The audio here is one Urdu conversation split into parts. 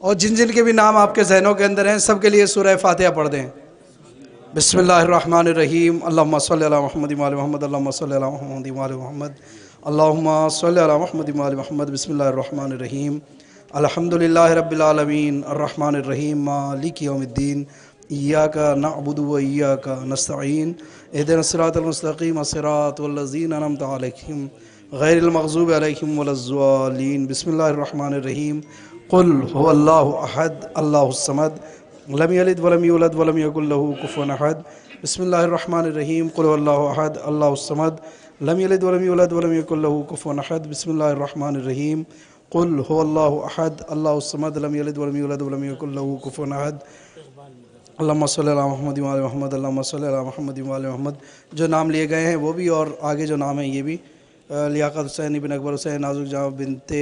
اور جن جن کے بھی نام آپ کے ذہنوں کے اندر ہیں سب کے لیے سورہ فاتحہ پڑھ دیں۔ بسم اللہ الرحمن الرحیم، اللہم صلی علی محمد و آل محمد، اللہم صلی علی محمد و آل محمد، اللہم صلی علی محمد و آل محمد۔ بسم اللہ الرحمن الرحیم، الحمدللہ رب العالمین، الرحمن الرحیم، مالک یوم الدین، ایاک نعبد و ایاک نستعین، اہدنا الصراط المستقیم، صراط الذین انعمت علیہم غیر المغضوب علیہم ولا الضالین۔ بسم اللہ الرحمن الرحیم، قل هو اللہ احد اللہ الصمد لم یلد ولم یولد ولم یکن له کفوا احد۔ بسم اللہ الرحمن الرحیم، قل هو اللہ احد اللہ الصمد لم یلد ولم یولد ولم یکن له کفوا احد۔ بسم اللہ الرحمن الرحیم، قل هو اللہ احد اللہ الصمد لم یلد ولم یولد ولم یکن له کفوا احد۔ اللہم صلی علی محمد و آل محمد، اللہم صلی علی محمد و آل محمد۔ جو نام لیے گئے ہیں وہ بھی اور آگے جو نام ہیں یہ بھی، لیاقت حسین بن اکبر حسین، نازک جہاں بنت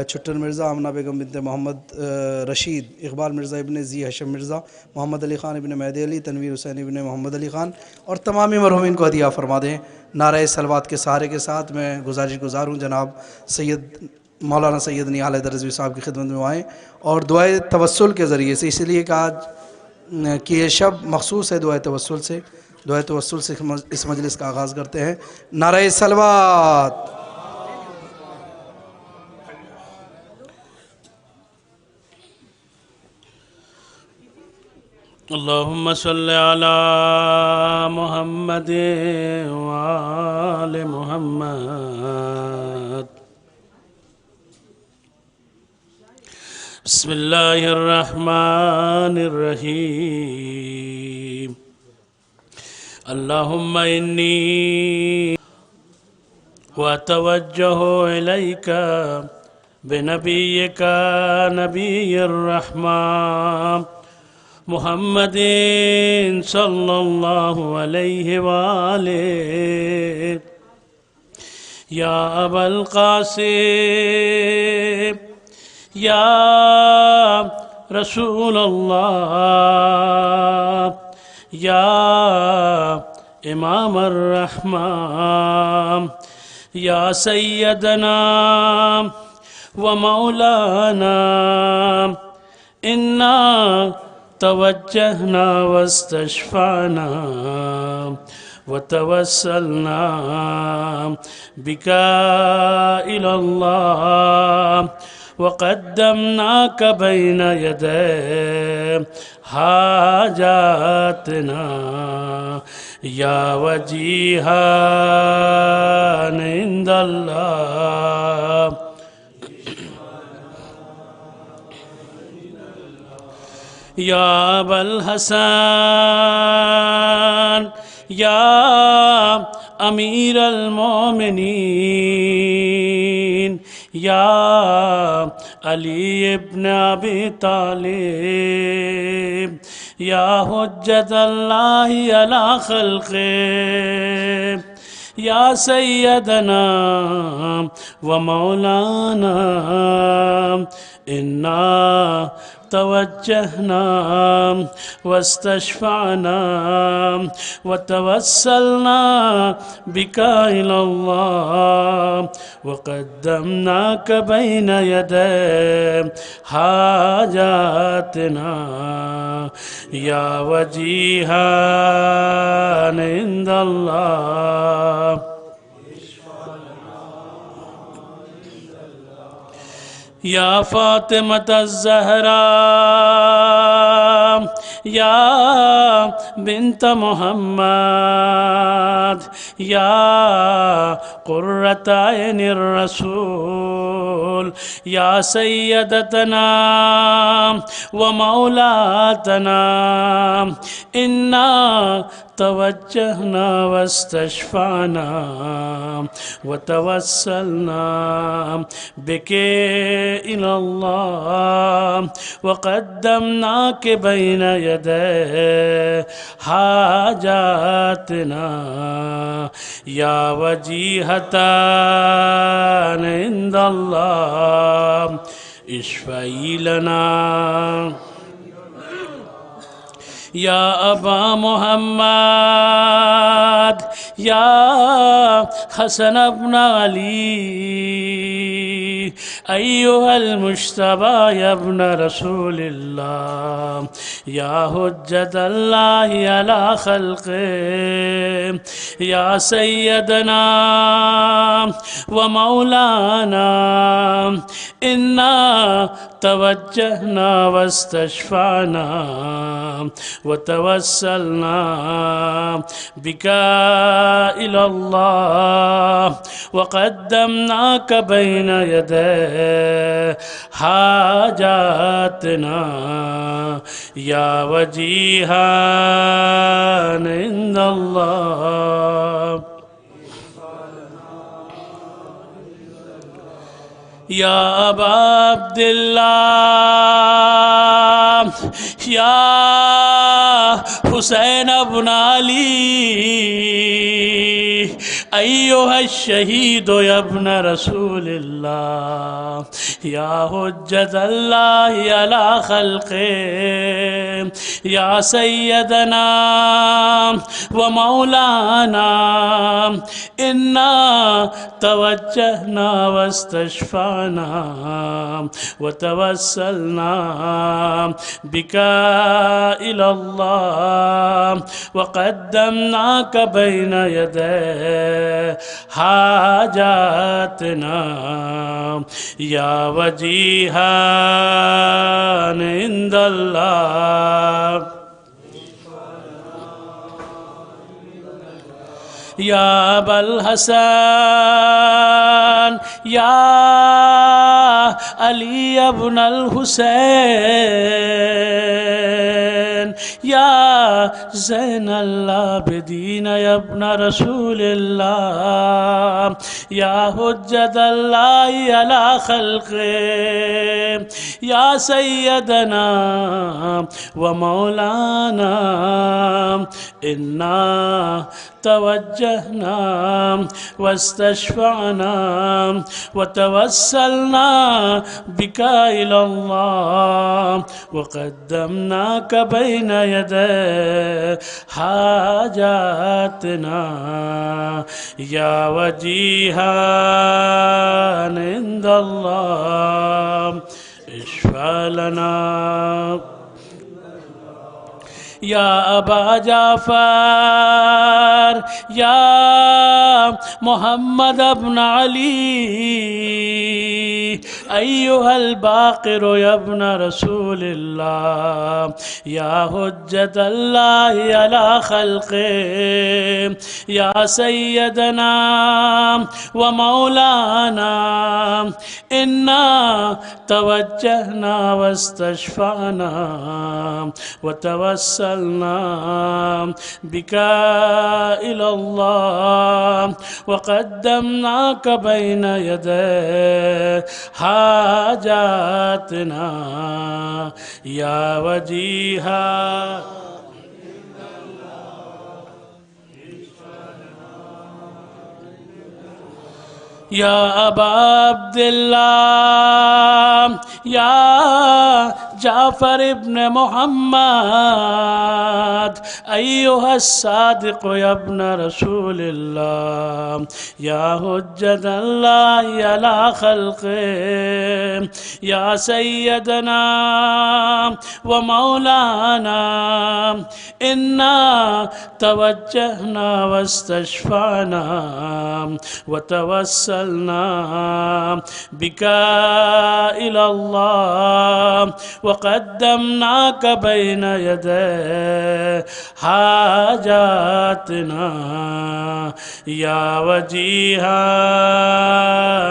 چھٹن مرزا، آمنہ بیگم بنت محمد رشید، اقبال مرزا ابن زی حشم مرزا، محمد علی خان ابن مہدی علی، تنویر حسین ابن محمد علی خان، اور تمامی مرحومین کو عطیہ فرما دیں۔ نعرہ صلوات کے سہارے کے ساتھ میں گزار ہوں جناب سید مولانا سید نہال حیدر رضوی صاحب کی خدمت میں آئیں اور دعائے توسل کے ذریعے سے، اس لیے کہ آج کہ یہ شب مخصوص ہے دعائے توسل سے، دعائے توسل سے اس مجلس کا آغاز کرتے ہیں۔ نعرہ صلوات۔ اللہم صلی علی محمد وآل محمد۔ بسم اللہ الرحمن الرحیم، اللہم انی واتوجہ الیک بنبیک نبی الرحمن محمد صلی اللہ علیہ وآلہ، یا ابا القاسم، یا رسول اللہ، یا امام الرحمن، یا سیدنا و مولانا، انا توجہنا واستشفعنا وتوسلنا بکا الی اللہ وقدمناک بین یدی حاجاتنا یا وجیہان عند اللہ، یا ابا الحسن، یا امیر المومنین، یا علی ابن ابی طالب، یا حجت اللہ علی خلقہ، یا سیدنا و مولانا، انا توجہنا واستشفعنا وتوسلنا بکا الی اللہ وقدمناک بین یدی حاجاتنا یا وجیہان عند اللہ، یا فاطمۃ الزہراء، یا بنت محمد، یا قرۃ عین الرسول، یا سیدتنا و مولاتنا، انا توجہنا واستشفعنا وتوسلنا بکے الی اللہ وقدمناک بین یدی حاجاتنا یا وجیہتان عند اللہ اشفعی لنا، یا ابا محمد، یا حسن ابن علی، أيها المجتبى يا ابن رسول الله يا حجة الله على خلقه يا سيدنا ومولانا إنا توجهنا واستشفعنا وتوسلنا بك إلى الله وقدمناك بين يدي حاجاتنا يا وجيها عند الله يا أبا عبد الله يا حسين بن علي أيها الشهيد يا ابن رسول الله يا حجة الله على خلقه يا سيدنا ومولانا إنا توجهنا واستشفعنا وتوسلنا بك إلى الله وقدمناك بين يدي حاجاتنا يا وجيها عند الله يا أبا الحسن يا علي بن الحسين يا زين العابدين يا ابن رسول الله يا حجة الله على خلقه يا سيدنا ومولانا إنا توجهنا واستشفعنا وتوسلنا بك إلى الله وقدمناك بين يدي حاجاتنا يا وجيها عند الله اشفع لنا يا أبا جعفر يا محمد بن علي أيها الباقر يا ابن رسول الله يا حجة الله على خلقه يا سيدنا ومولانا إنا توجهنا واستشفعنا وتوسلنا بك إلى الله وقدمناك بين يدي حاجاتنا يا وجيها يا أبا عبد الله يا جعفر بن محمد أيها الصادق يا ابن رسول الله يا حجة الله على خلقه يا سيدنا ومولانا إنا توجهنا واستشفعنا وتوسلنا بك إلى الله وقدمناك بين يدي حاجاتنا يا وجيها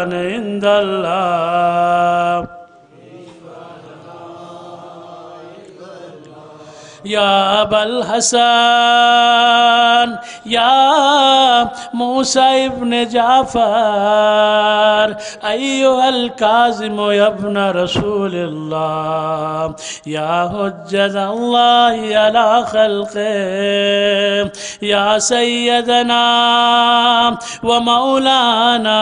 عند الله يا أبا الحسن يا موسى ابن جعفر أيها الكاظم يا ابن رسول الله يا حجة الله على خلقه يا سيدنا ومولانا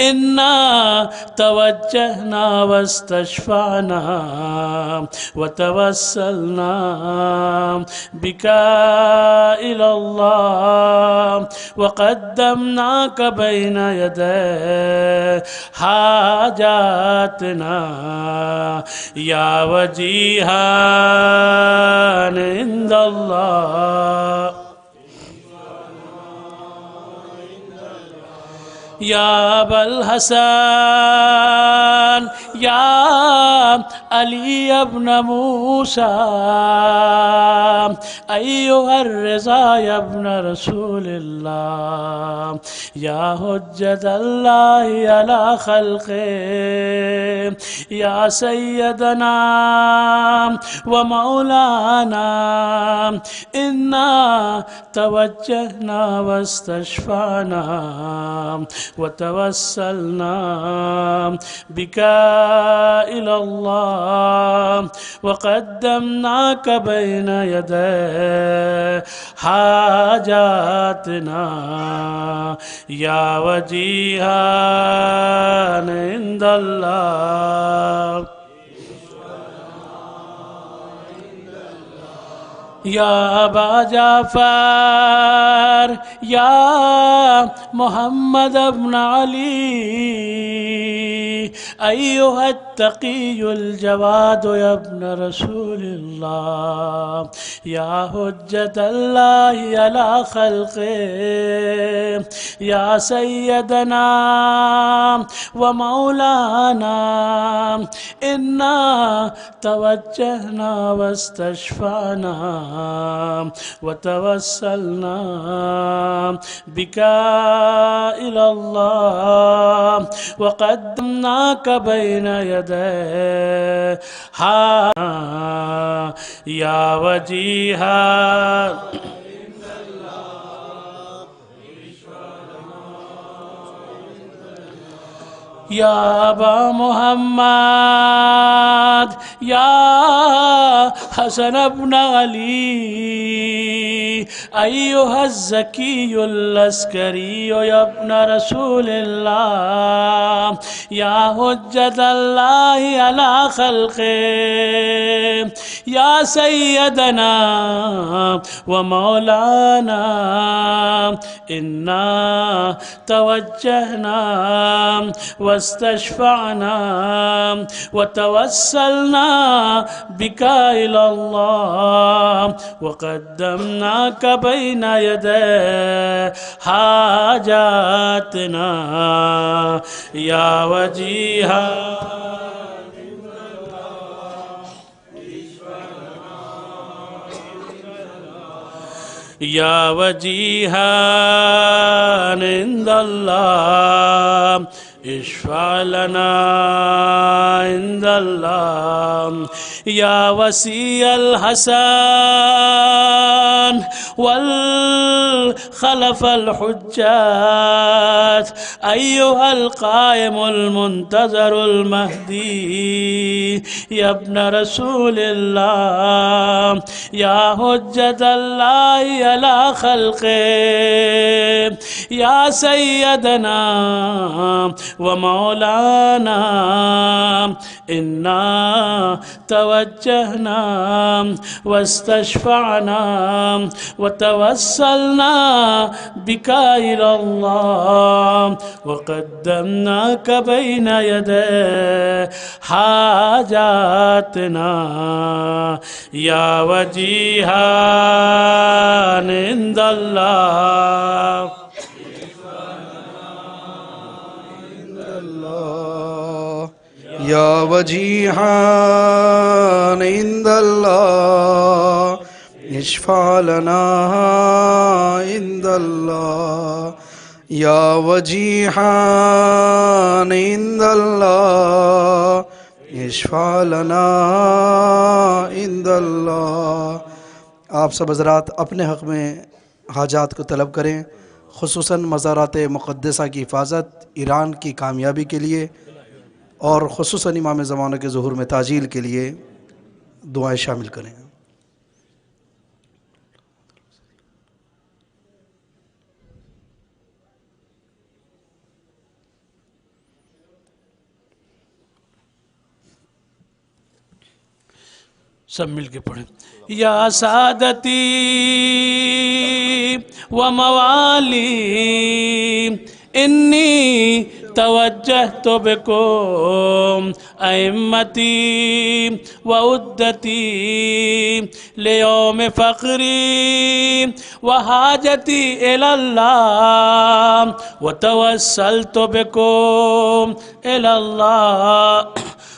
إنا توجهنا واستشفعنا وتوسلنا بك إلى إلى الله وقدمناك بين يدي حاجاتنا يا وجيها عند الله يا أبا الحسن يا علي بن موسى أيها الرضا يا ابن رسول الله يا حجة الله على خلقه يا سيدنا ومولانا إنا توجهنا واستشفعنا وتوسلنا بك إلى الله وقدمناك بين يدي حاجاتنا يا وجيها عند الله يا أبا جعفر يا محمد بن علي أيها التقي الجواد يا ابن رسول الله يا حجة الله على خلقه يا سيدنا ومولانا إنا توجهنا واستشفعنا وتوسلنا بك إلى الله وقدمناك بين يدي يا وجيها يا أبا محمد يا حسن بن علي أيها الزكي العسكري يا ابن رسول الله يا حجة الله على خلقه يا سيدنا ومولانا إنا توجهنا واستشفعنا وتوسلنا بك إلى الله وقدمناك بين يدي حاجاتنا يا وجيها يا وجيها عند الله اشفع لنا عند الله يا وسيع الحسن والخلف الحجات أيها القائم المنتظر المهدي يا ابن رسول الله يا حجة الله على خلقه يا سيدنا ومولانا إنا توجهنا واستشفعنا وتوسلنا بك إلى الله وقدمناك بين يدي حاجاتنا يا وجيها عند الله يا وجيها عند الله اشفع لنا عند الله يا وجيها عند الله اشفع لنا عند الله. آپ سب حضرات اپنے حق میں حاجات کو طلب کریں، خصوصاً مزارات مقدسہ کی حفاظت، ایران کی کامیابی کے لیے اور خصوصاً امام زمانہ کے ظہور میں تعجیل کے لیے دعائیں شامل کریں. سب مل کے پڑھیں. یا سادتی وموالي إني توجهت بكم أئمتي وعدتي ليوم فقري وحاجتي إلى الله وتوسلت بكم إلى الله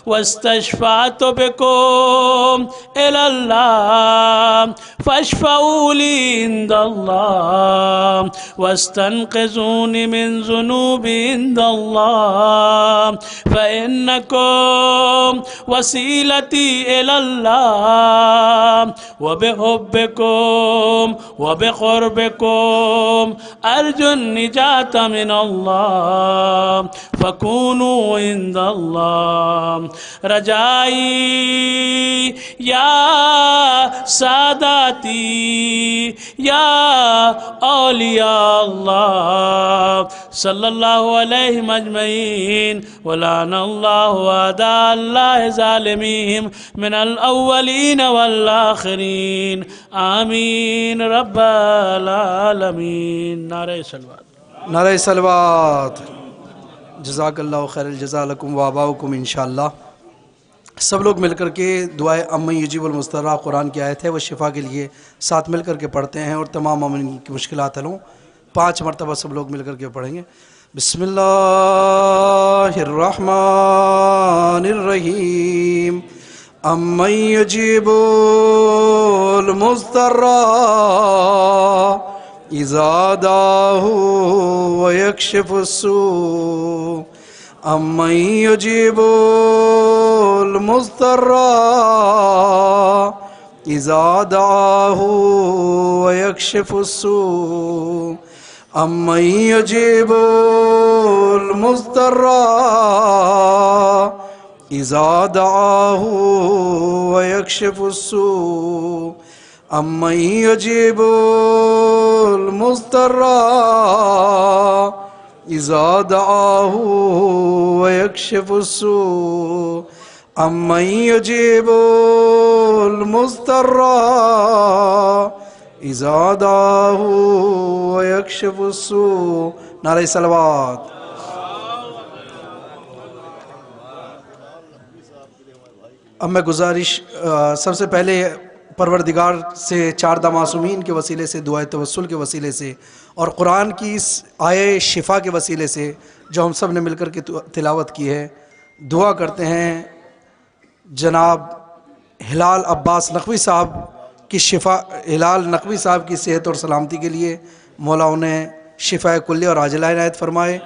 واستشفعت بكم إلى الله فاشفعوا لي عند الله واستنقذوني من ذنوبي عند الله فإنكم وسيلتي إلى الله وبحبكم وبقربكم أرجو النجاة من الله فكونوا عند الله رجائي يا ساداتي يا أولياء الله صلى الله عليهم أجمعين ولعن الله أعداء الله ظالميهم من الأولين والآخرين آمين رب العالمين نعرہ صلوات نعرہ صلوات جزاک اللہ خیر الجزا لکم و آباؤکم انشاءاللہ سب لوگ مل کر کے دعائے امن یجیب المضطر قرآن کی آیت ہے وہ شفا کے لیے ساتھ مل کر کے پڑھتے ہیں اور تمام مومنین کی مشکلات حل ہوں 5 مرتبہ سب لوگ مل کر کے پڑھیں گے بسم اللہ الرحمن الرحیم امن یجیب المضطر اذا دعاه ويكشف السوء أمن يجيب المضطر إذا دعاه ويكشف السوء أمن يجيب المضطر إذا دعاه ويكشف السوء أمن يجيب المضطر إذا دعاه ويكشف السوء أمن يجيب المضطر إذا دعاه ويكشف السوء نعرہ صلوات اب میں گزارش سب سے پہلے پروردگار سے 4 معصومین کے وسیلے سے دعائے توسل کے وسیلے سے اور قرآن کی اس آیے شفا کے وسیلے سے جو ہم سب نے مل کر کے تلاوت کی ہے دعا کرتے ہیں جناب ہلال عباس نقوی صاحب کی شفا ہلال نقوی صاحب کی صحت اور سلامتی کے لیے مولا انہیں شفا کلی اور عاجلہ عنایت فرمائے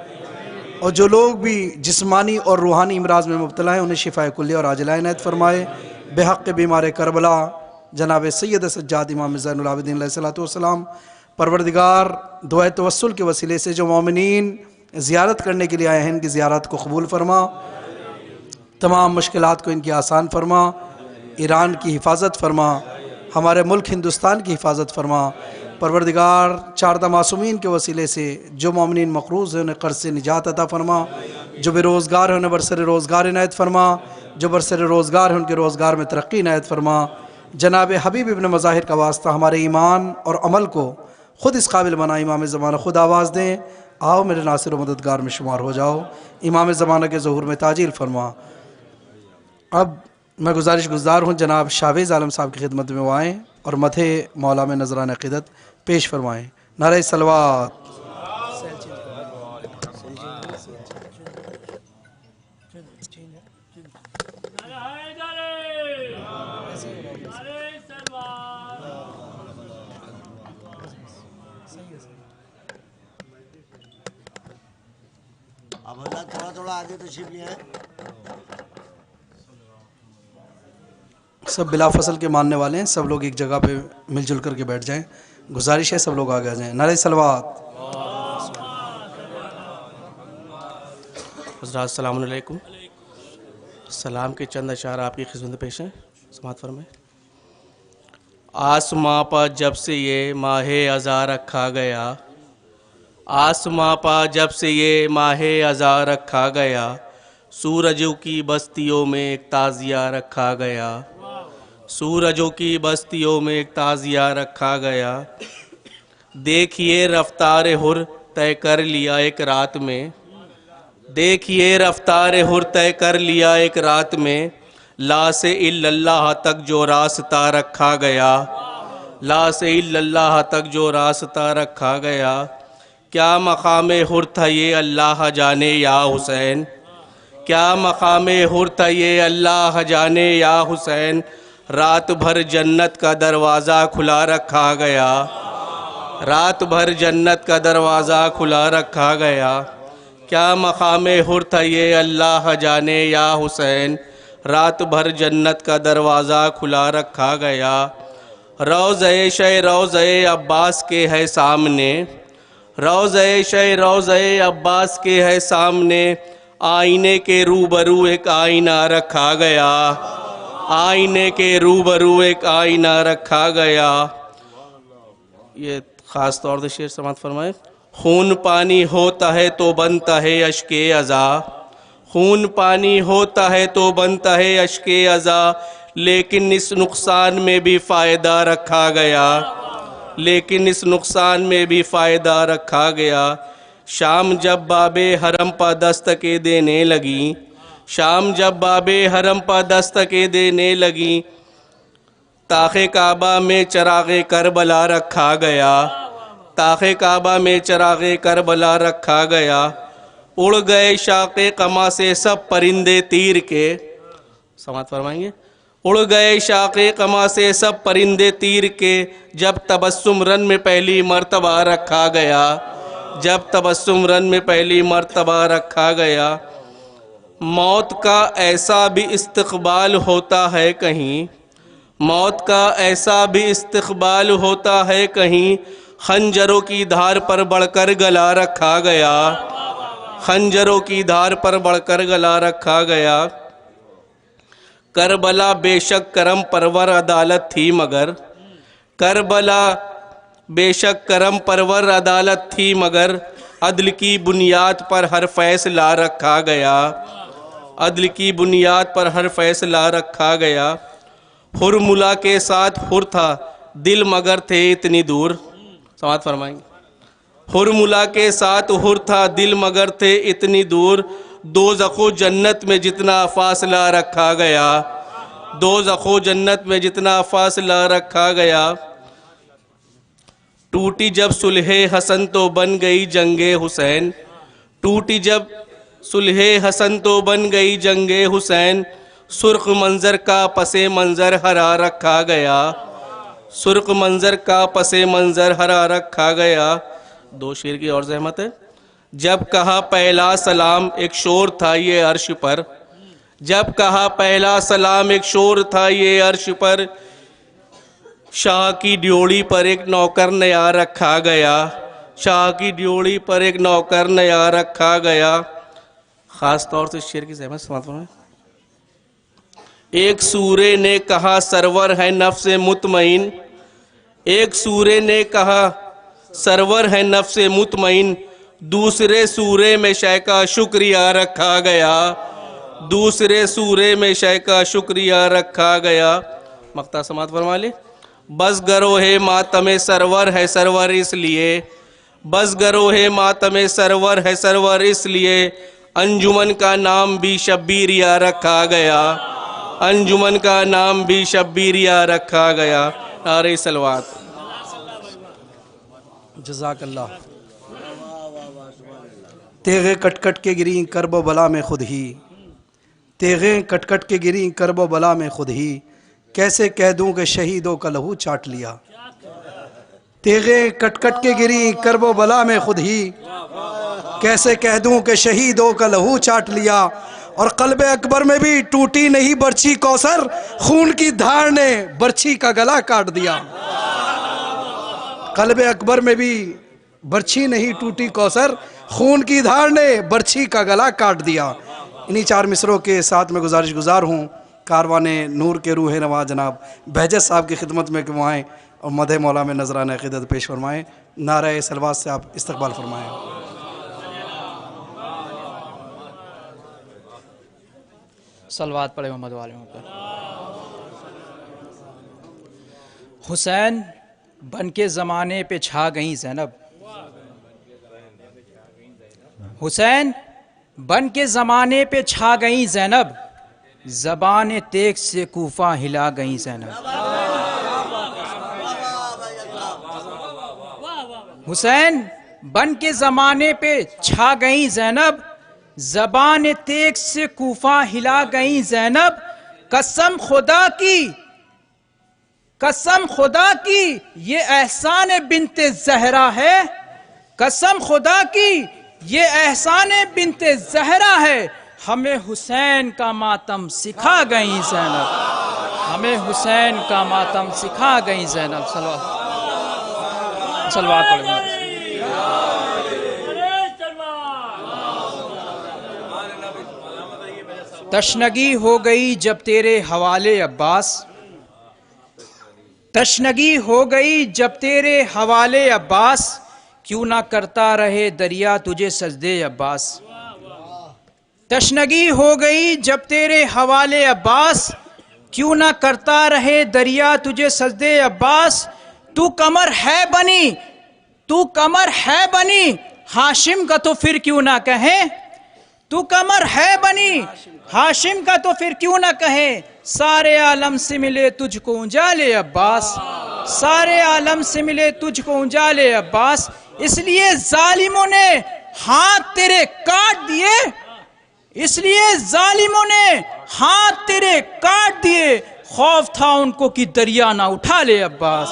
اور جو لوگ بھی جسمانی اور روحانی امراض میں مبتلا ہیں انہیں شفا کلی اور عاجلہ عنایت فرمائے بحق بیمار کربلا جناب سید سجاد امام زین العابدین علیہ الصلوۃ والسلام پروردگار دعائے توسل کے وسیلے سے جو مومنین زیارت کرنے کے لیے آئے ہیں ان کی زیارت کو قبول فرما تمام مشکلات کو ان کی آسان فرما ایران کی حفاظت فرما ہمارے ملک ہندوستان کی حفاظت فرما پروردگار 4 معصومین کے وسیلے سے جو مومنین مقروض ہیں انہیں قرض سے نجات عطا فرما جو بے روزگار ہیں انہیں برسر روزگار عنایت فرما جو برسر روزگار ہیں ان کے روزگار میں ترقی عنایت فرما جناب حبیب ابن مظاہر کا واسطہ ہمارے ایمان اور عمل کو خود اس قابل بنا امام زمانہ خود آواز دیں آؤ میرے ناصر و مددگار میں شمار ہو جاؤ امام زمانہ کے ظہور میں تاجیل فرما اب میں گزار ہوں جناب شاویز عالم صاحب کی خدمت میں وہ آئیں اور مدح مولا میں نذران عقیدت پیش فرمائیں نعرہ صلوات اب حضرت تھوڑا آگے تشریف لے آئیں سب بلا فصل کے ماننے والے ہیں سب لوگ ایک جگہ پہ مل جل کر کے بیٹھ جائیں گزارش ہے سب لوگ آگے آ جائیں نعرہ صلوات حضرات السلام علیکم سلام کے چند اشعار آپ کی خدمت پیش ہیں سماعت فرمائیں آسماں پر جب سے یہ ماہ ازاں رکھا گیا آسماں پا جب سے یہ ماہ ازاں رکھا گیا سورجوں کی بستیوں میں ایک تعزیہ رکھا گیا سورجوں کی بستیوں میں ایک تعزیہ رکھا گیا دیکھیے رفتار حر طے کر لیا ایک رات میں، دیکھیے رفتار حر طے کر لیا ایک رات میں، لا سے الا اللہ تک جو راستہ رکھا گیا، لا سے الا اللہ تک جو راستہ رکھا گیا، کیا مقام حر تھا یہ اللہ جانے یا حسین، کیا مقام حر تھا یہ اللہ جانے یا حسین، رات بھر جنت کا دروازہ کھلا رکھا گیا، رات بھر جنت کا دروازہ کھلا رکھا گیا، کیا مقام حر تھا یہ اللہ جانے یا حسین، رات بھر جنت کا دروازہ کھلا رکھا گیا، روضہ شہ روضہ عباس کے ہے سامنے، روضہ شہ روضہ عباس کے ہے سامنے، آئینے کے روبرو ایک آئینہ رکھا گیا، آئینے کے روبرو ایک آئینہ رکھا گیا۔ یہ خاص طور سے شعر سماعت فرمائے۔ خون پانی ہوتا ہے تو بنتا ہے اشک عزا، خون پانی ہوتا ہے تو بنتا ہے اشک عزا، لیکن اس نقصان میں بھی فائدہ رکھا گیا، لیکن اس نقصان میں بھی فائدہ رکھا گیا۔ شام جب باب حرم پا دستکیں دینے لگی، شام جب باب حرم پا دستکیں دینے لگی، طاق کعبہ میں چراغ کربلا رکھا گیا، طاق کعبہ میں چراغ کربلا رکھا گیا، اڑ گئے شاق قما سے سب پرندے تیر کے، سماعت فرمائیں گے، اڑ گئے شاق قما سے سب پرندے تیر کے، جب تبسم رن میں پہلی مرتبہ رکھا گیا، جب تبسم رن میں پہلی مرتبہ رکھا گیا۔ موت کا ایسا بھی استقبال ہوتا ہے کہیں، موت کا ایسا بھی استقبال ہوتا ہے کہیں، خنجروں کی دھار پر بڑھ کر گلا رکھا گیا، خنجروں کی دھار پر بڑھ کر گلا رکھا گیا۔ کربلا بے شک کرم پرور عدالت تھی مگر، کربلا بے شک کرم پرور عدالت تھی مگر، عدل کی بنیاد پر ہر فیصلہ رکھا گیا، عدل کی بنیاد پر ہر فیصلہ رکھا گیا۔ حر ملا کے ساتھ حر تھا دل مگر تھے اتنی دور، سماعت فرمائیں گے، حر ملا کے ساتھ حر تھا دل مگر تھے اتنی دور، دوزخ و جنت میں جتنا فاصلہ رکھا گیا، دوزخ و جنت میں جتنا فاصلہ رکھا گیا۔ ٹوٹی جب صلح حسن تو بن گئی جنگ حسین، ٹوٹی جب صلح حسن تو بن گئی جنگ حسین، سرخ منظر کا پس منظر ہرا رکھا گیا، سرخ منظر کا پس منظر ہرا رکھا گیا۔ دو شعر کی اور زحمت ہے۔ جب کہا پہلا سلام ایک شور تھا یہ عرش پر، جب کہا پہلا سلام ایک شور تھا یہ عرش پر، شاہ کی ڈیوڑی پر ایک نوکر نیا رکھا گیا، شاہ کی ڈیوڑی پر ایک نوکر نیا رکھا گیا۔ خاص طور سے شعر کی زحمت سماعت فرمائیں۔ ایک سورے نے کہا سرور ہے نفس مطمئن، ایک سورے نے کہا سرور ہے نفس مطمئن، دوسرے سورے میں شے کا شکریہ رکھا گیا، دوسرے سورے میں شے کا شکریہ رکھا گیا۔ مقطع سماعت فرما لے۔ بس گروہ ماتم سرور ہے سرور اس لیے، بس گروہ ماتم سرور ہے سرور اس لیے، انجمن کا نام بھی شبیریہ رکھا گیا، انجمن کا نام بھی شبیریہ رکھا گیا۔ نعرہ صلوات۔ جزاک اللہ۔ تیغیں کٹ کٹ کے گریں کرب و بلا میں خود ہی، تیغیں کٹ کٹ کے گریں کرب و بلا میں خود ہی، کیسے کہہ دوں کہ شہیدوں کا لہو چاٹ لیا، تیغیں کٹ کٹ کے گریں کرب و بلا میں خود ہی، کیسے کہہ دوں کہ شہیدوں کا لہو چاٹ لیا، اور قلب اکبر میں بھی ٹوٹی نہیں برچھی کوثر، خون کی دھار نے برچھی کا گلا کاٹ دیا، قلب اکبر میں بھی برچھی نہیں ٹوٹی کوثر، خون کی دھار نے برچھی کا گلا کاٹ دیا۔ انہی چار مصروں کے ساتھ میں گزارش گزار ہوں کاروان نور کے روح نوا جناب بہجت صاحب کی خدمت میں کہ وہ آئیں اور مدح مولا میں نذرانہ عقیدت پیش فرمائیں۔ نعرہ صلوات سے آپ استقبال فرمائیں۔ صلوات پڑھے محمد والے پر۔ حسین بن کے زمانے پہ چھا گئیں زینب، حسین بن کے زمانے پہ چھا گئیں زینب، زبان تیغ سے کوفہ ہلا گئیں زینب۔ حسین بن کے زمانے پہ چھا گئیں زینب، زبان تیغ سے کوفہ ہلا گئیں زینب۔ قسم خدا کی یہ احسان بنت زہرا ہے، قسم خدا کی یہ احسان بنت زہرا ہے، ہمیں حسین کا ماتم سکھا گئیں زینب، ہمیں حسین کا ماتم سکھا گئیں زینب۔ صلوات پڑھیں۔ تشنگی ہو گئی جب تیرے حوالے عباس، تشنگی ہو گئی جب تیرے حوالے عباس، کیوں نہ کرتا رہے دریا تجھے سجدے عباس۔ تشنگی ہو گئی جب تیرے حوالے عباس، کیوں نہ کرتا رہے دریا تجھے سجدے عباس۔ تو قمر ہے بنی ہاشم کا تو پھر کیوں نہ کہیں، تو قمر ہے بنی ہاشم کا تو پھر کیوں نہ کہیں، سارے عالم سے ملے تجھ کو اجالے عباس، سارے عالم سے ملے تجھ کو اجالے عباس۔ اس لیے ظالموں نے ہاتھ تیرے کاٹ دیے، اس لیے ظالموں نے ہاتھ تیرے کاٹ دیے، خوف تھا ان کو کہ دریا نہ اٹھا لے عباس،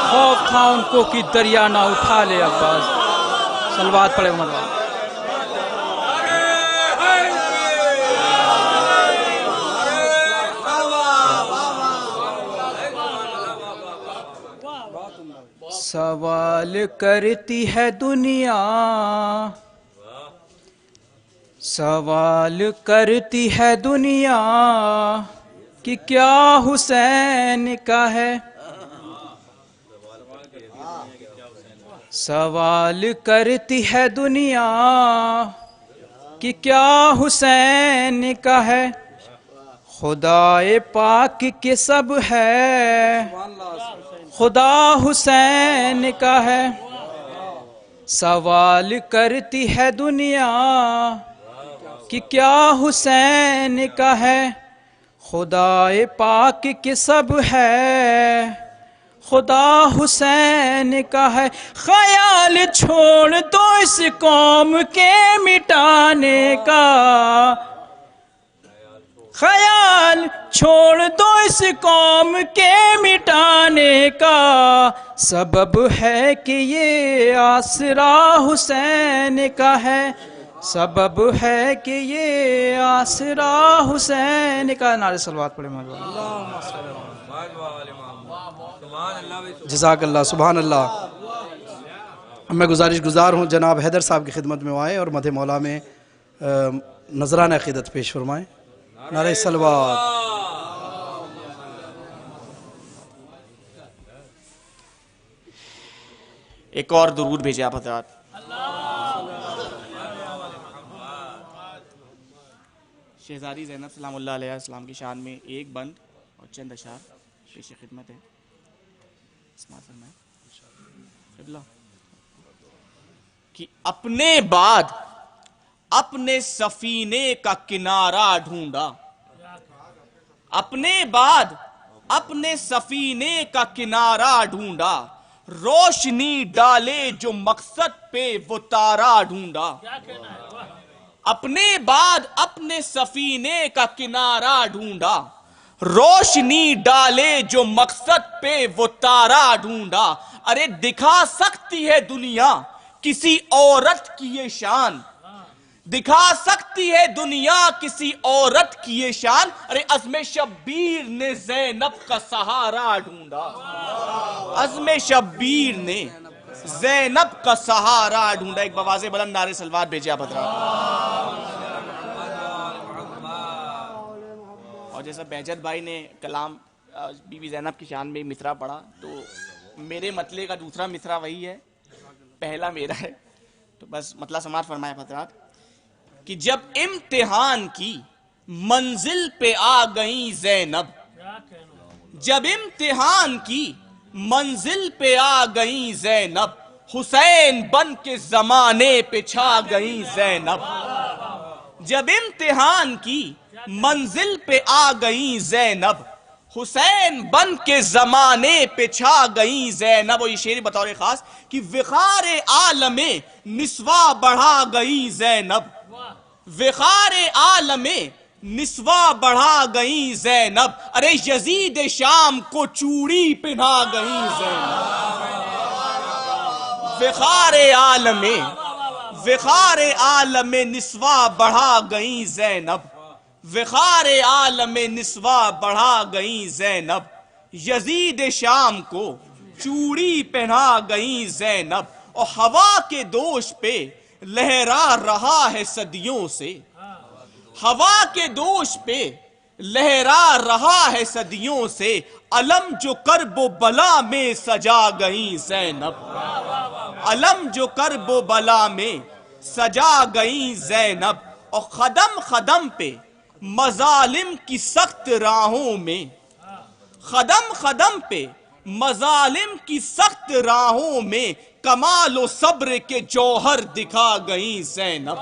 خوف تھا ان کو کہ دریا نہ اٹھا لے عباس۔ صلوات پڑھے عمر بھائی۔ سوال کرتی ہے دنیا، سوال کرتی ہے دنیا کہ کیا حسین کا ہے، سوال کرتی ہے دنیا کہ کیا حسین کا ہے، خدائے پاک کے سب ہے، خدا حسین کا ہے۔ سوال کرتی ہے دنیا کہ کیا حسین کا ہے، خدائے پاک کے سب ہے، خدا حسین کا ہے۔ خیال چھوڑ دو اس قوم کے مٹانے کا، خیال چھوڑ دو اس قوم کے مٹانے کا، سبب ہے کہ یہ آسرا حسین کا ہے، سبب ہے کہ یہ آسرا حسین کا۔ نعرہ صلوات پڑھیں مولانا۔ جزاک اللہ، سبحان اللہ۔ میں گزار ہوں جناب حیدر صاحب کی خدمت میں آئیں اور مدح مولا میں نذرانہ عقیدت پیش فرمائیں۔ نعرہ صلوات۔ ایک اور درود بھیجے آپ حضرات۔ شہزادی زینب سلام اللہ علیہ السلام کی شان میں ایک بند اور چند اشعار پیش خدمت ہے۔ سماعت فرمائیں۔ قبلہ کہ اپنے بعد اپنے سفینے کا کنارہ ڈھونڈا، اپنے بعد اپنے سفینے کا کنارہ ڈھونڈا، روشنی ڈالے جو مقصد پہ وہ تارہ ڈھونڈا، اپنے بعد اپنے سفینے کا کنارہ ڈھونڈا، روشنی ڈالے جو مقصد پہ وہ تارہ ڈھونڈا۔ ارے دکھا سکتی ہے دنیا کسی عورت کی یہ شان، دکھا سکتی ہے دنیا کسی عورت کی یہ شان، ارے عزم شبیر نے زینب کا سہارا ڈھونڈا، عزم شبیر نے زینب کا سہارا ڈھونڈا۔ ایک بواز بلند نعرہ صلوات بھیجے آپ حضرات۔ اور جیسا بہجت بھائی نے کلام بی بی زینب کی شان میں مصرع پڑھا، تو میرے مطلع کا دوسرا مصرع وہی ہے، پہلا میرا ہے، تو بس مطلع سماعت فرمائے حضرات کہ جب امتحان کی منزل پہ آ گئیں زینب، جب امتحان کی منزل پہ آ گئی زینب، حسین بن کے زمانے پہ چھا گئی زینب۔ جب امتحان کی منزل پہ آ گئی زینب، حسین بن کے زمانے پہ چھا گئی زینب۔ اور یہ شعر بطور خاص کہ وقار عالم نسواں بڑھا گئی زینب، وقار عالم نسواں بڑھا گئی زینب۔ ارے یزید شام کو چوڑی پہنا گئی زینب۔ وقار عالم نسواں بڑھا گئی زینب، وقار عالم نسواں بڑھا گئی زینب۔ یزید شام کو چوڑی پہنا گئی زینب، اور ہوا کے دوش پہ لہرا رہا ہے صدیوں سے، ہوا کے دوش پہ لہرا رہا ہے صدیوں سے، علم جو کرب و بلا میں سجا گئی زینب، علم جو کرب و بلا میں سجا گئی زینب۔ اور قدم قدم پہ مظالم کی سخت راہوں میں، قدم قدم پہ مظالم کی سخت راہوں میں کمال و صبر کے جوہر دکھا گئی زینب،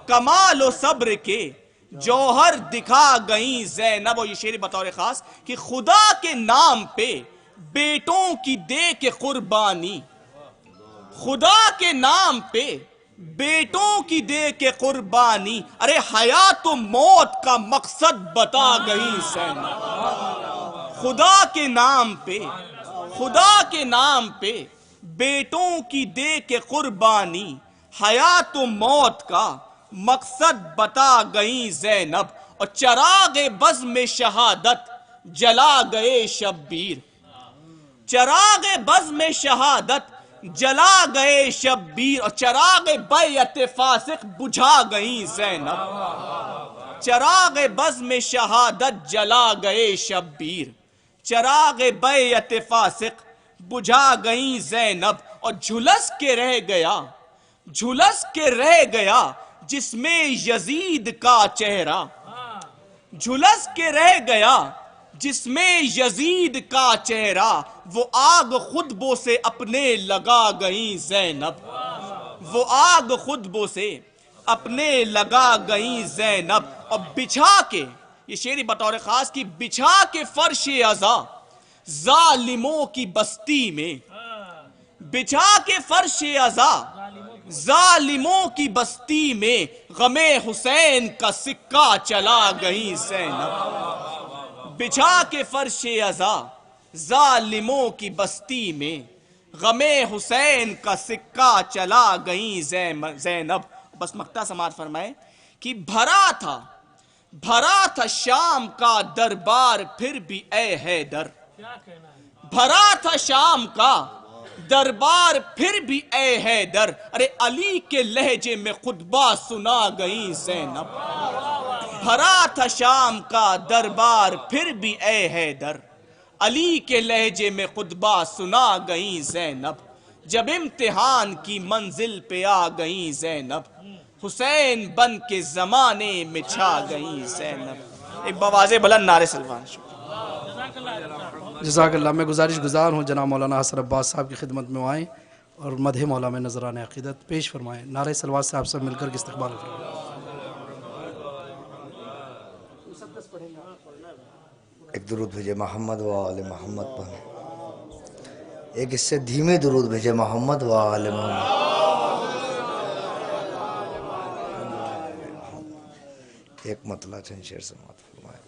کمال و صبر کے جوہر دکھا گئی زینب۔ اور یہ شعر بطور خاص کہ خدا کے نام پہ بیٹوں کی دے کے قربانی، خدا کے نام پہ بیٹوں کی دے کے قربانی، ارے حیات و موت کا مقصد بتا گئی زینب۔ خدا کے نام پہ، خدا کے نام پہ بیٹوں کی دے کے قربانی، حیات و موت کا مقصد بتا گئی زینب۔ اور چراغ بزم شہادت جلا گئے شبیر، چراغ بزم شہادت جلا گئے شبیر، اور چراغ بیعت فاسق بجھا گئی زینب، چراغ بزم شہادت جلا گئے شبیر، چراغ بیعت فاسق بجھا گئی زینب۔ اور جھلس کے رہ گیا، جھلس کے رہ گیا جس میں یزید کا چہرہ، جھلس کے رہ گیا جس میں یزید کا چہرہ، وہ آگ خطبوں سے اپنے لگا گئی زینب، وہ آگ خطبوں سے اپنے لگا گئی زینب۔ اور بچھا کے، یہ شعری بطور خاص کی بچھا کے فرش عزا ظالموں کی بستی میں، بچھا کے فرش عزا ظالموں کی بستی میں غم حسین کا سکہ چلا گئی زینب، بچھا کے فرش عزا ظالموں کی بستی میں غم حسین کا سکہ چلا گئی زینب۔ بس مقطع سماعت فرمائے کہ بھرا تھا شام کا دربار پھر بھی اے حیدر، بھرا تھا شام کا دربار پھر بھی اے حیدر، ارے علی کے لہجے میں خطبہ سنا گئی زینب، بھرا تھا شام کا دربار پھر بھی اے حیدر، علی کے لہجے میں خطبہ سنا گئی زینب۔ جب امتحان کی منزل پہ آ گئی زینب، حسین بن کے زمانے میں چھا گئی زینب۔ ایک بواز بلند نعرے سلوان۔ جزاک اللہ۔ میں گزار ہوں جناب مولانا حسن عباس صاحب کی خدمت میں آئیں اور مدح مولا میں نذران عقیدت پیش فرمائیں۔ نعرہ سلوات سے آپ سب مل کر کے استقبال فرمائیں۔ ایک درود بھیجے محمد و آل محمد پر، ایک اس سے دھیمے درود بھیجے محمد و آل محمد۔ ایک مطلع چند شعر سماعت فرمائے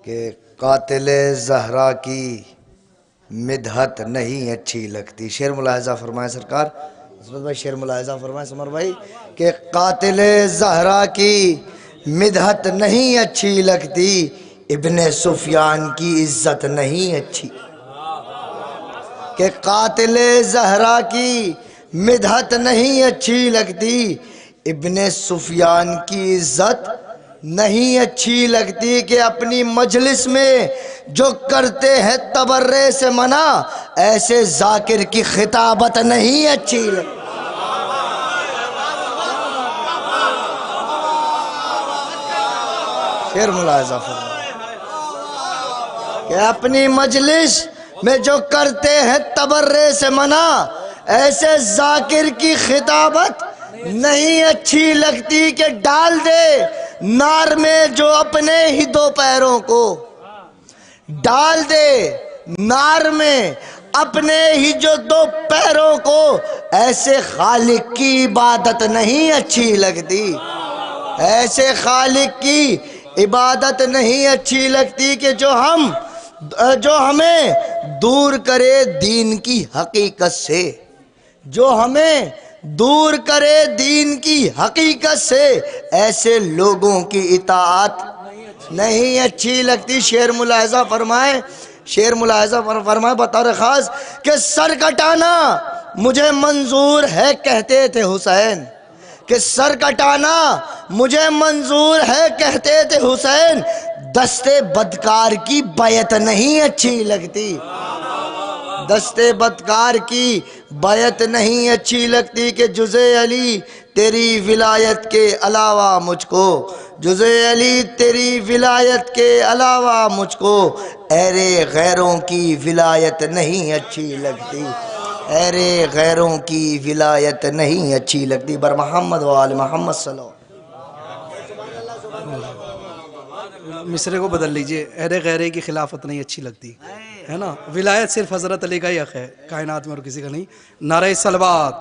کہ قاتل زہرا کی مدحت نہیں اچھی لگتی۔ شعر ملاحظہ فرمائے سرکار، عصمت بھائی شعر ملاحظہ فرمائے سمر بھائی کہ قاتل زہرا کی مدحت نہیں اچھی لگتی، ابن سفیان کی عزت نہیں اچھی، کہ قاتل زہرا کی مدحت نہیں اچھی لگتی، ابن سفیان کی عزت نہیں اچھی لگتی، کہ اپنی مجلس میں جو کرتے ہیں تبرے سے منع، ایسے ذاکر کی خطابت نہیں اچھی لگتی۔ شعر ملاحظہ فرمائے کہ اپنی مجلس میں جو کرتے ہیں تبرے سے منع، ایسے ذاکر کی خطابت نہیں اچھی لگتی کہ ڈال دے نار میں جو اپنے ہی دو پیروں کو، ڈال دے نار میں اپنے ہی جو دو پیروں کو، ایسے خالق کی عبادت نہیں اچھی لگتی، ایسے خالق کی عبادت نہیں اچھی لگتی کہ جو ہمیں دور کرے دین کی حقیقت سے، جو ہمیں دور کرے دین کی حقیقت سے، ایسے لوگوں کی اطاعت نہیں اچھی لگتی۔ شعر ملاحظہ فرمائے بطور خاص کہ سر کٹانا مجھے منظور ہے کہتے تھے حسین، کہ سر کٹانا مجھے منظور ہے کہتے تھے حسین، دستے بدکار کی بیعت نہیں اچھی لگتی، دستے بدکار کی بیعت نہیں اچھی لگتی کہ جزِ علی تیری ولایت کے علاوہ مجھ کو، جزِ علی تیری ولایت کے علاوہ مجھ کو، ایرے غیروں کی ولایت نہیں اچھی لگتی، ایرے غیروں کی ولایت نہیں اچھی لگتی۔ بر محمد و آل محمد صلی اللہ علیہ وسلم۔ مصرے کو بدل لیجئے، اہل غیرے کی خلافت نہیں اچھی لگتی ہے نا، ولایت صرف حضرت علی کا ہی حق ہے کائنات میں اور کسی کا نہیں۔ نعرہ صلوات۔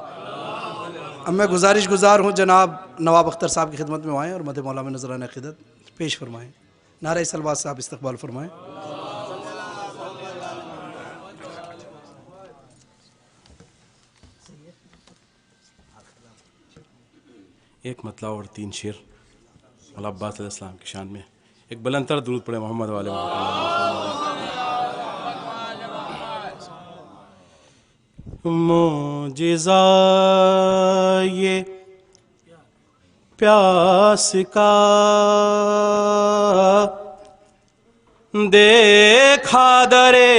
اب میں گزار ہوں جناب نواب اختر صاحب کی خدمت میں آئیں اور مدح مولا میں نذرانہ عقیدت پیش فرمائیں۔ نعرہ صلوات صاحب استقبال فرمائیں۔ ایک مطلع اور 3 شعر مولا عباس علیہ السلام کی شان میں، ایک بلند تر درود پڑھے محمد والے معجزہ یہ پیاس کا دیکھا درے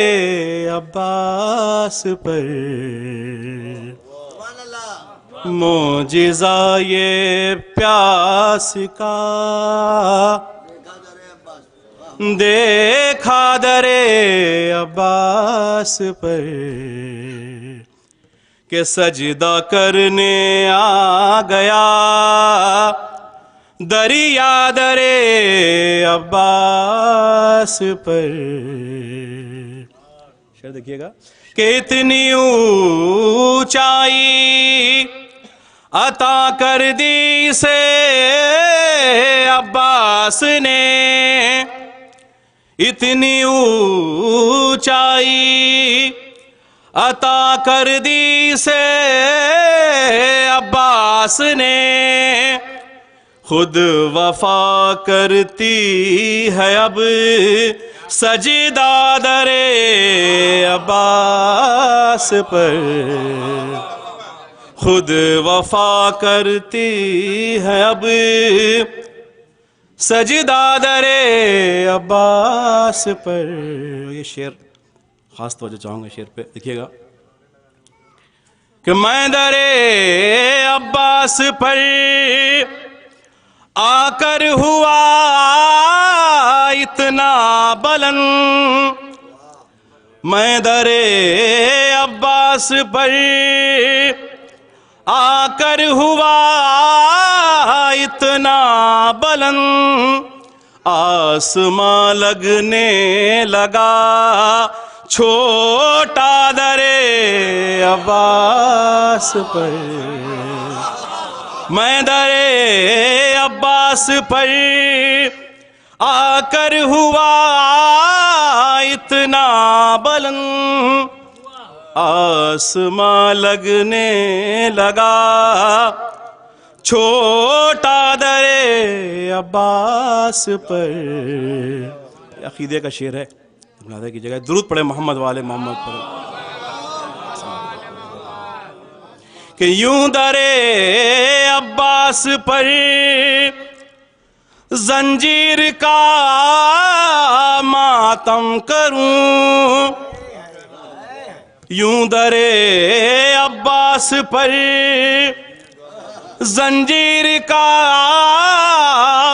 عباس پر، معجزہ یہ پیاس کا دیکھا درے عباس پر، کہ سجدہ کرنے آ گیا دریا درے عباس پر۔ شعر دیکھیے گا کہ اتنی اونچائی عطا کر دی سے عباس نے، اتنی اونچائی عطا کر دی سے عباس نے، خود وفا کرتی ہے اب سجدہ درے عباس پر، خود وفا کرتی ہے اب سجدہ درے عباس پر۔ یہ شعر خاص توجہ چاہوں گا شعر پہ، دیکھیے گا کہ میں درے عباس پر آ کر ہوا اتنا بلند، میں درے عباس پر آ کر ہوا اتنا بلند، آسماں لگنے لگا چھوٹا درے عباس پر، میں درے عباس پر آ کر ہوا اتنا بلند، آسماں لگنے لگا چھوٹا درے عباس پر۔ یہ عقیدے کا شعر ہے، ملاحظہ کیجیے گا، درود پڑھے محمد والے محمد پر، کہ یوں درے عباس پر زنجیر کا ماتم کروں، یوں درے عباس پر زنجیر کا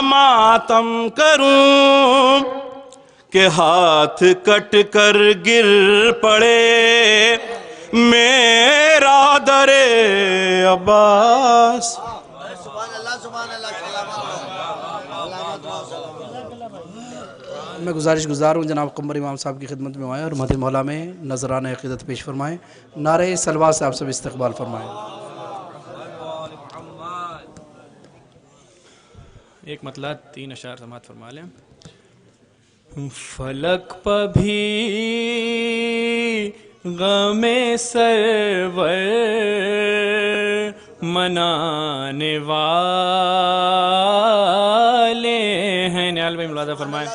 ماتم کروں، کہ ہاتھ کٹ کر گر پڑے میرا در عباس. میں گزارش گزار ہوں جناب قمر امام صاحب کی خدمت میں آئیں اور مدح مولا میں نذرانہ عقیدت پیش فرمائیں. نعرہ صلوات سے آپ سب استقبال فرمائیں. ایک مطلع 3 اشعار سماعت فرما لیں. فلک پہ بھی غم سرور منانے والے ہیں. نیال بھائی ملاحظہ فرمائیں.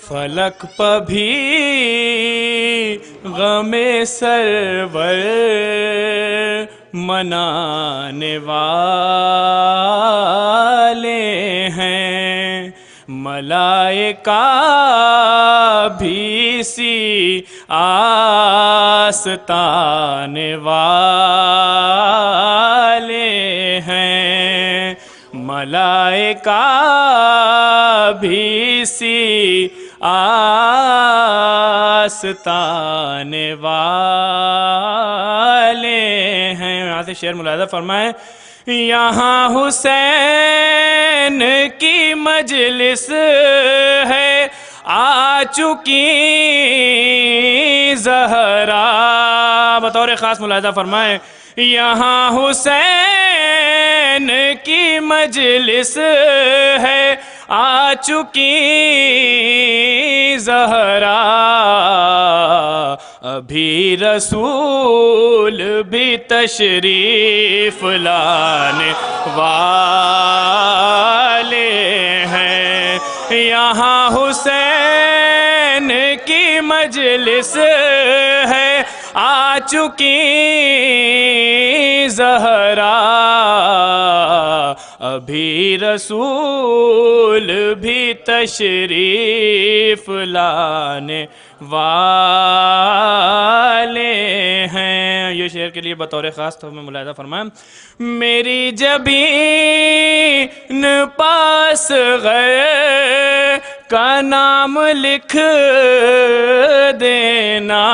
فلک پہ بھی غم سرور منانے والے ہیں. ملائکہ بھی سی آستان والے ہیں. ملائکہ بھی سی آستان والے ہیں. یہاں سے شعر ملاحظہ فرمائیں. یہاں حسین کی مجلس ہے آ چکی زہرا. بطور خاص ملاحظہ فرمائیں. یہاں حسین کی مجلس ہے آ چکی زہرا. ابھی رسول بھی تشریف لانے والے ہیں. یہاں حسین کی مجلس ہے آ چکی زہرا. ابھی رسول بھی تشریف لانے والے ہیں. یہ شعر کے لیے بطور خاص تو میں ملاحظہ فرمائیں. میری جبین پاس غیر کا نام لکھ دینا.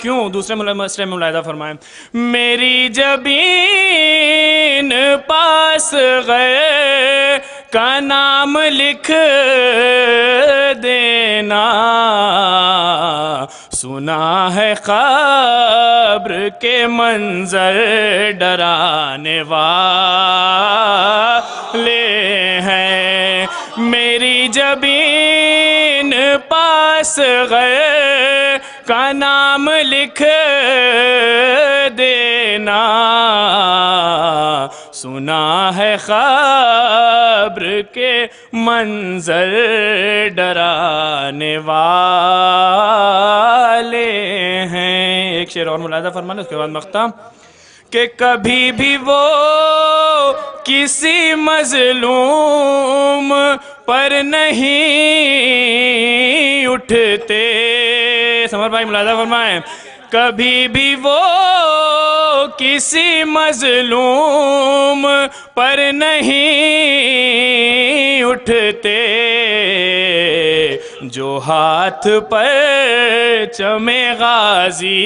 کیوں؟ دوسرے مسئلے میں ملاحظہ فرمائیں. میری جبین پاس غیر کا نام لکھ دینا. سنا ہے قبر کے منظر ڈرانے والے ہیں. میری جبین پاس غیر کا نام لکھ دینا. سنا ہے قبر کے منظر ڈرانے والے ہیں. ایک شعر اور ملاحظہ فرمانا اس کے بعد مقطع. کہ کبھی بھی وہ کسی مظلوم پر نہیں اٹھتے. سمر بھائی ملاحظہ فرمائیں. کبھی بھی وہ کسی مظلوم پر نہیں اٹھتے. جو ہاتھ پر چمے غازی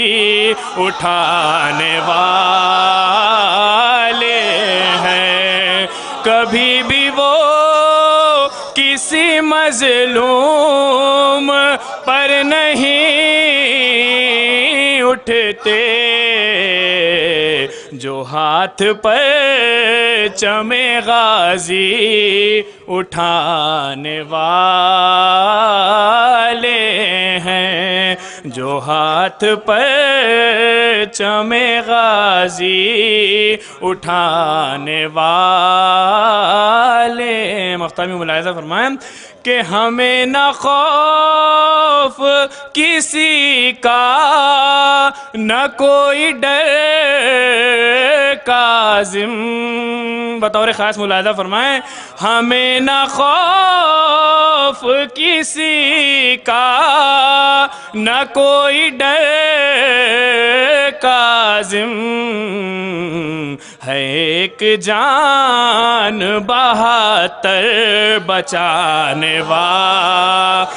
اٹھانے والے ہیں. کبھی بھی وہ کسی مظلوم پر نہیں اٹھتے. جو ہاتھ پر چمے غازی اٹھانے والے ہیں. جو ہاتھ پر چمے غازی اٹھانے والے. مقطع میں ملاحظہ فرمائیں کہ ہمیں نہ خوف کسی کا نہ کوئی ڈر کاظم. بطور خاص ملاحظہ فرمائیں. ہمیں نہ خوف کسی کا نہ کوئی ڈر کاظم. ہے ایک جان 72 بچانے والے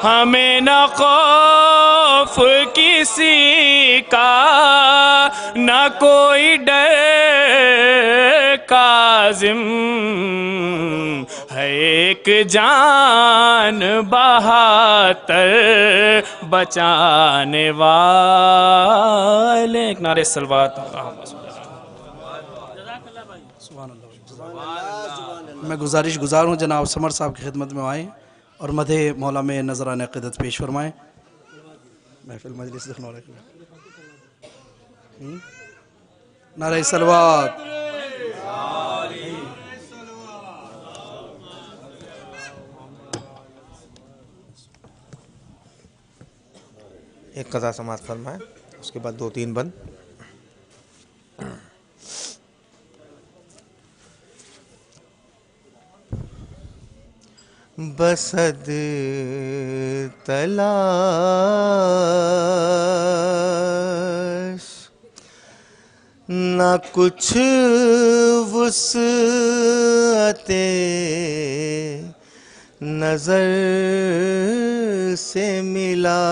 ہمیں نہ خوف کسی کا نہ کوئی ڈر کاظم ہے ایک جان بہاتر بچانے والے. ایک نعرہ صلوات. میں گزار ہوں جناب سمر صاحب کی خدمت میں آئیں اور مدح مولا میں نذرانِ عقیدت پیش فرمائیں. محفل مجلس دکھنا رہے نعرہ صلوات. ایک قضا سماعت فرمائیں، اس کے بعد 2-3 بند. بسد تلاش نہ کچھ وسعت نظر سے ملا،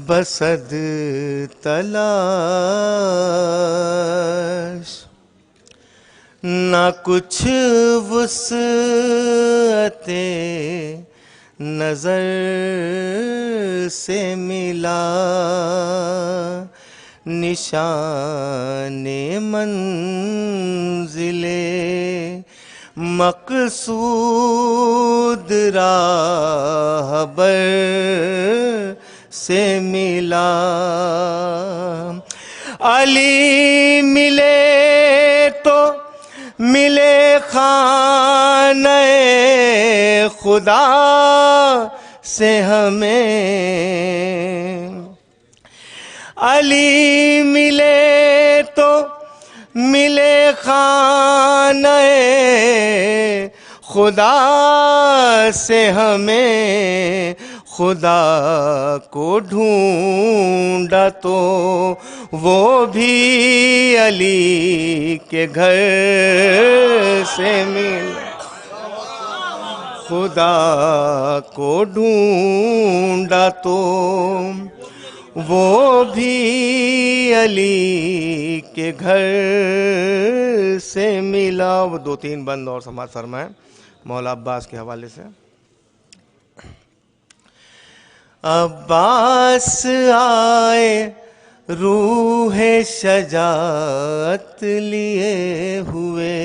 بسد تلاش نہ کچھ وسعت نظر سے ملا، نشان منزل مقصود راہبر سے ملا. علی ملے تو ملے خانہ خدا سے ہمیں، علی ملے تو ملے خانہ خدا سے ہمیں، خدا کو ڈھونڈا تو وہ بھی علی کے گھر سے ملا، خدا کو ڈھونڈا تو وہ بھی علی کے گھر سے ملا. وہ 2-3 بند اور سماعت فرمائیں مولا عباس کے حوالے سے. عباس آئے روح شجاعت لیے ہوئے،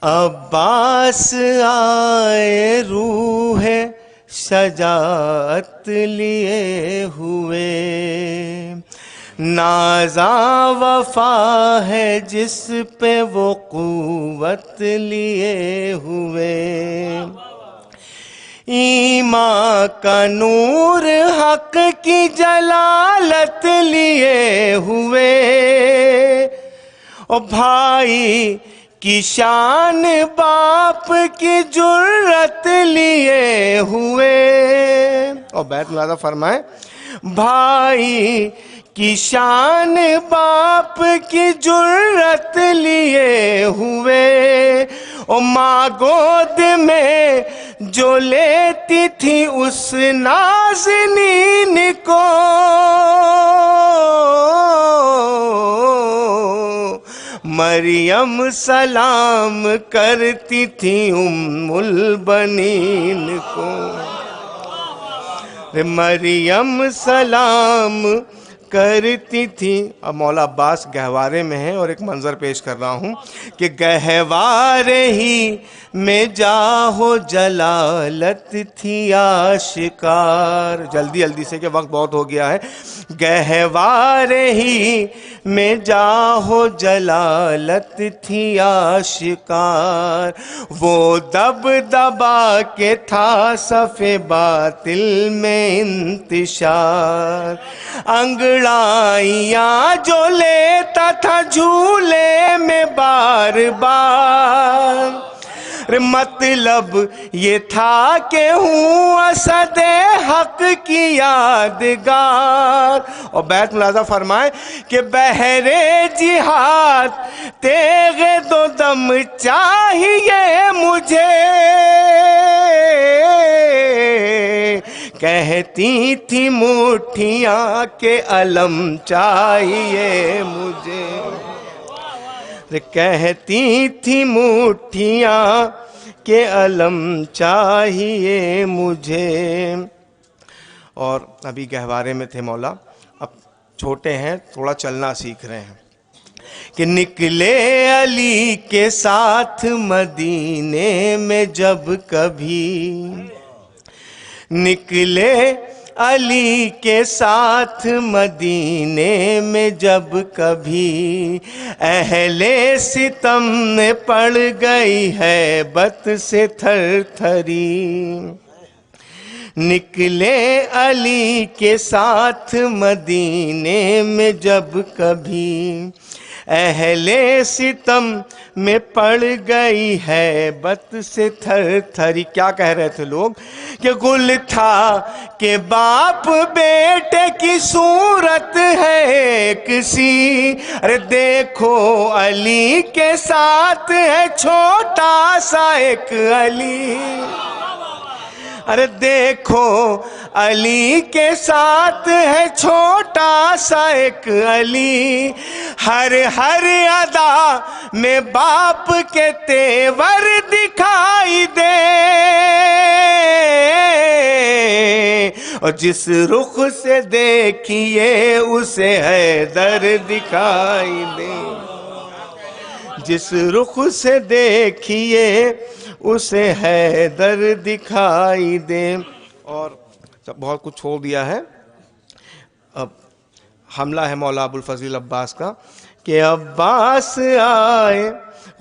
عباس آئے روح شجاعت لیے ہوئے، نازاں وفا ہے جس پہ وہ قوت لیے ہوئے، ایمان کا نور حق کی جلالت لیے ہوئے، اور بھائی کی شان باپ کی جرت لیے ہوئے. اور بیت ملاحظہ فرمائیں، بھائی کی شان باپ کی جرت لیے ہوئے، اور ماں گود میں جو لیتی تھی اس نازنین کو، مریم سلام کرتی تھی ام البنین کو، مریم سلام کرتی تھی. اب مولا عباس گہوارے میں ہیں اور ایک منظر پیش کر رہا ہوں کہ گہوارے ہی میں جاہو جلالت تھی آشکار. جلدی سے کہ وقت بہت ہو گیا ہے. گہوارے ہی میں جاہو جلالت تھی آشکار، وہ دب دبا کے تھا صف باطل میں انتشار، انگڑائیاں جو لیتا تھا جھولے میں بار بار، ارے مطلب یہ تھا کہ ہوں اسد حق کی یادگار. اور بیت ملاحظہ فرمائیں کہ بحر جہاد تیغ دو دم چاہیے مجھے، کہتی تھی مٹھیاں کہ علم چاہیے مجھے، کہتی تھی مٹھیاں کہ علم چاہیے مجھے. اور ابھی گہوارے میں تھے مولا، اب چھوٹے ہیں، تھوڑا چلنا سیکھ رہے ہیں کہ نکلے علی کے ساتھ مدینے میں جب کبھی، نکلے علی کے ساتھ مدینے میں جب کبھی، اہل ستم نے پڑ گئی ہے بت سے تھر تھری. نکلے علی کے ساتھ مدینے میں جب کبھی، اہل ستم میں پڑ گئی ہے بت سے تھر تھری. کیا کہہ رہے تھے لوگ کہ گل تھا کہ باپ بیٹے کی صورت ہے ایک سی، ارے دیکھو علی کے ساتھ ہے چھوٹا سا ایک علی، ارے دیکھو علی کے ساتھ ہے چھوٹا سا ایک علی، ہر ادا میں باپ کے تیور دکھائی دے، اور جس رخ سے دیکھیے اسے حیدر دکھائی دے، جس رخ سے دیکھیے اسے حیدر دکھائی دے. اور بہت کچھ چھوڑ دیا ہے. اب حملہ ہے مولا ابوالفضل عباس کا کہ عباس آئے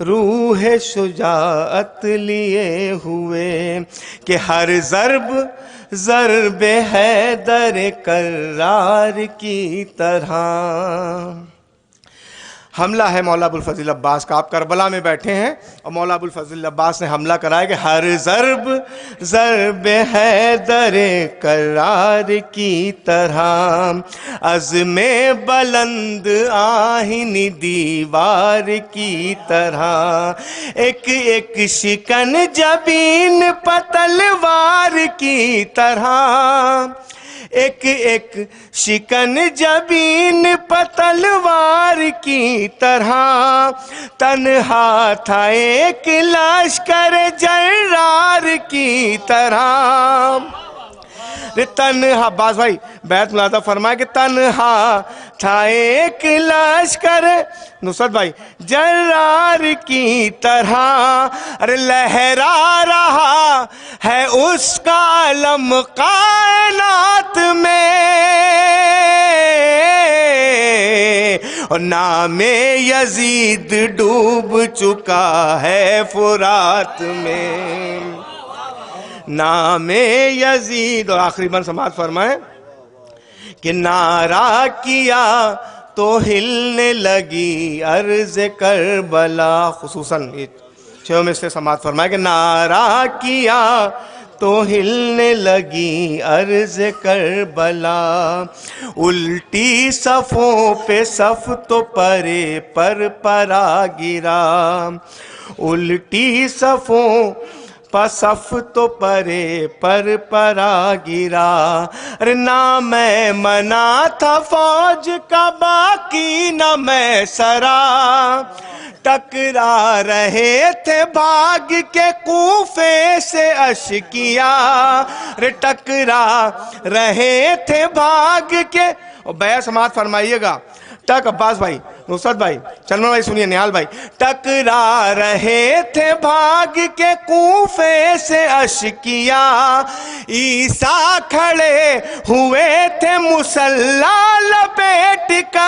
روح شجاعت لیے ہوئے، کہ ہر ضرب حیدر کرار کی طرح. حملہ ہے مولا ابوالفضل عباس کا. آپ کربلا میں بیٹھے ہیں اور مولا ابوالفضل عباس نے حملہ کرایا کہ ہر ضرب حیدر کرار کی طرح، عزم بلند آہن دیوار کی طرح، ایک ایک شکن جبین پتلوار کی طرح، ایک ایک شکن جبین پتلوار کی طرح، تنہا تھا ایک لشکر جرار کی طرح. تنہا باز بھائی بیت ملاحظہ فرمائے کہ تنہا تھا ایک لشکر نصرت بھائی جرار کی طرح، ارے لہرا رہا ہے اس کا علم کائنات میں، اور نام یزید ڈوب چکا ہے فرات میں، نام یزید. اور آخری بند سماعت فرمائیں کہ نعرہ کیا تو ہلنے لگی عرض کربلا. خصوصاً چھو میں سے سماعت فرمائیں کہ نعرہ کیا تو ہلنے لگی عرض کربلا، الٹی صفوں پہ صف تو پرے پر پرا گرا، الٹی صفوں صف تو پرے پر پرا گرا، نہ میں منا تھا فوج کا باقی نہ میں سرا، ٹکرا رہے تھے بھاگ کے کوفے سے اشکیا، ٹکرا رہے تھے بھاگ کے. اور بیعہ سماعت فرمائیے گا. ٹک عباس بھائی، نصرت بھائی، چلمن بھائی سنیے، نیال بھائی. ٹکرا رہے تھے بھاگ کے کوفے سے اشکیا، عیسیٰ کھڑے ہوئے تھے مصلی لپیٹ کر،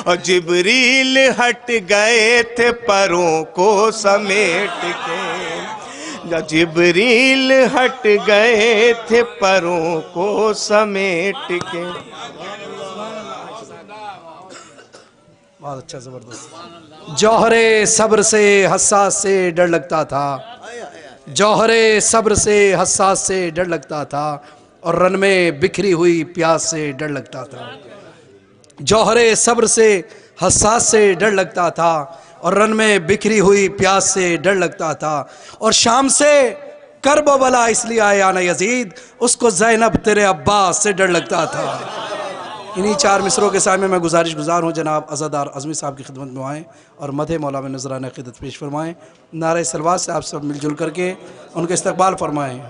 اور جبریل ہٹ گئے تھے پروں کو سمیٹ کے، جبریل ہٹ گئے تھے پروں کو سمیٹ کے. بہت اچھا، زبردست. جوہر صبر سے حساس سے ڈر لگتا تھا، جوہر صبر سے حساس سے ڈر لگتا تھا، اور رن میں بکھری ہوئی پیاس سے ڈر لگتا تھا. جوہر صبر سے حساس سے ڈر لگتا تھا، اور رن میں بکھری ہوئی پیاس سے ڈر لگتا تھا، اور شام سے کرب و بلا اس لیے آیا نا یزید، اس کو زینب تیرے عباس سے ڈر لگتا تھا. انہی 4 مصروں کے سائے میں گزارش گزار ہوں جناب عزادار عظمی صاحب کی خدمت میں آئیں اور مدح مولا میں نذرانہ عقیدت پیش فرمائیں. نعرہ صلوات سے آپ سب مل جل کر کے ان کے استقبال فرمائیں.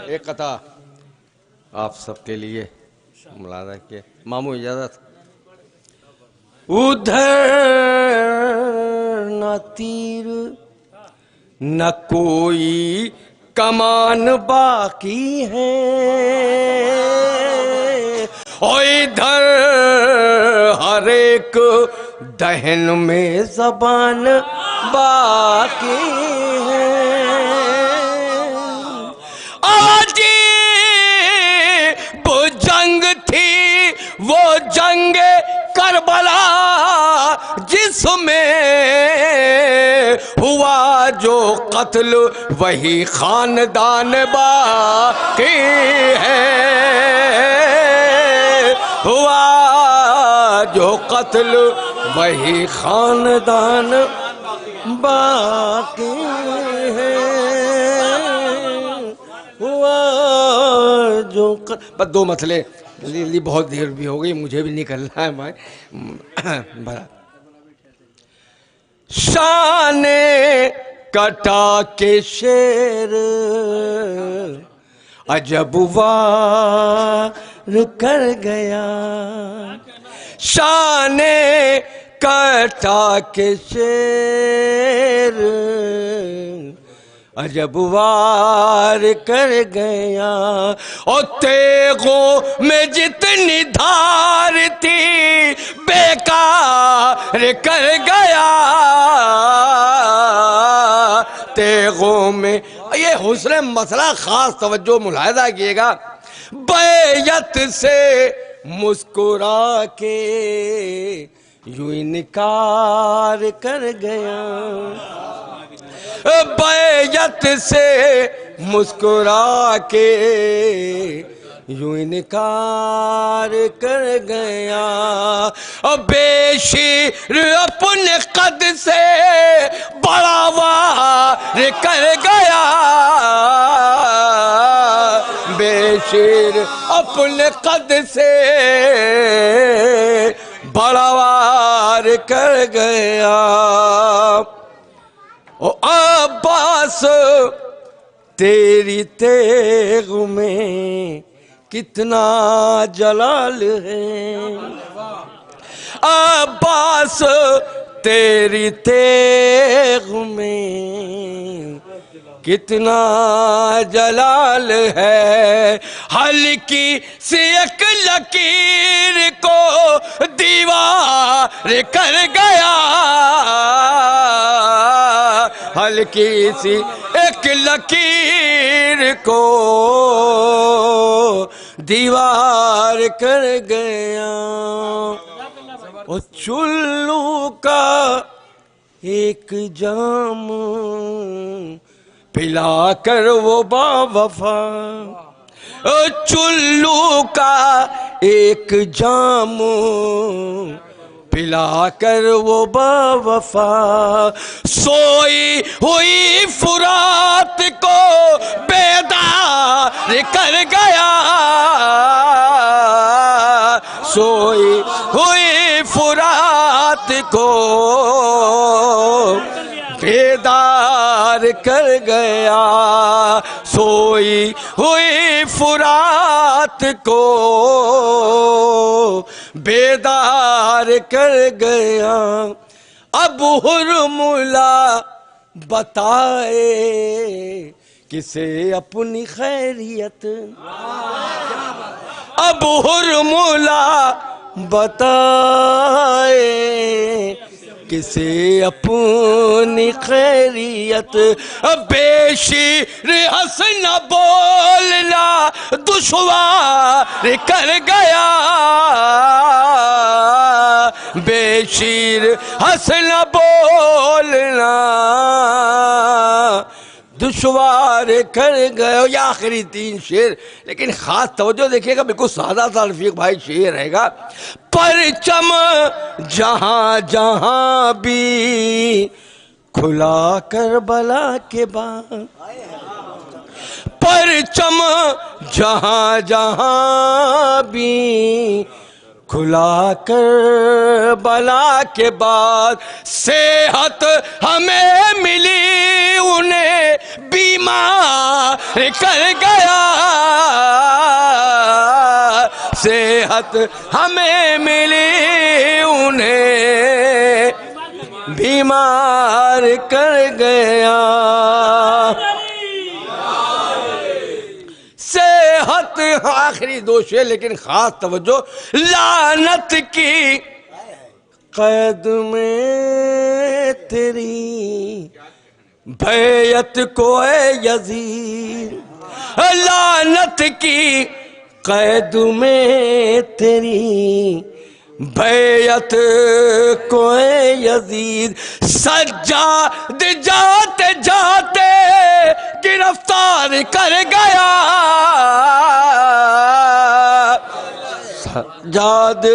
ایک قطع آپ سب کے لیے ملاحظہ کیے. ماموں اجازت. ادھر نہ تیر نہ کوئی کمان باقی ہے، اور ادھر ہر ایک دہن میں زبان باقی ہے. آج وہ جنگ تھی وہ جنگ کربلا جس میں ہوا جو قتل وہی خاندان باقی ہے. ہوا جو قتل وہی خاندان باقی ہے. ہوا جو بس 2 مسئلے بہت دیر بھی ہو گئی، مجھے بھی نکلنا ہے بھائی. شان کٹا کے شیر عجب وار کر گیا، شان کٹا کے شیر عجب وار کر گیا، اور تیغوں میں جتنی دھار تھی بیکار کر گیا. تیغوں میں یہ حسن مسئلہ خاص توجہ ملاحظہ کیے گا. بیعت سے مسکرا کے یوں انکار کر گیا، بیعت سے مسکرا کے یوں انکار کر گیا. بے شیر اپنے قد سے بڑا وار کر گیا، بے شیر اپنے قد سے بڑا وار کر گیا. عباس تیری تیغ میں کتنا جلال ہے، عباس تیری تیغ میں کتنا جلال ہے. ہلکی سی ایک لکیر کو دیوار کر گیا، ہلکی سی ایک لکیر کو دیوار کر گیا. اور چلو کا ایک جام پلا کر وہ با وفا، چلو کا ایک جام پلا کر وہ با وفا، سوئی ہوئی فرات کو بیدار کر گیا، سوئی ہوئی فرات کو بیدار کر گیا، سوئی ہوئی فرات کو بیدار کر گیا. اب حرملا بتائے کسے اپنی خیریت، اب حرملا بتائے کسے اپنی خیریت بے شیر حسن بولنا دشوار کر گیا بے شیر حسن بولنا دشوار کر گئے. یہ آخری 3 شعر لیکن خاص توجہ دیکھیے گا, بالکل سادہ سا رفیق بھائی شعر رہے گا. پرچم جہاں جہاں بھی کھلا کربلا کے بعد, پرچم جہاں جہاں بھی کھلا کربلا کے بعد, صحت ہمیں ملی انہیں بیمار کر گیا, صحت ہمیں ملی انہیں بیمار کر گیا. صحت آخری 2 شعر لیکن خاص توجہ. لعنت کی قید میں تیری بیعت کو اے یزید, لعنت کی قید میں تیری بیعت کو اے یزید, سجاد جاتے جاتے گرفتار کر گیا, سجاد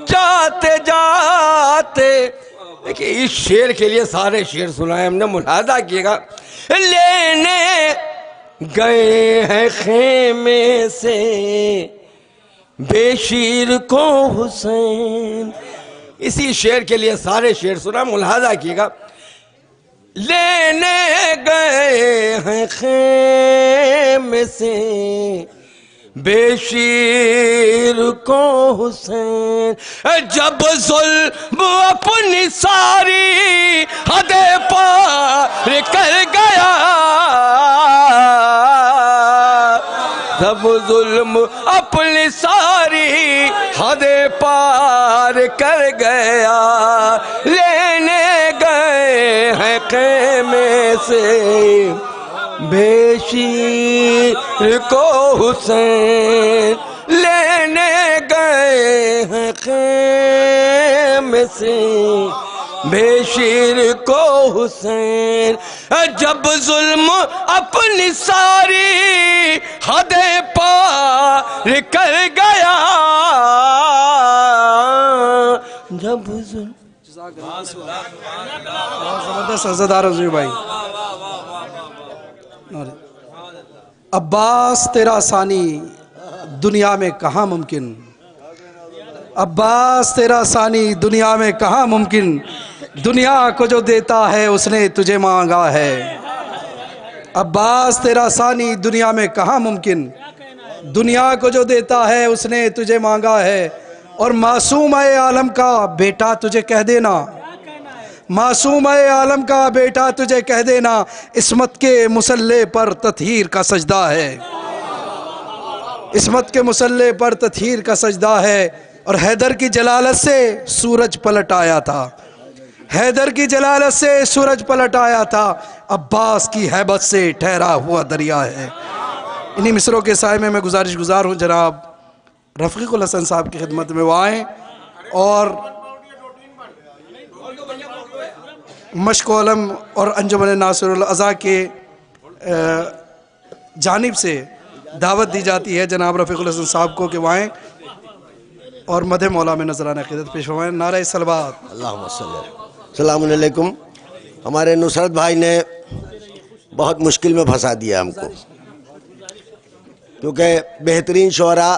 جاتے جاتے. دیکھیں اس شعر کے لیے سارے شعر سنائے ہم نے, ملاحظہ کیے گا. لینے گئے ہیں خیمے سے بے شیر کو حسین, اسی شعر کے لیے سارے شعر سنا, ملاحظہ کیے گا. لینے گئے ہیں خیمے سے بے شیر کو حسین, جب ظلم اپنی ساری حد پار کر گیا, جب ظلم اپنی ساری حد پار کر گیا, لینے گئے ہیں خیمے سے بے شیر کو حسین, لینے گئے ہیں خیمے سے بے شیر کو حسین, جب ظلم اپنی ساری حد پار کر گیا, جب ظلم. زبردست عزادار رضوی بھائی. عباس تیرا ثانی دنیا میں کہاں ممکن, عباس تیرا ثانی دنیا میں کہاں ممکن, دنیا کو جو دیتا ہے اس نے تجھے مانگا ہے. عباس تیرا ثانی دنیا میں کہاں ممکن, دنیا کو جو دیتا ہے اس نے تجھے مانگا ہے. اور معصوم عالم کا بیٹا تجھے کہہ دینا, معصوم عالم کا بیٹا تجھے کہہ دینا, عصمت کے مسلح پر تطہیر کا سجدہ ہے, عصمت کے مسلح پر تطہیر کا سجدہ ہے. اور حیدر کی جلالت سے سورج پلٹ آیا تھا, حیدر کی جلالت سے سورج پلٹ آیا تھا, عباس کی ہیبت سے ٹھہرا ہوا دریا ہے. انہی مصروں کے سائے میں گزارش گزار ہوں جناب رفیق الحسن صاحب کی خدمت میں وہ آئیں اور مشق علم اور انجمن ناصر الاعضاء کے جانب سے دعوت دی جاتی ہے جناب رفیق الحسن صاحب کو کہ وہ آئیں اور مدح مولا میں نذرانہ عقیدت پیش فرمائیں. نعرہ صلوات. اللہم صلی اللہ. السلام علیکم. ہمارے نصرت بھائی نے بہت مشکل میں پھنسا دیا ہم کو, کیونکہ بہترین شعراء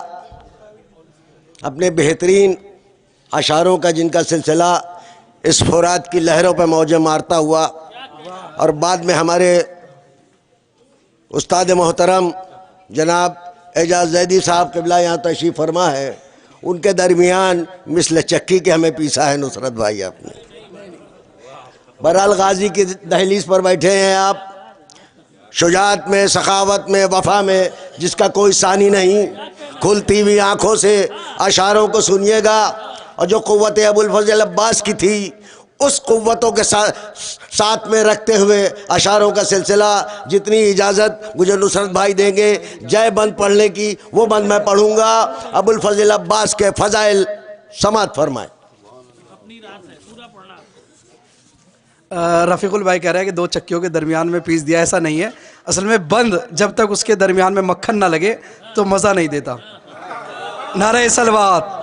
اپنے بہترین اشعاروں کا جن کا سلسلہ اس فرات کی لہروں پہ موجیں مارتا ہوا, اور بعد میں ہمارے استاد محترم جناب اعجاز زیدی صاحب قبلہ یہاں تشریف فرما ہے, ان کے درمیان مثل چکی کے ہمیں پیسا ہے نصرت بھائی آپ نے. بہرحال غازی کی دہلیز پر بیٹھے ہیں آپ, شجاعت میں, سخاوت میں, وفا میں جس کا کوئی ثانی نہیں. کھلتی ہوئی آنکھوں سے اشعاروں کو سنیے گا, اور جو قوت ابوالفضل عباس کی تھی اس قوتوں کے ساتھ میں رکھتے ہوئے اشعاروں کا سلسلہ جتنی اجازت مجھے نصرت بھائی دیں گے جے بند پڑھنے کی وہ بند میں پڑھوں گا. ابو الفضل عباس کے فضائل سماعت فرمائے. رفیق البھائی کہہ رہے ہیں کہ دو چکیوں کے درمیان میں پیس دیا. ایسا نہیں ہے، اصل میں بند جب تک اس کے درمیان میں مکھن نہ لگے تو مزہ نہیں دیتا. نعرہ صلوات.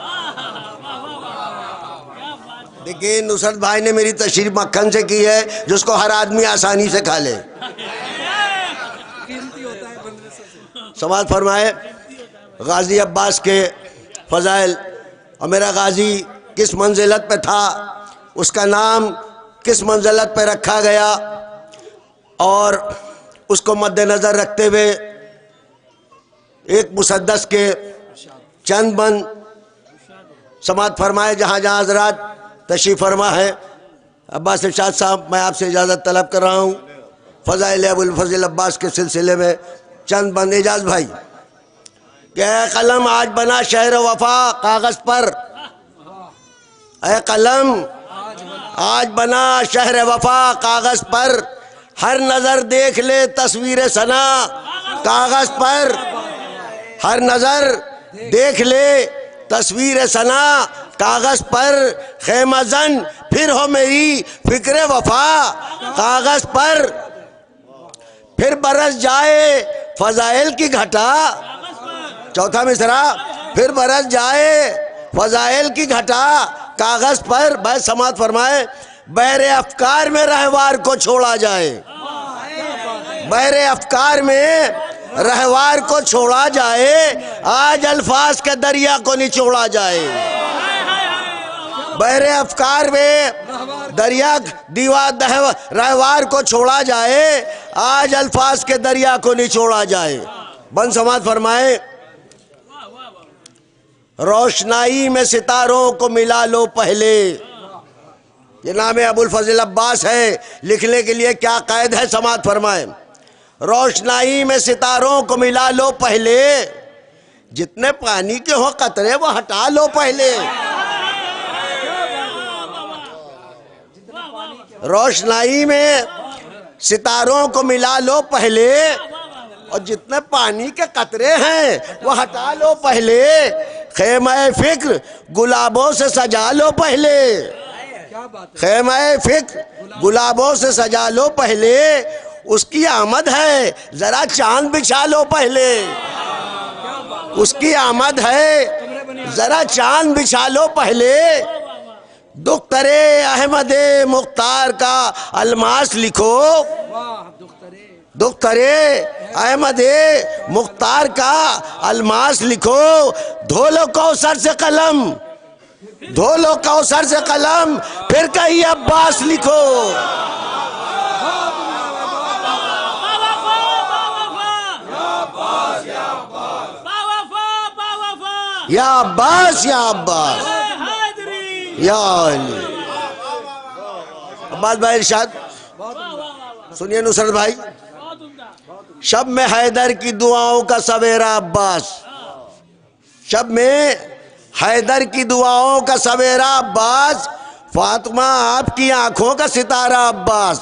دیکھیں نصرت بھائی نے میری تشریح مکھن سے کی ہے جس کو ہر آدمی آسانی سے کھا لے. سماعت فرمائے. غازی عباس کے فضائل. اور میرا غازی کس منزلت پہ تھا، اس کا نام کس منزلت پہ رکھا گیا، اور اس کو مد نظر رکھتے ہوئے ایک مسدس کے چند بند سماعت فرمائے. جہاں جہاں حضرات تشریف فرما ہے. عباس ارشاد صاحب میں آپ سے اجازت طلب کر رہا ہوں فضائل ابو الفضل عباس کے سلسلے میں چند بند. اجاز بھائی کہ اے قلم آج بنا شہر وفا کاغذ پر، اے قلم آج بنا شہر وفا کاغذ پر، ہر نظر دیکھ لے تصویر ثنا کاغذ پر، ہر نظر دیکھ لے تصویر ثنا کاغذ پر، خیمہ زن پھر ہو میری فکر وفا کاغذ پر، پھر برس جائے فضائل کی گھٹا. چوتھا مصرع پھر برس جائے فضائل کی گھٹا کاغذ پر. بھائی سماعت فرمائے. بحر افکار میں رہوار کو چھوڑا جائے، بحر افکار میں رہوار کو چھوڑا جائے، آج الفاظ کے دریا کو نچوڑا جائے. بحر افکار میں دریا رہوار کو چھوڑا جائے، آج الفاظ کے دریا کو نچوڑا جائے. بند سماعت فرمائے. روشنائی میں ستاروں کو ملا لو پہلے. یہ نام ابو الفضل عباس ہے، لکھنے کے لیے کیا قید ہے سماعت فرمائے. روشنائی میں ستاروں کو ملا لو پہلے، جتنے پانی کے ہو قطرے وہ ہٹا لو پہلے. روشنائی میں ستاروں کو ملا لو پہلے، اور جتنے پانی کے قطرے ہیں وہ ہٹا لو پہلے. خیمہ فکر گلابوں سے سجا لو پہلے، خیمہ فکر گلابوں سے سجا لو پہلے، اس کی آمد ہے ذرا چاند بچھا لو پہلے، اس کی آمد ہے ذرا چاند بچھا لو پہلے. دختر احمد مختار کا الماس لکھو، دختر احمد مختار کا الماس لکھو. دھولو کوثر سے قلم، دھولو کوثر سے قلم، پھر کہیں عباس لکھو. یا عباس یا عباس یا علی. عباس بھائی ارشاد سنیے نصرت بھائی. شب میں حیدر کی دعاؤں کا سویرا عباس، شب میں حیدر کی دعاؤں کا سویرا عباس، فاطمہ آپ کی آنکھوں کا ستارہ عباس.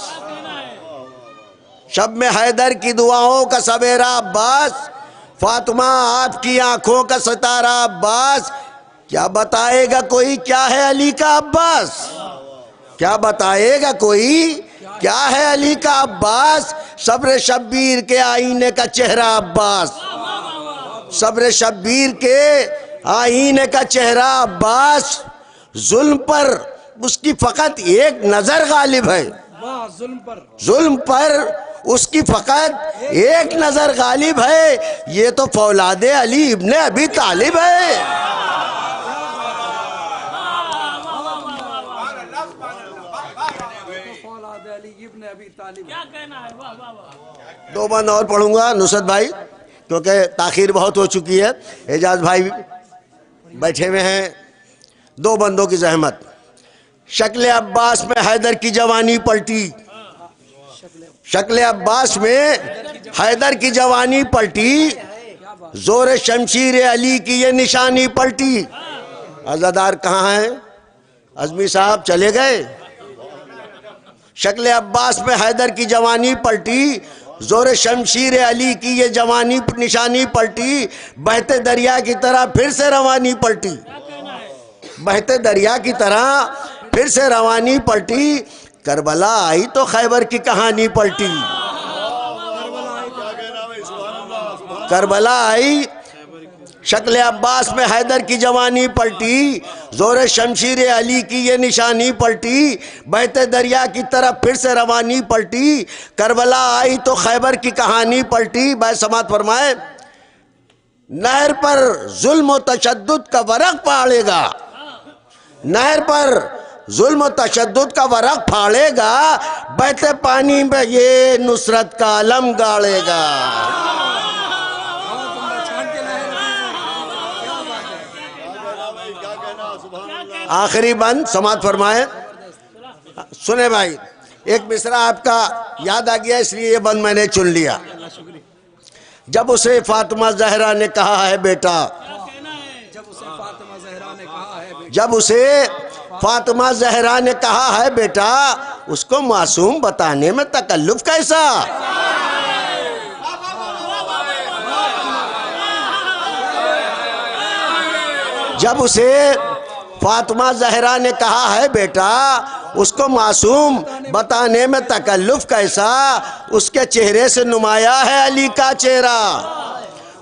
شب میں حیدر کی دعاؤں کا سویرا عباس، فاطمہ آپ کی آنکھوں کا ستارہ عباس. کیا بتائے گا کوئی کیا ہے علی کا عباس، کیا بتائے گا کوئی کیا ہے علی کا عباس. صبر شبیر کے آئینے کا چہرہ عباس، صبر شبیر کے آئینے کا چہرہ عباس. ظلم پر اس کی فقط ایک نظر غالب ہے، ظلم پر اس کی فقط ایک نظر غالب ہے. یہ تو فولاد علی ابن ابی طالب ہے. دو بند اور پڑھوں گا نصرت بھائی کیونکہ تاخیر بہت ہو چکی ہے. اعجاز بھائی بیٹھے ہوئے ہیں. دو بندوں کی زحمت. شکل عباس میں حیدر کی جوانی پلٹی، شکل عباس میں حیدر کی جوانی پلٹی، زور شمشیر علی کی یہ نشانی پلٹی. عزادار کہاں ہیں؟ عزمی صاحب چلے گئے؟ شکل عباس پہ حیدر کی جوانی پلٹی، زور شمشیر علی کی یہ جوانی نشانی پلٹی، بہتے دریا کی طرح پھر سے روانی پلٹی، بہتے دریا کی طرح پھر سے روانی پلٹی، کربلا آئی تو خیبر کی کہانی پلٹی، کربلا آئی شکل عباس میں حیدر کی جوانی پلٹی، زور شمشیر علی کی یہ نشانی پلٹی، بہتے دریا کی طرف پھر سے روانی پلٹی، کربلا آئی تو خیبر کی کہانی پلٹی۔ بھائی سماعت فرمائے، نہر پر ظلم و تشدد کا ورق پھاڑے گا، نہر پر ظلم و تشدد کا ورق پھاڑے گا، بہتے پانی میں یہ نصرت کا علم گاڑے گا۔ آخری بند سماعت فرمائے، سنیں بھائی، ایک مصرع آپ کا یاد آ گیا اس لیے یہ بند میں نے چن لیا۔ جب اسے فاطمہ زہرا نے کہا ہے بیٹا، جب اسے فاطمہ زہرا نے کہا ہے بیٹا، اس کو معصوم بتانے میں تکلف کیسا؟ جب اسے فاطمہ زہرا نے کہا ہے بیٹا، اس کو معصوم بتانے میں تکلف کیسا؟ اس کے چہرے سے نمایاں ہے علی کا چہرہ،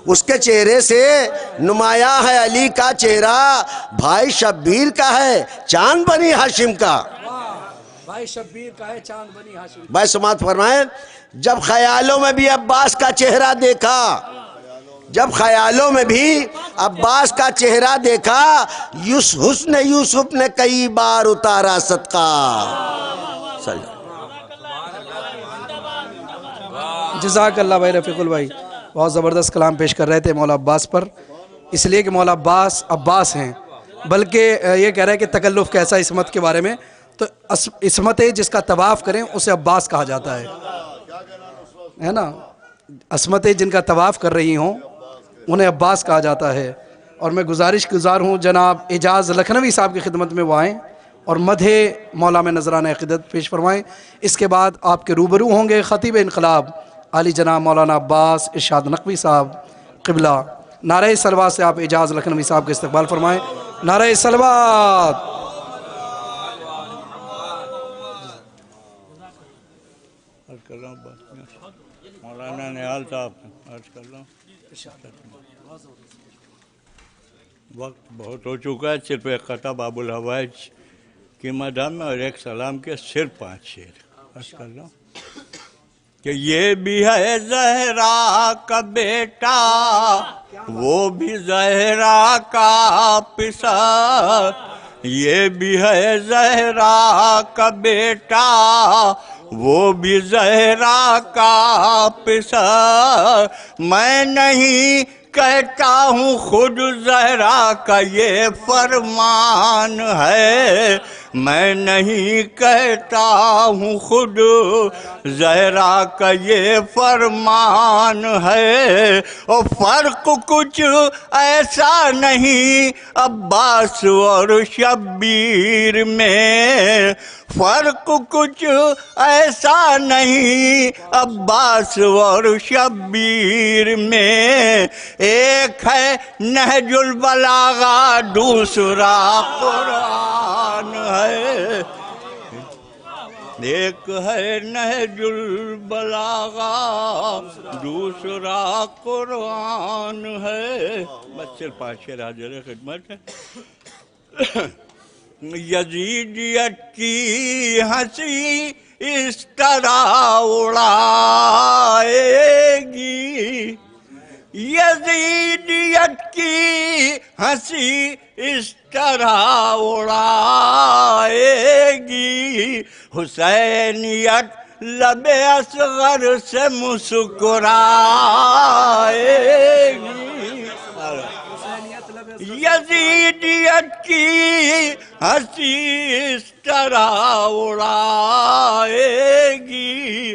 اس کے چہرے سے نمایاں ہے علی کا چہرہ، بھائی شبیر کا ہے چاند بنی ہاشم کا، بھائی شبیر کا ہے چاند بنی ہاشم۔ بھائی سماعت فرمائیں، جب خیالوں میں بھی عباس کا چہرہ دیکھا، جب خیالوں میں بھی عباس کا چہرہ دیکھا، حسن یوسف نے کئی بار اتارا صدقہ۔ جزاک اللہ بھائی رفیق البھائی، بہت زبردست کلام پیش کر رہے تھے مولا عباس پر، اس لیے کہ مولا عباس عباس ہیں، بلکہ یہ کہہ رہے ہیں کہ تکلف کیسا عصمت کے بارے میں، تو عصمت جس کا طواف کریں اسے عباس کہا جاتا ہے نا، عصمت جن کا طواف کر رہی ہوں انہیں عباس کہا جاتا ہے۔ اور میں گزار ہوں جناب اعجاز لکھنوی صاحب کی خدمت میں وہ آئیں اور مدح مولا میں نذرانہ عقیدت پیش فرمائیں۔ اس کے بعد آپ کے روبرو ہوں گے خطیب انقلاب عالی جناب مولانا عباس ارشاد نقوی صاحب قبلہ۔ نعرہ صلوات سے آپ اعجاز لکھنوی صاحب کے استقبال فرمائیں، نعرہ صلوات۔ مولانا نہال صاحب عرض کر رہا ہوں، وقت بہت ہو چکا ہے، صرف ایک خطہ باب الحوائج کی مدح میں اور ایک سلام کے صرف 5 شعر عرض کر رہا ہوں کہ یہ بھی ہے زہرا کا بیٹا، وہ بھی زہرا کا پسر، یہ بھی ہے زہرا کا بیٹا، وہ بھی زہرا کا پسر، میں نہیں کہتا ہوں خود زہرا کا یہ فرمان ہے، میں نہیں کہتا ہوں خود زہرا کا یہ فرمان ہے، اور فرق کچھ ایسا نہیں عباس اور شبیر میں، فرق کچھ ایسا نہیں عباس اور شبیر میں، ایک ہے نہج البلاغہ دوسرا قرآن ہے، ایک ہے نہج البلاغہ دوسرا قرآن ہے۔ بس صرف 5 شعر حاضر خدمت ہے۔ یزیدیت کی ہنسی اس طرح اڑائے گی، یزیدیت کی ہنسی اس طرح اڑائے گی، حسینیت لب اصغر سے مسکرائے گی، یزیدیت کی ہنسی اس طرح اڑائے گی،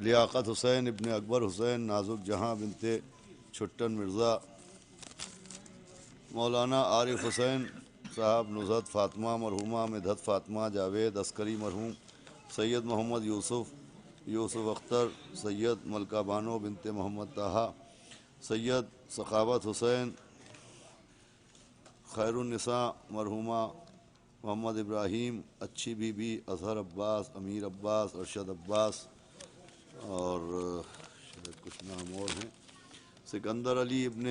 لیاقت حسین ابن اکبر حسین نازک جہاں بنت چھٹن مرزا، مولانا عارف حسین صاحب نزہت فاطمہ مرحومہ مدحت فاطمہ جاوید عسکری مرحوم، سید محمد یوسف اختر، سید ملکہ بانو بنت محمد طہا، سید سخاوت حسین خیر النساء مرحومہ محمد ابراہیم، اچھی بی بی، اظہر عباس، امیر عباس، ارشد عباس، اور شاید کچھ نام اور ہیں، سکندر علی ابن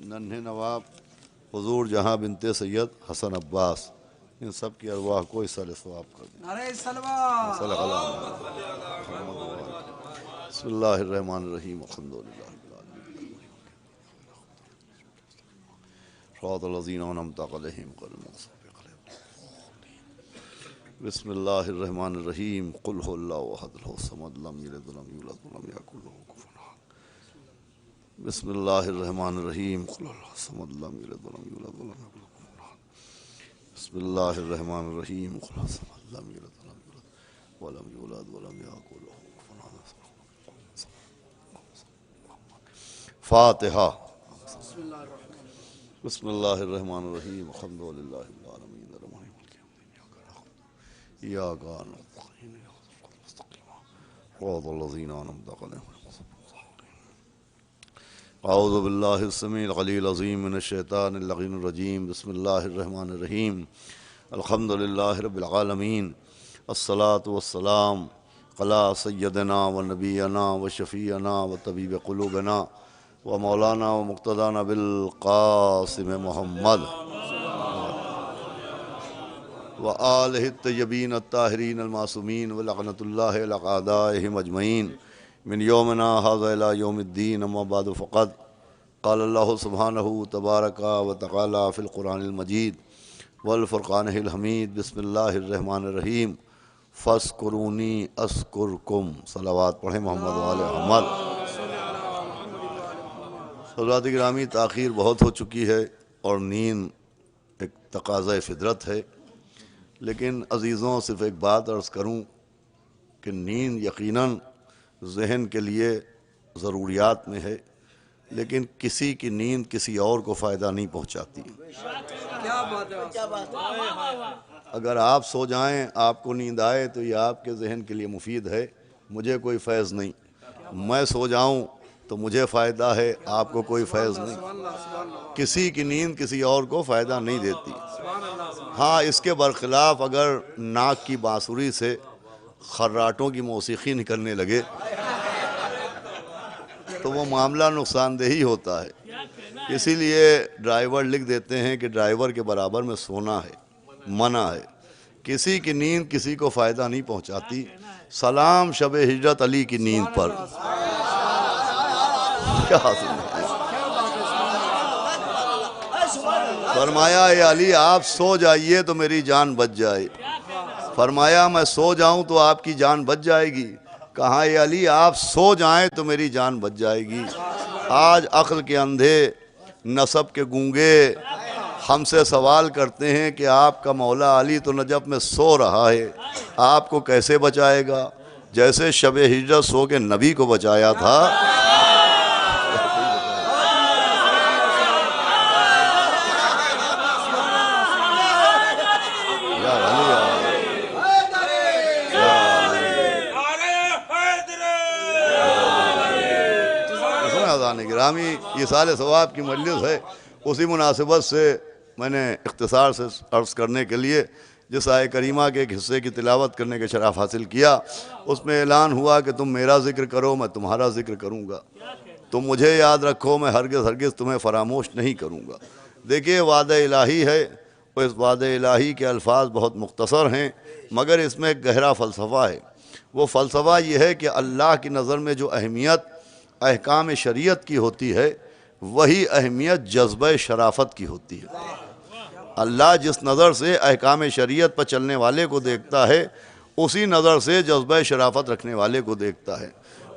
ننھے نواب، حضور جہاں بنت سید حسن عباس، ان سب کی ارواح کو ایصال ثواب کر دیں۔ نعرہ صلوات۔ صلی اللہ علیہ وسلم۔ بسم اللہ الرحمن الرحیم، الحمدللہ صراط الذین انعمت علیہم غیر المغضوب علیہم۔ بسم اللہ الرحمن الرحیم، قل هو اللہ احد اللہ الصمد لم یلد ولم یولد ولم یکن له کفوا احد۔ بسم اللہ الرحمن الرحیم، قل هو اللہ الصمد لم یلد ولم یولد ولم یکن له کفوا احد۔ بسم اللہ الرحمن الرحیم، قل هو الصمد لم یلد ولم یولد ولم یکن له کفوا احد۔ فاتحہ۔ بسم اللہ الرحمن الرحیم، الحمدللہ رب العالمین الرحمن الرحیم ایاک نعبد و ایاک نستعین صراط الذین انعمت علیہم۔ اعوذ باللہ السمیع العلیل العظیم من الشیطان اللعین الرجیم، بسم اللہ الرحمن الرحیم، الحمدللہ رب العالمین، الصلاۃ والسلام علی سیدنا و نبینا و شفیعنا و طبیب قلوبنا و مولانا و مقتدانا بالقاسم محمد و آلہ الطیبین الطاہرین المعصومین و لعنۃ اللہ علی اعدائہم اجمعین من یومنا ھذا الی یوم الدین، اما بعد فقد قال اللہ سبحانہ تبارک و تعالی فی القرآن المجید والفرقان الحمید، بسم اللہ الرحمن الرحیم، فاذکرونی اذکرکم۔ صلوات پڑھیں محمد و آل محمد۔ حضرات گرامی، تاخیر بہت ہو چکی ہے اور نیند ایک تقاضۂ فطرت ہے، لیکن عزیزوں صرف ایک بات عرض کروں کہ نیند یقیناً ذہن کے لیے ضروریات میں ہے، لیکن کسی کی نیند کسی اور کو فائدہ نہیں پہنچاتی۔ اگر آپ سو جائیں، آپ کو نیند آئے تو یہ آپ کے ذہن کے لیے مفید ہے، مجھے کوئی فیض نہیں۔ میں سو جاؤں تو مجھے فائدہ ہے، آپ کو کوئی فیض نہیں۔ کسی کی نیند کسی اور کو فائدہ نہیں دیتی۔ ہاں، اس کے برخلاف اگر ناک کی بانسری سے خراٹوں کی موسیقی نکلنے لگے تو وہ معاملہ نقصان دہ ہی ہوتا ہے۔ اسی لیے ڈرائیور لکھ دیتے ہیں کہ ڈرائیور کے برابر میں سونا ہے، منع ہے۔ کسی کی نیند کسی کو فائدہ نہیں پہنچاتی۔ سلام شب ہجرت علی کی نیند پر۔ کیا حاصل ہے؟ فرمایا اے علی آپ سو جائیے تو میری جان بچ جائے۔ فرمایا میں سو جاؤں تو آپ کی جان بچ جائے گی۔ کہا اے علی آپ سو جائیں تو میری جان بچ جائے گی۔ آج عقل کے اندھے، نسب کے گونگے ہم سے سوال کرتے ہیں کہ آپ کا مولا علی تو نجف میں سو رہا ہے، آپ کو کیسے بچائے گا؟ جیسے شب ہجرت سو کے نبی کو بچایا تھا۔ گرامی، یہ سال ثواب کی مجلس ہے، اسی مناسبت سے میں نے اختصار سے عرض کرنے کے لیے جس آیہ کریمہ کے ایک حصے کی تلاوت کرنے کے شرف حاصل کیا، اس میں اعلان ہوا کہ تم میرا ذکر کرو میں تمہارا ذکر کروں گا، تم مجھے یاد رکھو میں ہرگز تمہیں فراموش نہیں کروں گا۔ دیکھیے وعدہ الہی ہے، اور اس وعدہ الہی کے الفاظ بہت مختصر ہیں، مگر اس میں ایک گہرا فلسفہ ہے۔ وہ فلسفہ یہ ہے کہ اللہ کی نظر میں جو اہمیت احکام شریعت کی ہوتی ہے، وہی اہمیت جذبہ شرافت کی ہوتی ہے۔ اللہ جس نظر سے احکام شریعت پر چلنے والے کو دیکھتا ہے، اسی نظر سے جذبہ شرافت رکھنے والے کو دیکھتا ہے۔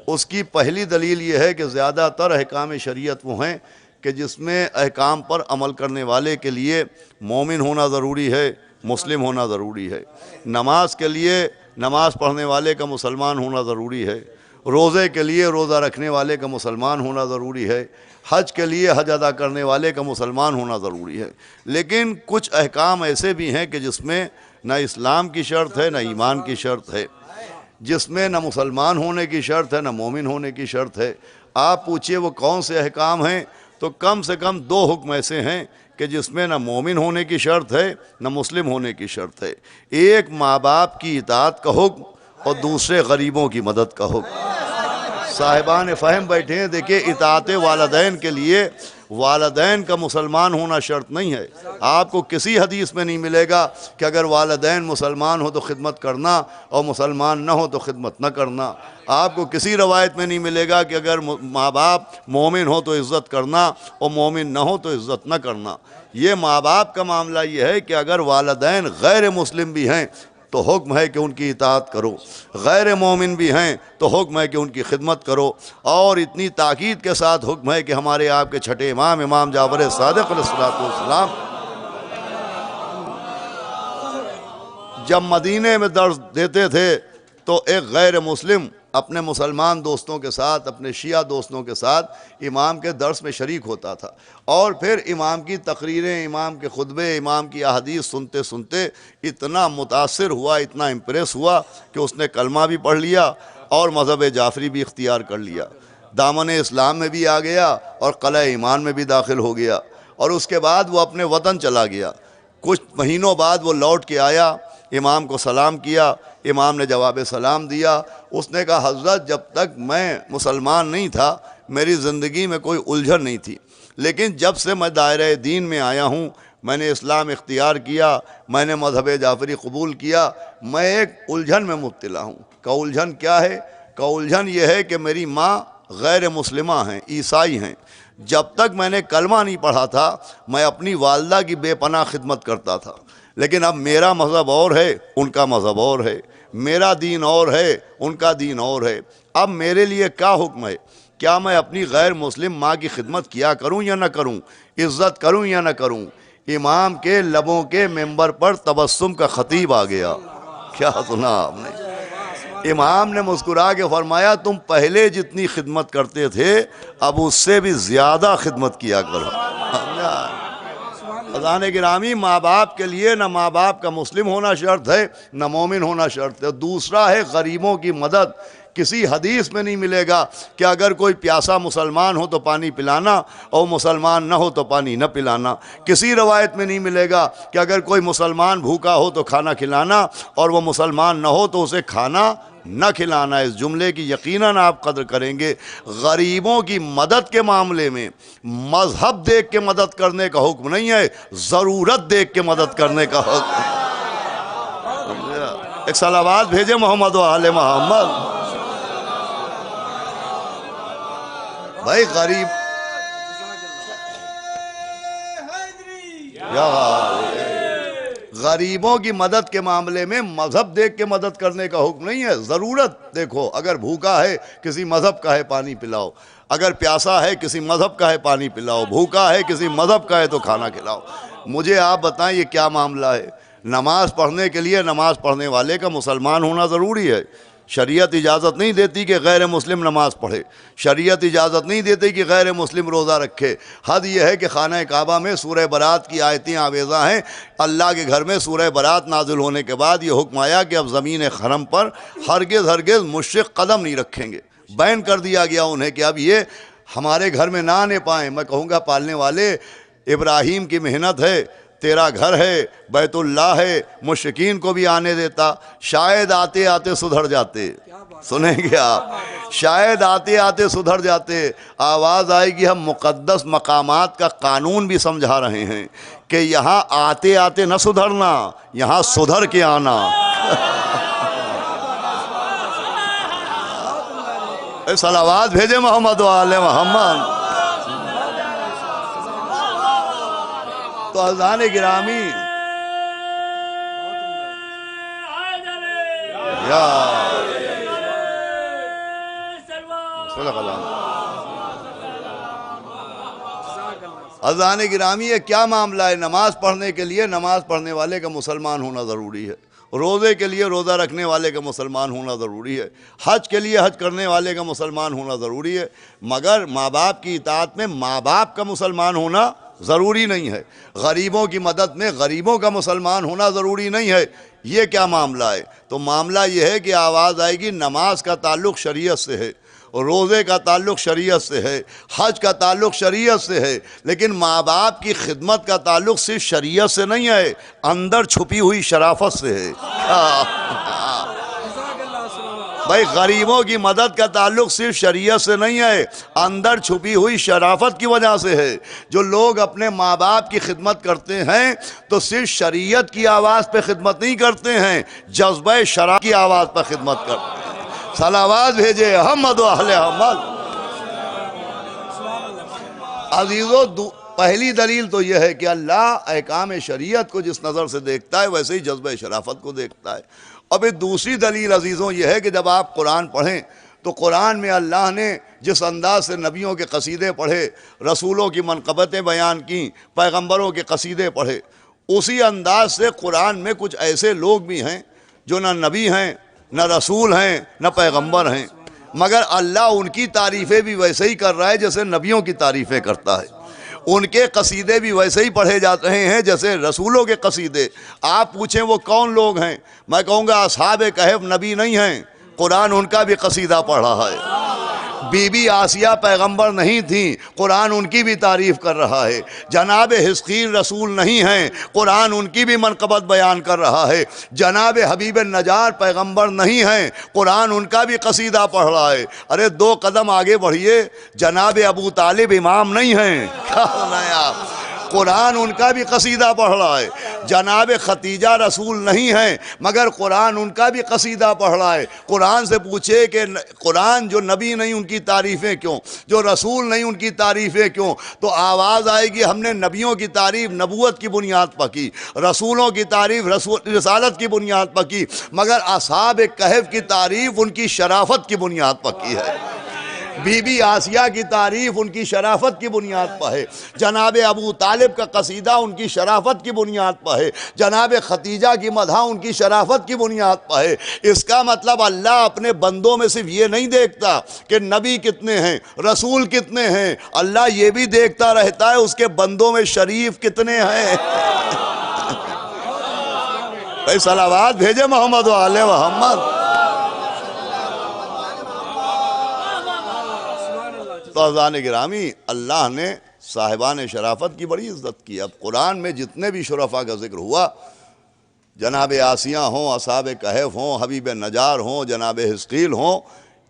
اس کی پہلی دلیل یہ ہے کہ زیادہ تر احکام شریعت وہ ہیں کہ جس میں احکام پر عمل کرنے والے کے لیے مومن ہونا ضروری ہے، مسلم ہونا ضروری ہے۔ نماز کے لیے نماز پڑھنے والے کا مسلمان ہونا ضروری ہے، روزے کے لیے روزہ رکھنے والے کا مسلمان ہونا ضروری ہے، حج کے لیے حج ادا کرنے والے کا مسلمان ہونا ضروری ہے، لیکن کچھ احکام ایسے بھی ہیں کہ جس میں نہ اسلام کی شرط ہے نہ ایمان کی شرط ہے، جس میں نہ مسلمان ہونے کی شرط ہے نہ مومن ہونے کی شرط ہے۔ آپ پوچھئے وہ کون سے احکام ہیں، تو کم سے کم 2 حکم ایسے ہیں کہ جس میں نہ مومن ہونے کی شرط ہے نہ مسلم ہونے کی شرط ہے۔ ایک ماں باپ کی اطاعت کا حکم اور دوسرے غریبوں کی مدد کا حکم۔ صاحبان فہم بیٹھے ہیں، دیکھیں اطاعت والدین کے لیے والدین کا مسلمان ہونا شرط نہیں ہے۔ آپ کو کسی حدیث میں نہیں ملے گا کہ اگر والدین مسلمان ہو تو خدمت کرنا اور مسلمان نہ ہو تو خدمت نہ کرنا۔ آپ کو کسی روایت میں نہیں ملے گا کہ اگر ماں باپ مومن ہو تو عزت کرنا اور مومن نہ ہو تو عزت نہ کرنا۔ یہ ماں باپ کا معاملہ یہ ہے کہ اگر والدین غیر مسلم بھی ہیں تو حکم ہے کہ ان کی اطاعت کرو، غیر مومن بھی ہیں تو حکم ہے کہ ان کی خدمت کرو، اور اتنی تاکید کے ساتھ حکم ہے کہ ہمارے آپ کے چھٹے امام جعفر صادق علیہ السلام جب مدینے میں درس دیتے تھے تو ایک غیر مسلم اپنے مسلمان دوستوں کے ساتھ، اپنے شیعہ دوستوں کے ساتھ امام کے درس میں شریک ہوتا تھا، اور پھر امام کی تقریریں، امام کے خطبے، امام کی احادیث سنتے سنتے اتنا متاثر ہوا، اتنا امپریس ہوا کہ اس نے کلمہ بھی پڑھ لیا اور مذہب جعفری بھی اختیار کر لیا، دامن اسلام میں بھی آ گیا اور قلعہ ایمان میں بھی داخل ہو گیا، اور اس کے بعد وہ اپنے وطن چلا گیا۔ کچھ مہینوں بعد وہ لوٹ کے آیا، امام کو سلام کیا، امام نے جواب سلام دیا۔ اس نے کہا حضرت جب تک میں مسلمان نہیں تھا میری زندگی میں کوئی الجھن نہیں تھی، لیکن جب سے میں دائرہ دین میں آیا ہوں، میں نے اسلام اختیار کیا، میں نے مذہب جعفری قبول کیا، میں ایک الجھن میں مبتلا ہوں۔ کہ الجھن کیا ہے؟ کہ الجھن یہ ہے کہ میری ماں غیر مسلمہ ہیں، عیسائی ہیں۔ جب تک میں نے کلمہ نہیں پڑھا تھا میں اپنی والدہ کی بے پناہ خدمت کرتا تھا، لیکن اب میرا مذہب اور ہے، ان کا مذہب اور ہے، میرا دین اور ہے، ان کا دین اور ہے۔ اب میرے لیے کیا حکم ہے؟ کیا میں اپنی غیر مسلم ماں کی خدمت کیا کروں یا نہ کروں، عزت کروں یا نہ کروں؟ امام کے لبوں کے ممبر پر تبسم کا خطیب آ گیا۔ کیا سنا آپ نے؟ امام نے مسکرا کے فرمایا تم پہلے جتنی خدمت کرتے تھے اب اس سے بھی زیادہ خدمت کیا کرو۔ عزیزان گرامی، ماں باپ کے لیے نہ ماں باپ کا مسلم ہونا شرط ہے نہ مومن ہونا شرط ہے۔ دوسرا ہے غریبوں کی مدد۔ کسی حدیث میں نہیں ملے گا کہ اگر کوئی پیاسا مسلمان ہو تو پانی پلانا اور مسلمان نہ ہو تو پانی نہ پلانا۔ کسی روایت میں نہیں ملے گا کہ اگر کوئی مسلمان بھوکا ہو تو کھانا کھلانا اور وہ مسلمان نہ ہو تو اسے کھانا نہ کھلانا۔ اس جملے کی یقیناً آپ قدر کریں گے۔ غریبوں کی مدد کے معاملے میں مذہب دیکھ کے مدد کرنے کا حکم نہیں ہے، ضرورت دیکھ کے مدد کرنے کا حکم ہے۔ ایک صلوات بھیجے محمد و آل محمد۔ بھائی غریب غریبوں کی مدد کے معاملے میں مذہب دیکھ کے مدد کرنے کا حکم نہیں ہے، ضرورت دیکھو۔ اگر بھوکا ہے کسی مذہب کا ہے پانی پلاؤ، اگر پیاسا ہے کسی مذہب کا ہے پانی پلاؤ، بھوکا ہے کسی مذہب کا ہے تو کھانا کھلاؤ۔ مجھے آپ بتائیں یہ کیا معاملہ ہے؟ نماز پڑھنے کے لیے نماز پڑھنے والے کا مسلمان ہونا ضروری ہے۔ شریعت اجازت نہیں دیتی کہ غیر مسلم نماز پڑھے، شریعت اجازت نہیں دیتی کہ غیر مسلم روزہ رکھے۔ حد یہ ہے کہ خانہ کعبہ میں سورہ برات کی آیتیں آویزاں ہیں۔ اللہ کے گھر میں سورہ برات نازل ہونے کے بعد یہ حکم آیا کہ اب زمین حرم پر ہرگز مشرک قدم نہیں رکھیں گے۔ بین کر دیا گیا انہیں کہ اب یہ ہمارے گھر میں نہ آنے پائیں۔ میں کہوں گا پالنے والے، ابراہیم کی محنت ہے، تیرا گھر ہے، بیت اللہ ہے، مشرکین کو بھی آنے دیتا، شاید آتے آتے سدھر جاتے۔ سنیں گے آپ؟ شاید آتے آتے سدھر جاتے۔ آواز آئے گی ہم مقدس مقامات کا قانون بھی سمجھا رہے ہیں کہ یہاں آتے آتے نہ سدھرنا، یہاں سدھر کے آنا۔ صلوات بھیجے محمد و آل محمد۔ تو عزیزان گرامی، عزیزان گرامی یہ کیا معاملہ ہے؟ نماز پڑھنے کے لیے نماز پڑھنے والے کا مسلمان ہونا ضروری ہے۔ روزے کے لیے روزہ رکھنے والے کا مسلمان ہونا ضروری ہے، حج کے لیے حج کرنے والے کا مسلمان ہونا ضروری ہے، مگر ماں باپ کی اطاعت میں ماں باپ کا مسلمان ہونا ضروری نہیں ہے، غریبوں کی مدد میں غریبوں کا مسلمان ہونا ضروری نہیں ہے۔ یہ کیا معاملہ ہے؟ تو معاملہ یہ ہے کہ آواز آئے گی نماز کا تعلق شریعت سے ہے، روزے کا تعلق شریعت سے ہے، حج کا تعلق شریعت سے ہے، لیکن ماں باپ کی خدمت کا تعلق صرف شریعت سے نہیں ہے، اندر چھپی ہوئی شرافت سے ہے۔ بھائی غریبوں کی مدد کا تعلق صرف شریعت سے نہیں ہے، اندر چھپی ہوئی شرافت کی وجہ سے ہے۔ جو لوگ اپنے ماں باپ کی خدمت کرتے ہیں تو صرف شریعت کی آواز پہ خدمت نہیں کرتے ہیں، جذبہ شرافت کی آواز پہ خدمت کرتے ہیں۔ صلوات بھیجے احمد و اہل احمد۔ عزیزو، پہلی دلیل تو یہ ہے کہ اللہ احکام شریعت کو جس نظر سے دیکھتا ہے ویسے ہی جذبہ شرافت کو دیکھتا ہے۔ اور پھر دوسری دلیل عزیزوں یہ ہے کہ جب آپ قرآن پڑھیں تو قرآن میں اللہ نے جس انداز سے نبیوں کے قصیدے پڑھے، رسولوں کی منقبتیں بیان کیں، پیغمبروں کے قصیدے پڑھے، اسی انداز سے قرآن میں کچھ ایسے لوگ بھی ہیں جو نہ نبی ہیں، نہ رسول ہیں، نہ پیغمبر ہیں، مگر اللہ ان کی تعریفیں بھی ویسے ہی کر رہا ہے جیسے نبیوں کی تعریفیں کرتا ہے، ان کے قصیدے بھی ویسے ہی پڑھے جاتے ہیں جیسے رسولوں کے قصیدے۔ آپ پوچھیں وہ کون لوگ ہیں، میں کہوں گا اصحاب کہف نبی نہیں ہیں، قرآن ان کا بھی قصیدہ پڑھ رہا ہے۔ بی بی آسیہ پیغمبر نہیں تھیں، قرآن ان کی بھی تعریف کر رہا ہے۔ جناب حزقیل رسول نہیں ہیں، قرآن ان کی بھی منقبت بیان کر رہا ہے۔ جناب حبیب النجار پیغمبر نہیں ہیں، قرآن ان کا بھی قصیدہ پڑھ رہا ہے۔ ارے 2 قدم آگے بڑھیے، جناب ابو طالب امام نہیں ہیں، کیا سنائیں آپ؟ قرآن ان کا بھی قصیدہ پڑھ رہا ہے۔ جناب ختیجہ رسول نہیں ہیں مگر قرآن ان کا بھی قصیدہ پڑھ رہا ہے۔ قرآن سے پوچھے کہ قرآن جو نبی نہیں ان کی تعریفیں کیوں، جو رسول نہیں ان کی تعریفیں کیوں؟ تو آواز آئے گی ہم نے نبیوں کی تعریف نبوت کی بنیاد پر کی، رسولوں کی تعریف رسالت کی بنیاد پر کی، مگر اصحاب کہف کی تعریف ان کی شرافت کی بنیاد پر کی ہے۔ بی بی آسیہ کی تعریف ان کی شرافت کی بنیاد پر ہے۔ جناب ابو طالب کا قصیدہ ان کی شرافت کی بنیاد پر ہے۔ جناب ختیجہ کی مدح ان کی شرافت کی بنیاد پر ہے۔ اس کا مطلب اللہ اپنے بندوں میں صرف یہ نہیں دیکھتا کہ نبی کتنے ہیں، رسول کتنے ہیں، اللہ یہ بھی دیکھتا رہتا ہے اس کے بندوں میں شریف کتنے ہیں۔ بھائی صلوات بھیجے محمد و آل محمد۔ تو عزیزان گرامی، اللہ نے صاحبان شرافت کی بڑی عزت کی۔ اب قرآن میں جتنے بھی شرفاء کا ذکر ہوا، جناب آسیہ ہوں، اصحاب کہف ہوں، حبیب نجار ہوں، جناب حزقیل ہوں،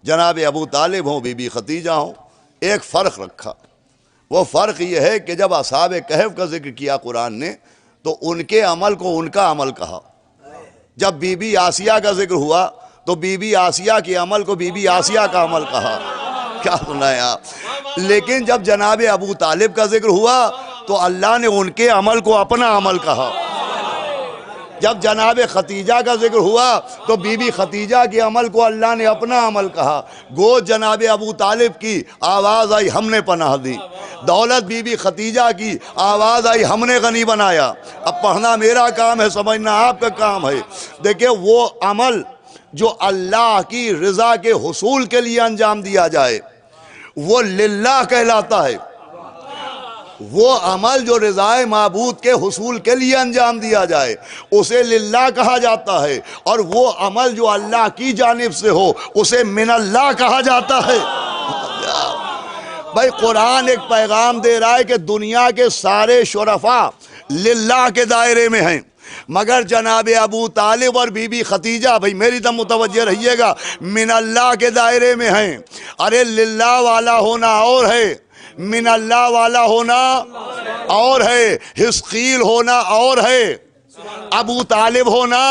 جناب ابو طالب ہوں، بی بی ختیجہ ہوں، ایک فرق رکھا۔ وہ فرق یہ ہے کہ جب اصحاب کہف کا ذکر کیا قرآن نے تو ان کے عمل کو ان کا عمل کہا، جب بی بی آسیہ کا ذکر ہوا تو بی بی آسیہ کے عمل کو بی بی آسیہ کا عمل کہا۔ کیا سنائیں آپ؟ لیکن جب جناب ابو طالب کا ذکر ہوا تو اللہ نے ان کے عمل کو اپنا عمل کہا۔ جب جناب ختیجہ کا ذکر ہوا تو بی بی ختیجہ کے عمل کو اللہ نے اپنا عمل کہا۔ گو جناب ابو طالب کی آواز آئی ہم نے پناہ دی، دولت بی بی ختیجہ کی آواز آئی ہم نے غنی بنایا۔ اب پڑھنا میرا کام ہے، سمجھنا آپ کا کام ہے۔ دیکھیں وہ عمل جو اللہ کی رضا کے حصول کے لیے انجام دیا جائے وہ للہ کہلاتا ہے۔ وہ عمل جو رضائے معبود کے حصول کے لیے انجام دیا جائے اسے للہ کہا جاتا ہے، اور وہ عمل جو اللہ کی جانب سے ہو اسے من اللہ کہا جاتا ہے۔ بھائی قرآن ایک پیغام دے رہا ہے کہ دنیا کے سارے شرفاء للہ کے دائرے میں ہیں، مگر جناب ابو طالب اور بی بی ختیجہ، بھئی میری طرف متوجہ رہیے گا، من اللہ کے دائرے میں ہیں۔ ارے للہ والا ہونا اور ہے، من اللہ والا ہونا اور ہے، حزقیل ہونا اور ہے، ابو طالب ہونا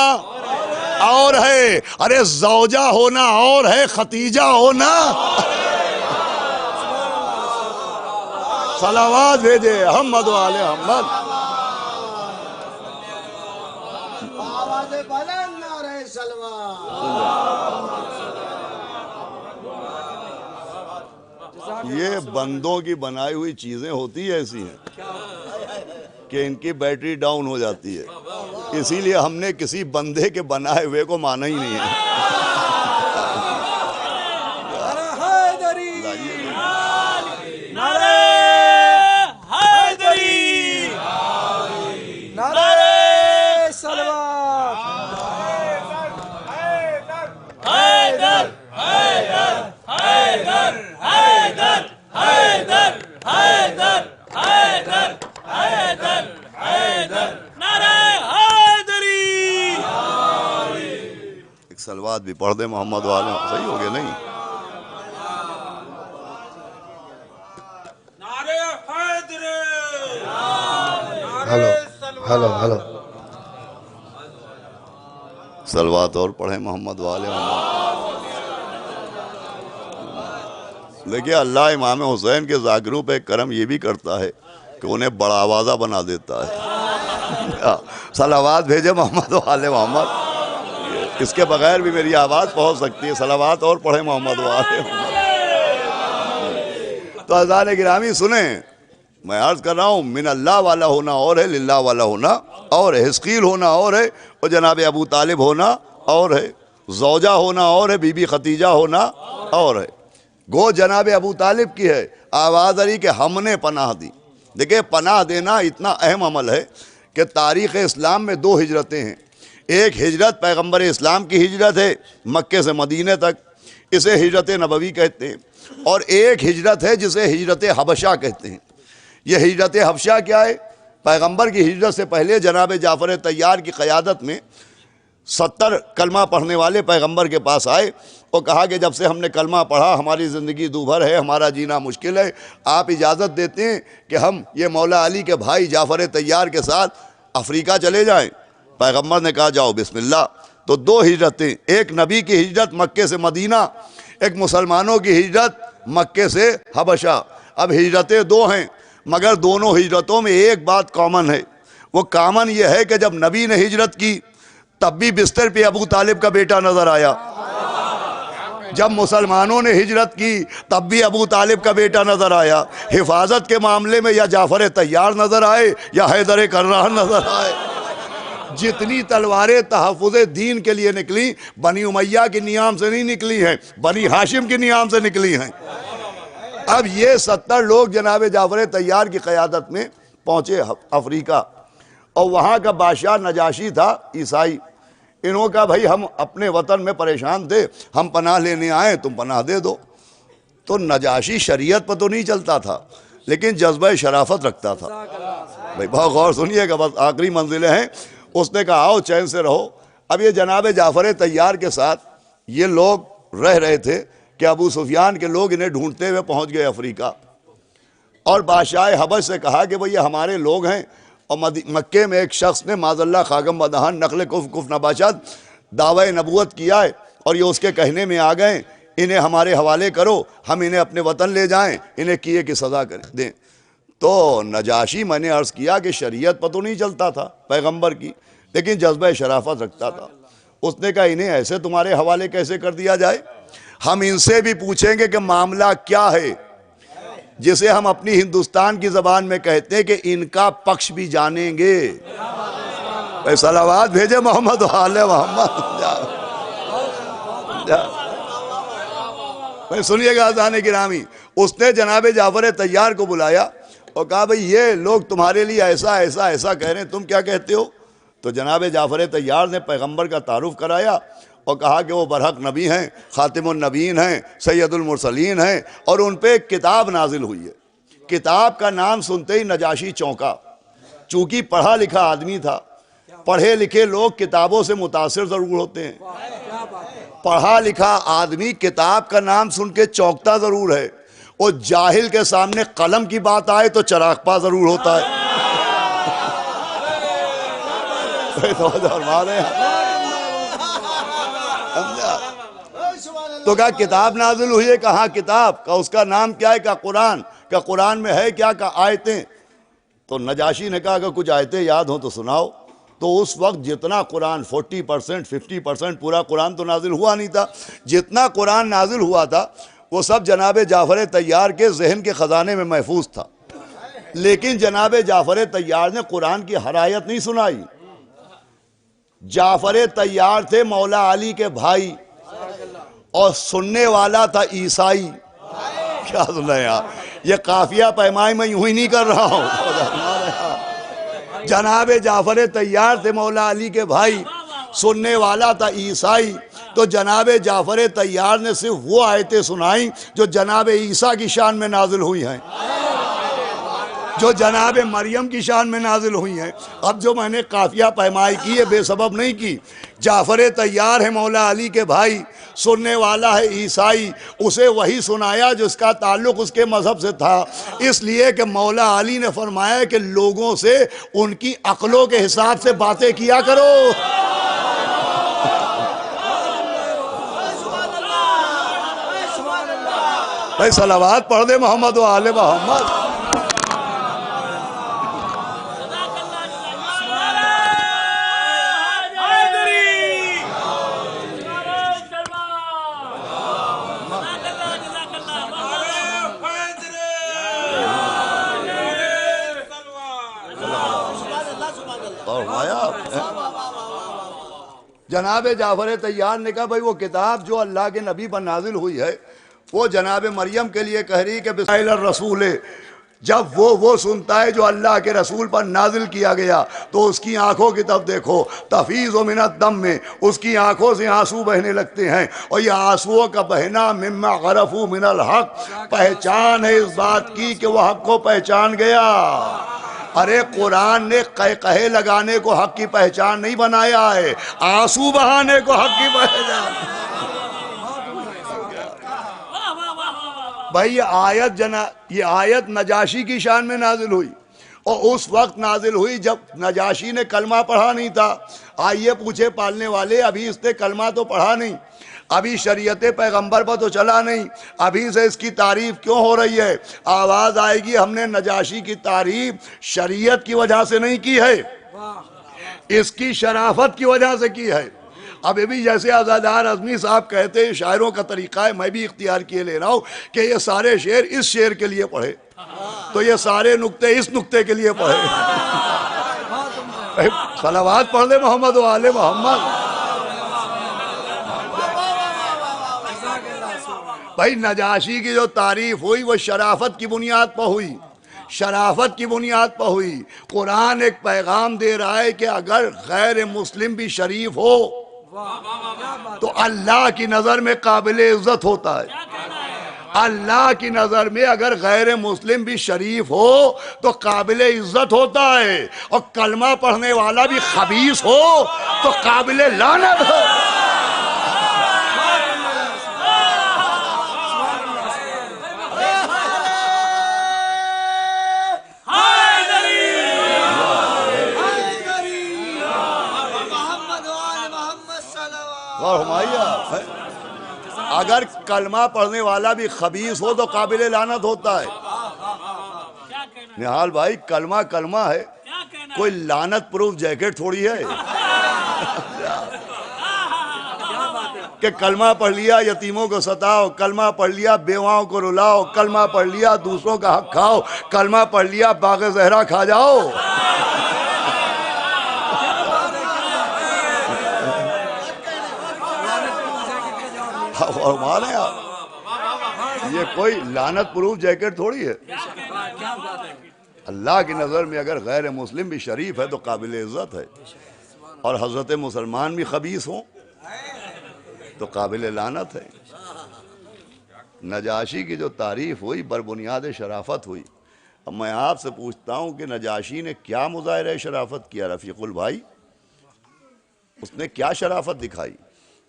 اور ہے، ارے زوجہ ہونا اور ہے، ختیجہ ہونا۔ صلوات بھیجے محمد و آل محمد۔ یہ بندوں کی بنائی ہوئی چیزیں ہوتی ایسی ہیں کہ ان کی بیٹری ڈاؤن ہو جاتی ہے، اسی لیے ہم نے کسی بندے کے بنائے ہوئے کو مانا ہی نہیں ہے۔ ایک سلوات بھی پڑھ دیں محمد والے، صحیح ہو گیا نہیں؟ ہلو سلوات اور پڑھیں محمد والے۔ دیکھیے اللہ امام حسین کے ذاکروں پہ کرم یہ بھی کرتا ہے کہ انہیں بڑا آوازہ بنا دیتا ہے۔ صلوات بھیجے محمد والے محمد، اس کے بغیر بھی میری آواز پہنچ سکتی ہے۔ صلوات اور پڑھیں محمد والے محمد۔ تو عزیزان گرامی سنیں، میں عرض کر رہا ہوں من اللہ والا ہونا اور ہے، للہ والا ہونا اور ہے، حزقیل ہونا اور ہے، اور جناب ابو طالب ہونا اور ہے، زوجہ ہونا اور ہے، بی بی خدیجہ ہونا اور ہے۔ گو جناب ابو طالب کی ہے آواز آ رہی کہ ہم نے پناہ دی۔ دیکھیں پناہ دینا اتنا اہم عمل ہے کہ تاریخ اسلام میں 2 ہجرتیں ہیں۔ ایک ہجرت پیغمبر اسلام کی ہجرت ہے مکے سے مدینے تک، اسے ہجرت نبوی کہتے ہیں، اور ایک ہجرت ہے جسے ہجرت حبشہ کہتے ہیں۔ یہ ہجرت حبشہ کیا ہے؟ پیغمبر کی ہجرت سے پہلے جناب جعفر طیار کی قیادت میں 70 کلمہ پڑھنے والے پیغمبر کے پاس آئے اور کہا کہ جب سے ہم نے کلمہ پڑھا ہماری زندگی دوبھر ہے، ہمارا جینا مشکل ہے، آپ اجازت دیتے ہیں کہ ہم یہ مولا علی کے بھائی جعفر طیار کے ساتھ افریقہ چلے جائیں؟ پیغمبر نے کہا جاؤ بسم اللہ۔ تو 2 ہجرتیں، ایک نبی کی ہجرت مکے سے مدینہ، ایک مسلمانوں کی ہجرت مکے سے حبشہ۔ اب ہجرتیں 2 ہیں مگر دونوں ہجرتوں میں ایک بات کامن ہے، وہ کامن یہ ہے کہ جب نبی نے ہجرت کی تب بھی بستر پہ ابو طالب کا بیٹا نظر آیا، جب مسلمانوں نے ہجرت کی تب بھی ابو طالب کا بیٹا نظر آیا۔ حفاظت کے معاملے میں یا جعفر طیار نظر آئے یا حیدر کرار نظر آئے۔ جتنی تلواریں تحفظ دین کے لیے نکلی بنی امیہ کی نیام سے نہیں نکلی ہیں، بنی ہاشم کی نیام سے نکلی ہیں۔ اب یہ 70 لوگ جناب جعفر طیار کی قیادت میں پہنچے افریقہ، اور وہاں کا بادشاہ نجاشی تھا عیسائی۔ انہوں کا بھائی ہم اپنے وطن میں پریشان تھے، ہم پناہ لینے آئے، تم پناہ دے دو۔ تو نجاشی شریعت پر تو نہیں چلتا تھا لیکن جذبہ شرافت رکھتا تھا۔ بھائی بہت غور سنیے گا، بس آخری منزلیں ہیں۔ اس نے کہا آؤ چین سے رہو۔ اب یہ جناب جعفر طیار کے ساتھ یہ لوگ رہ رہے تھے کہ ابو سفیان کے لوگ انہیں ڈھونڈتے ہوئے پہنچ گئے افریقہ، اور بادشاہ حبش سے کہا کہ وہ یہ ہمارے لوگ ہیں، اور مکے میں ایک شخص نے معاذ اللہ خاگم بدہان نقل کف نباشد دعوی نبوت کیا ہے، اور یہ اس کے کہنے میں آ گئے، انہیں ہمارے حوالے کرو، ہم انہیں اپنے وطن لے جائیں، انہیں کیے کی سزا دیں۔ تو نجاشی میں نے عرض کیا کہ شریعت پر تو نہیں چلتا تھا پیغمبر کی لیکن جذبہ شرافت رکھتا تھا۔ اس نے کہا انہیں ایسے تمہارے حوالے کیسے کر دیا جائے؟ ہم ان سے بھی پوچھیں گے کہ معاملہ کیا ہے، جسے ہم اپنی ہندوستان کی زبان میں کہتے ہیں کہ ان کا پکش بھی جانیں گے۔ صلوات بھیجے محمد والے محمد۔ سنیے گا عزیزان گرامی، اس نے جناب جعفر طیار کو بلایا اور کہا بھئی یہ لوگ تمہارے لیے ایسا ایسا ایسا کہہ رہے ہیں، تم کیا کہتے ہو؟ تو جناب جعفر طیار نے پیغمبر کا تعارف کرایا اور کہا کہ وہ برحق نبی ہیں، خاتم النبیین ہیں، سید المرسلین ہیں، اور ان پہ ایک کتاب نازل ہوئی ہے۔ کتاب کا نام سنتے ہی نجاشی چونکا، چونکہ پڑھا لکھا آدمی تھا۔ پڑھے لکھے لوگ کتابوں سے متاثر ضرور ہوتے ہیں، پڑھا لکھا آدمی کتاب کا نام سن کے چونکتا ضرور ہے، اور جاہل کے سامنے قلم کی بات آئے تو چراغپا ضرور ہوتا ہے۔ تو کہا کتاب نازل ہوئی ہے، کہاں کتاب کا، اس کا نام کیا ہے؟ کہا قرآن کا۔ قرآن میں ہے کیا؟ کہا آیتیں۔ تو نجاشی نے کہا کہ کچھ آیتیں یاد ہوں تو سناؤ۔ تو اس وقت جتنا قرآن 40% 50% پورا قرآن تو نازل ہوا نہیں تھا، جتنا قرآن نازل ہوا تھا وہ سب جناب جعفر طیار کے ذہن کے خزانے میں محفوظ تھا۔ لیکن جناب جعفر طیار نے قرآن کی ہر آیت نہیں سنائی. جعفر طیار تھے مولا علی کے بھائی اور سننے والا تھا عیسائی. کیا سنا یار, یہ قافیہ پیمائی میں یوں ہی نہیں کر رہا ہوں. جناب جعفر طیار تھے مولا علی کے بھائی, سننے والا تھا عیسائی. تو جناب جعفر طیار نے صرف وہ آیتیں سنائیں جو جناب عیسیٰ کی شان میں نازل ہوئی ہیں, جو جناب مریم کی شان میں نازل ہوئی ہیں. اب جو میں نے قافیہ پیمائی کی ہے بے سبب نہیں کی. جعفر طیار ہے مولا علی کے بھائی, سننے والا ہے عیسائی. اسے وہی سنایا جس کا تعلق اس کے مذہب سے تھا, اس لیے کہ مولا علی نے فرمایا کہ لوگوں سے ان کی عقلوں کے حساب سے باتیں کیا کرو. بھائی صلوات پڑھ دے محمد و آل محمد. جناب جعفر طیار نے کہا بھائی وہ کتاب جو اللہ کے نبی پر نازل ہوئی ہے وہ جناب مریم کے لیے کہہ رہی کہ بسائل الرسول ہے. جب وہ سنتا ہے جو اللہ کے رسول پر نازل کیا گیا تو اس کی آنکھوں کی طرف دیکھو, تفیض من الدم میں اس کی آنکھوں سے آنسو بہنے لگتے ہیں, اور یہ آنسوؤں کا بہنا مما غرفوا من الحق, پہچان ہے اس بات کی کہ وہ حق کو پہچان گیا. ارے قرآن نے قہقہے لگانے کو حق کی پہچان نہیں بنایا ہے, آنسو بہانے کو حق کی پہچان. بھائی یہ آیت نجاشی کی شان میں نازل ہوئی, اور اس وقت نازل ہوئی جب نجاشی نے کلمہ پڑھا نہیں تھا. آئیے پوچھے پالنے والے, ابھی اس نے کلمہ تو پڑھا نہیں, ابھی شریعت پیغمبر پر تو چلا نہیں, ابھی سے اس کی تعریف کیوں ہو رہی ہے؟ آواز آئے گی ہم نے نجاشی کی تعریف شریعت کی وجہ سے نہیں کی ہے, اس کی شرافت کی وجہ سے کی ہے. اب بھی جیسے عزادار اعظمی صاحب کہتے ہیں شاعروں کا طریقہ ہے, میں بھی اختیار کیے لے رہا ہوں کہ یہ سارے شعر اس شعر کے لیے پڑھے, تو یہ سارے نکتے اس نکتے کے لیے پڑھے. صلوات پڑھ دے محمد و آل محمد. بھائی نجاشی کی جو تعریف ہوئی وہ شرافت کی بنیاد پر ہوئی, شرافت کی بنیاد پر ہوئی. قرآن ایک پیغام دے رہا ہے کہ اگر غیر مسلم بھی شریف ہو تو اللہ کی نظر میں قابل عزت ہوتا ہے. اللہ کی نظر میں اگر غیر مسلم بھی شریف ہو تو قابل عزت ہوتا ہے, اور کلمہ پڑھنے والا بھی خبیث ہو تو قابل لعنت ہے. اگر کلمہ پڑھنے والا بھی خبیث ہو تو قابل لعنت ہوتا ہے. نہال بھائی کلمہ کلمہ ہے, کوئی لعنت پروف جیکٹ تھوڑی ہے کہ کلمہ پڑھ لیا یتیموں کو ستاؤ, کلمہ پڑھ لیا بیواؤں کو رلاؤ, کلمہ پڑھ لیا دوسروں کا حق کھاؤ, کلمہ پڑھ لیا باغ زہرا کھا جاؤ. اور مانے آپ یہ کوئی لعنت پروف جیکٹ تھوڑی ہے. اللہ کی نظر میں اگر غیر مسلم بھی شریف ہے تو قابل عزت ہے, اور حضرت مسلمان بھی خبیث ہوں تو قابل لعنت ہے. نجاشی کی جو تعریف ہوئی بربنیاد شرافت ہوئی. اب میں آپ سے پوچھتا ہوں کہ نجاشی نے کیا مظاہرہ شرافت کیا رفیق البھائی؟ اس نے کیا شرافت دکھائی؟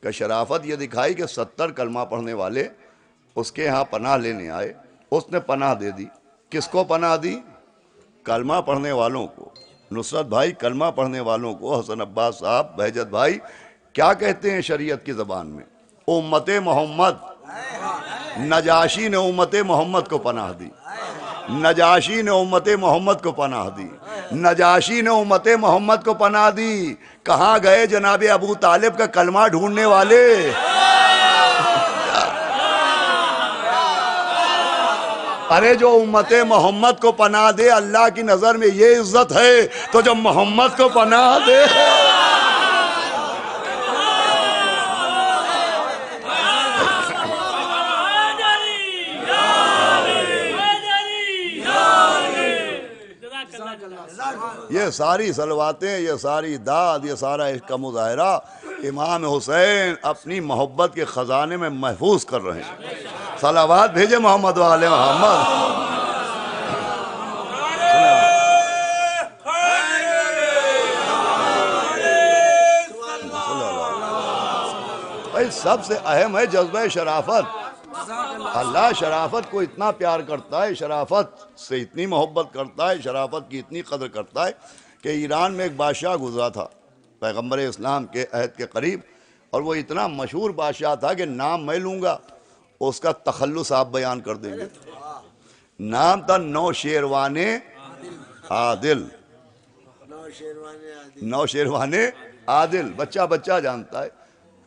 کہ شرافت یہ دکھائی کہ 70 کلمہ پڑھنے والے اس کے ہاں پناہ لینے آئے, اس نے پناہ دے دی. کس کو پناہ دی؟ کلمہ پڑھنے والوں کو. نصرت بھائی کلمہ پڑھنے والوں کو. حسن عباس صاحب, بہجت بھائی, کیا کہتے ہیں شریعت کی زبان میں؟ امت محمد. نجاشی نے امت محمد کو پناہ دی, نجاشی نے امت محمد کو پناہ دی, نجاشی نے امت محمد کو پناہ دی. کہاں گئے جناب ابو طالب کا کلمہ ڈھونڈنے والے؟ ارے جو امت محمد کو پناہ دے اللہ کی نظر میں یہ عزت ہے تو جو محمد کو پناہ دے یہ ساری صلواتیں، یہ ساری داد، یہ سارا عشق کا مظاہرہ امام حسین اپنی محبت کے خزانے میں محفوظ کر رہے ہیں۔ صلوات بھیجے محمد والے محمد۔ بھائی سب سے اہم ہے جذبہ شرافت۔ اللہ شرافت کو اتنا پیار کرتا ہے، شرافت سے اتنی محبت کرتا ہے، شرافت کی اتنی قدر کرتا ہے کہ ایران میں ایک بادشاہ گزرا تھا پیغمبر اسلام کے عہد کے قریب، اور وہ اتنا مشہور بادشاہ تھا کہ نام میں لوں گا اس کا تخلص آپ بیان کر دیں گے۔ نام تھا نوشیروان عادل۔ نوشیروان عادل، بچہ بچہ جانتا ہے۔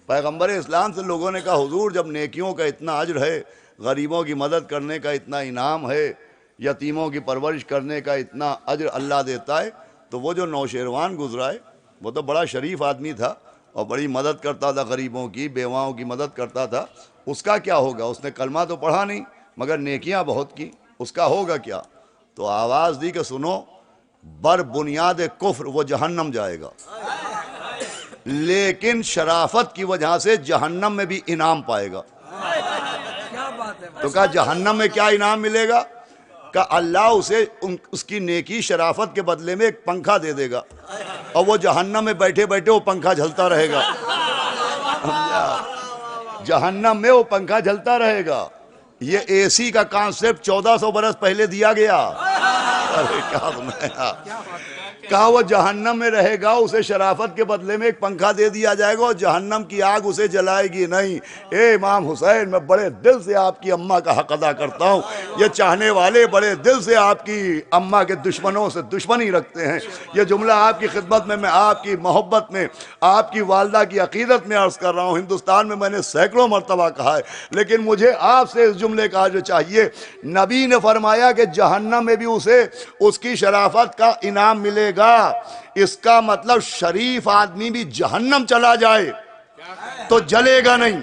پیغمبر اسلام سے لوگوں نے کہا حضور جب نیکیوں کا اتنا اجر ہے، غریبوں کی مدد کرنے کا اتنا انعام ہے، یتیموں کی پرورش کرنے کا اتنا اجر اللہ دیتا ہے، تو وہ جو نوشیروان گزرا ہے وہ تو بڑا شریف آدمی تھا اور بڑی مدد کرتا تھا، غریبوں کی، بیواؤں کی مدد کرتا تھا، اس کا کیا ہوگا؟ اس نے کلمہ تو پڑھا نہیں مگر نیکیاں بہت کی، اس کا ہوگا کیا؟ تو آواز دی کہ سنو، بر بنیاد کفر وہ جہنم جائے گا، لیکن شرافت کی وجہ سے جہنم میں بھی انعام پائے گا۔ تو کہا جہنم میں کیا انعام ملے گا؟ کہ اللہ اسے اس کی نیکی شرافت کے بدلے میں ایک پنکھا دے دے گا، اور وہ جہنم میں بیٹھے بیٹھے وہ پنکھا جھلتا رہے گا۔ جہنم میں وہ پنکھا جھلتا رہے گا۔ یہ اے سی کا کانسیپٹ 1400 برس پہلے دیا گیا۔ ارے کیا بنایا؟ کہا وہ جہنم میں رہے گا، اسے شرافت کے بدلے میں ایک پنکھا دے دیا جائے گا اور جہنم کی آگ اسے جلائے گی نہیں۔ اے امام حسین، میں بڑے دل سے آپ کی اماں کا حق ادا کرتا ہوں۔ یہ چاہنے والے بڑے دل سے آپ کی اماں کے دشمنوں سے دشمنی رکھتے ہیں۔ یہ جملہ آپ کی خدمت میں آپ کی محبت میں، آپ کی والدہ کی عقیدت میں عرض کر رہا ہوں۔ ہندوستان میں نے سینکڑوں مرتبہ کہا ہے، لیکن مجھے آپ سے اس جملے کا جو چاہیے، نبی نے فرمایا کہ جہنم میں بھی اسے اس کی شرافت کا انعام ملے گا۔ اس کا مطلب شریف آدمی بھی جہنم چلا جائے تو جلے گا نہیں،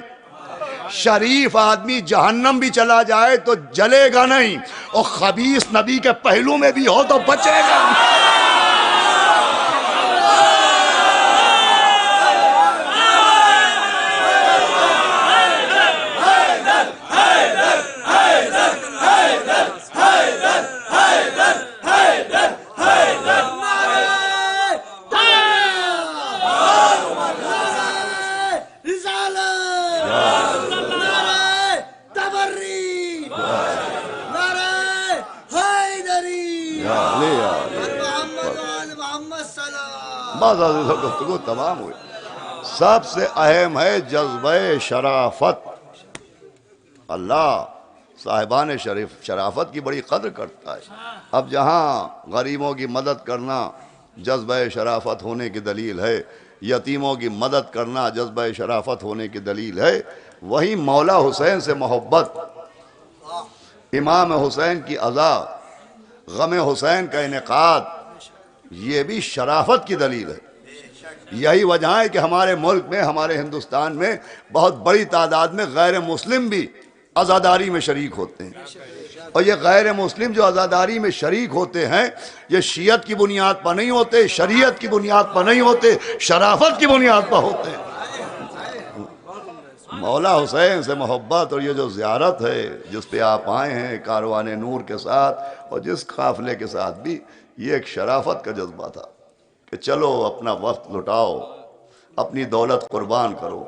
شریف آدمی جہنم بھی چلا جائے تو جلے گا نہیں، اور خبیث نبی کے پہلو میں بھی ہو تو بچے گا۔ گفتگو تمام ہوئی۔ سب سے اہم ہے جذبہ شرافت۔ اللہ صاحبان شرافت کی بڑی قدر کرتا ہے۔ اب جہاں غریبوں کی مدد کرنا جذبہ شرافت ہونے کی دلیل ہے، یتیموں کی مدد کرنا جذبہ شرافت ہونے کی دلیل ہے، وہیں مولا حسین سے محبت، امام حسین کی عزا، غم حسین کا انعقاد، یہ بھی شرافت کی دلیل ہے۔ یہی وجہ ہے کہ ہمارے ملک میں، ہمارے ہندوستان میں بہت بڑی تعداد میں غیر مسلم بھی عزاداری میں شریک ہوتے ہیں، اور یہ غیر مسلم جو عزاداری میں شریک ہوتے ہیں، یہ شیعت کی بنیاد پر نہیں ہوتے، شریعت کی بنیاد پر نہیں ہوتے، شرافت کی بنیاد پر ہوتے ہیں۔ مولا حسین سے محبت اور یہ جو زیارت ہے جس پہ آپ آئے ہیں کاروان نور کے ساتھ اور جس قافلے کے ساتھ بھی، یہ ایک شرافت کا جذبہ تھا کہ چلو اپنا وقت لٹاؤ، اپنی دولت قربان کرو۔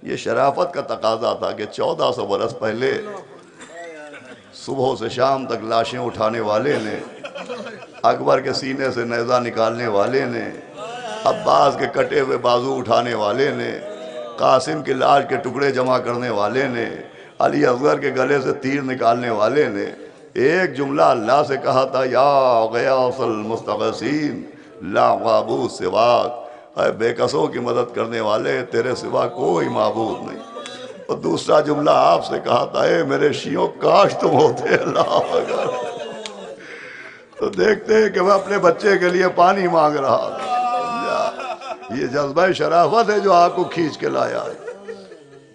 یہ شرافت کا تقاضا تھا کہ 1400 برس پہلے صبح سے شام تک لاشیں اٹھانے والے نے، اکبر کے سینے سے نیزہ نکالنے والے نے، عباس کے کٹے ہوئے بازو اٹھانے والے نے، قاسم کے لاش کے ٹکڑے جمع کرنے والے نے، علی اصغر کے گلے سے تیر نکالنے والے نے ایک جملہ اللہ سے کہا تھا، یا غیاث المستغیثین لا معبود سواک، اے بے کسوں کی مدد کرنے والے، تیرے سوا کوئی معبود نہیں۔ اور دوسرا جملہ آپ سے کہا تھا، اے میرے شیعوں کاش تم ہوتے اللہ اکبر۔ تو دیکھتے ہیں کہ میں اپنے بچے کے لیے پانی مانگ رہا تھا۔ یہ جذبہ شرافت ہے جو آپ کو کھینچ کے لایا ہے۔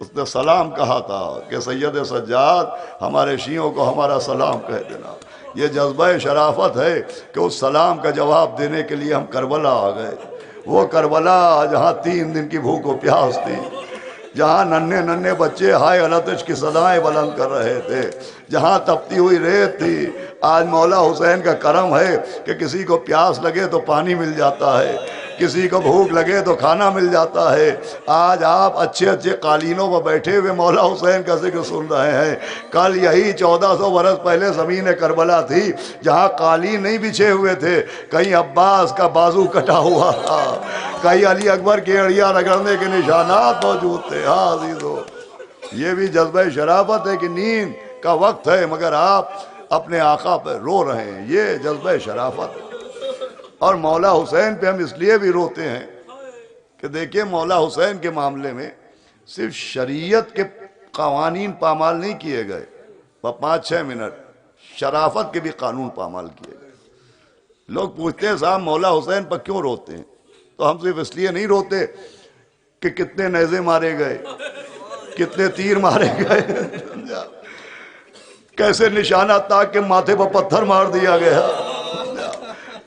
اس نے سلام کہا تھا کہ سید سجاد ہمارے شیعوں کو ہمارا سلام کہہ دینا۔ یہ جذبہ شرافت ہے کہ اس سلام کا جواب دینے کے لیے ہم کربلا آ گئے۔ وہ کربلا جہاں 3 دن کی بھوک و پیاس تھی، جہاں ننھے ننھے بچے ہائے الاتش کی صدائیں بلند کر رہے تھے، جہاں تپتی ہوئی ریت تھی۔ آج مولا حسین کا کرم ہے کہ کسی کو پیاس لگے تو پانی مل جاتا ہے، کسی کو بھوک لگے تو کھانا مل جاتا ہے۔ آج آپ اچھے اچھے قالینوں پر بیٹھے ہوئے مولا حسین کا ذکر سن رہے ہیں۔ کل یہی 1400 برس پہلے زمین کربلا تھی جہاں قالین نہیں بچھے ہوئے تھے، کہیں عباس کا بازو کٹا ہوا تھا، کہیں علی اکبر کی اڑیاں رگڑنے کے نشانات موجود تھے۔ ہاں عزیزو، یہ بھی جذبہ شرافت ہے کہ نیند کا وقت ہے مگر آپ اپنے آقا پہ رو رہے ہیں، یہ جذبہ شرافت ہے۔ اور مولا حسین پہ ہم اس لیے بھی روتے ہیں کہ دیکھیں مولا حسین کے معاملے میں صرف شریعت کے قوانین پامال نہیں کیے گئے، وہ 5-6 منٹ شرافت کے بھی قانون پامال کیے گئے۔ لوگ پوچھتے ہیں صاحب مولا حسین پر کیوں روتے ہیں؟ تو ہم صرف اس لیے نہیں روتے کہ کتنے نیزے مارے گئے، کتنے تیر مارے گئے، کیسے نشانہ تاک کے ماتھے پر پتھر مار دیا گیا،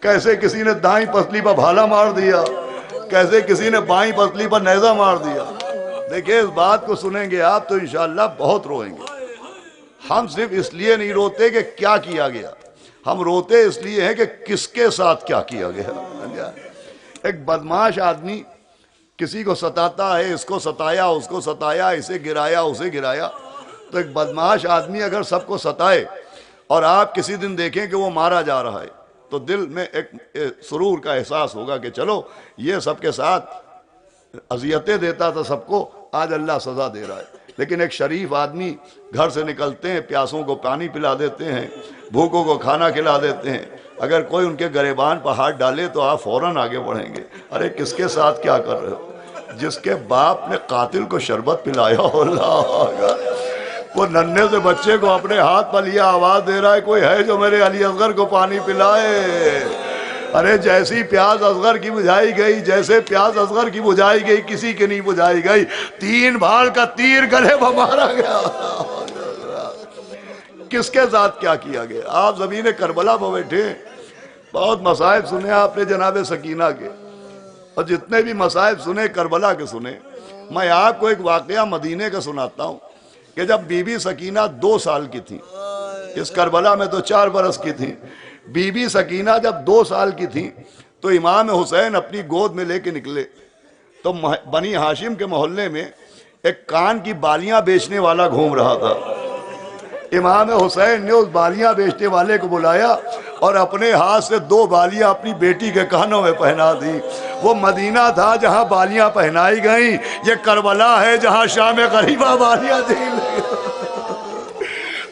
کیسے کسی نے دائیں پسلی پر بھالا مار دیا، کیسے کسی نے بائیں پسلی پر نیزہ مار دیا۔ دیکھیں اس بات کو سنیں گے آپ تو انشاءاللہ بہت روئیں گے۔ ہم صرف اس لیے نہیں روتے کہ کیا کیا گیا، ہم روتے اس لیے ہیں کہ کس کے ساتھ کیا کیا گیا۔ ایک بدمعاش آدمی کسی کو ستاتا ہے، اس کو ستایا، اس کو ستایا، اسے گرایا، اسے گرایا۔ تو ایک بدمعاش آدمی اگر سب کو ستائے اور آپ کسی دن دیکھیں کہ وہ مارا جا رہا ہے تو دل میں ایک سرور کا احساس ہوگا کہ چلو یہ سب کے ساتھ اذیتیں دیتا تھا سب کو، آج اللہ سزا دے رہا ہے۔ لیکن ایک شریف آدمی گھر سے نکلتے ہیں، پیاسوں کو پانی پلا دیتے ہیں، بھوکوں کو کھانا کھلا دیتے ہیں، اگر کوئی ان کے گریبان پر ہاتھ ڈالے تو آپ فوراً آگے بڑھیں گے۔ ارے کس کے ساتھ کیا کر رہے ہو؟ جس کے باپ نے قاتل کو شربت پلایا ہو، اللہ اکبر، وہ ننھے سے بچے کو اپنے ہاتھ پر لیا آواز دے رہا ہے کوئی ہے جو میرے علی اصغر کو پانی پلائے۔ ارے جیسی پیاس اصغر کی بجھائی گئی، جیسے پیاس اصغر کی بجھائی گئی کسی کی نہیں بجھائی گئی، 3 بھال کا تیر گلے پر مارا گیا۔ کس کے ساتھ کیا کیا گیا؟ آپ زمین کربلا پر بیٹھے، بہت مصائب سنے آپ نے جناب سکینہ کے، اور جتنے بھی مصائب سنے کربلا کے سنے۔ میں آپ کو ایک واقعہ مدینے کا سناتا ہوں کہ جب بی بی سکینہ 2 سال کی تھی، اس کربلا میں تو 4 برس کی تھی، بی بی سکینہ جب 2 سال کی تھی تو امام حسین اپنی گود میں لے کے نکلے تو بنی ہاشم کے محلے میں ایک کان کی بالیاں بیچنے والا گھوم رہا تھا۔ امام حسین نے اس بالیاں بیچنے والے کو بلایا اور اپنے ہاتھ سے 2 بالیاں اپنی بیٹی کے کانوں میں پہنا دی۔ وہ مدینہ تھا جہاں بالیاں پہنائی گئیں، یہ کربلا ہے جہاں شام غریبہ بالیاں دی گئیں۔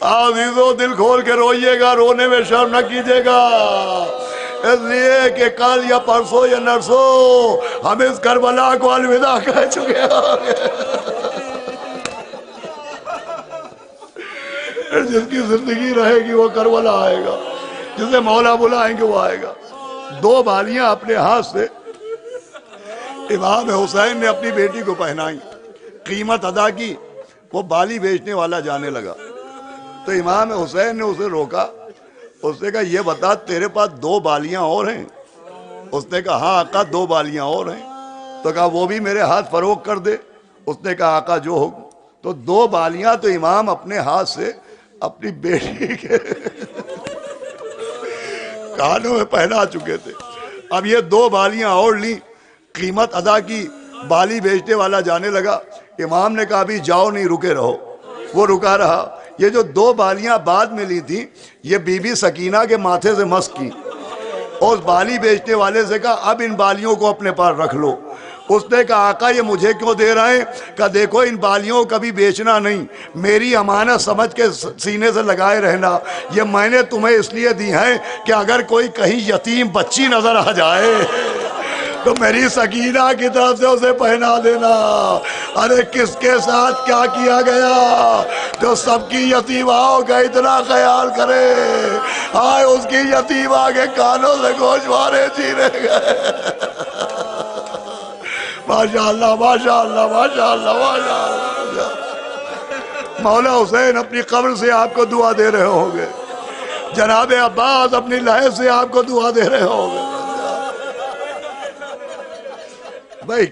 عزیزو دل کھول کے روئیے گا، رونے میں شرم نہ کیجیے گا، اس لیے کہ کل یا پرسوں یا نرسوں ہم اس کربلا کو الوداع کہہ چکے ہیں۔ جس کی زندگی رہے گی وہ کربلا آئے گا، جسے مولا بلائیں گے وہ آئے گا۔ 2 بالیاں اپنے ہاتھ سے امام حسین نے اپنی بیٹی کو پہنائی، قیمت ادا کی، وہ بالی بیچنے والا جانے لگا تو امام حسین نے اسے روکا، اس نے کہا یہ بتا تیرے پاس 2 بالیاں اور ہیں؟ اس نے کہا ہاں آقا 2 بالیاں اور ہیں۔ تو کہا وہ بھی میرے ہاتھ فروخت کر دے۔ اس نے کہا آقا جو ہو۔ تو 2 بالیاں تو امام اپنے ہاتھ سے اپنی بیٹی کے کانوں میں پہنا چکے تھے، اب یہ 2 بالیاں اور لیں، قیمت ادا کی، بالی بیچنے والا جانے لگا۔ امام نے کہا ابھی جاؤ نہیں، رکے رہو۔ وہ رکا رہا۔ یہ جو 2 بالیاں بعد میں لی تھی یہ بی بی سکینہ کے ماتھے سے مس کی، اور اس بالی بیچنے والے سے کہا اب ان بالیوں کو اپنے پاس رکھ لو۔ اس نے کہا آقا یہ مجھے کیوں دے رہے ہیں؟ کہا دیکھو ان بالیوں کو کبھی بیچنا نہیں، میری امانت سمجھ کے سینے سے لگائے رہنا، یہ میں نے تمہیں اس لیے دی ہیں کہ اگر کوئی کہیں یتیم بچی نظر آ جائے تو میری سکینہ کی طرف سے اسے پہنا دینا۔ ارے کس کے ساتھ کیا کیا گیا جو سب کی یتیماؤں کا اتنا خیال کرے؟ آئے اس کی یتیمہ کے کانوں سے گوشوارے چیرے گئے۔ ماشاءاللہ ماشاءاللہ ماشاءاللہ ماشاءاللہ۔ مولا حسین اپنی قبر سے آپ کو دعا دے رہے ہوں گے، جناب عباس اپنی لہر سے آپ کو دعا دے رہے ہوں گے۔ بھائی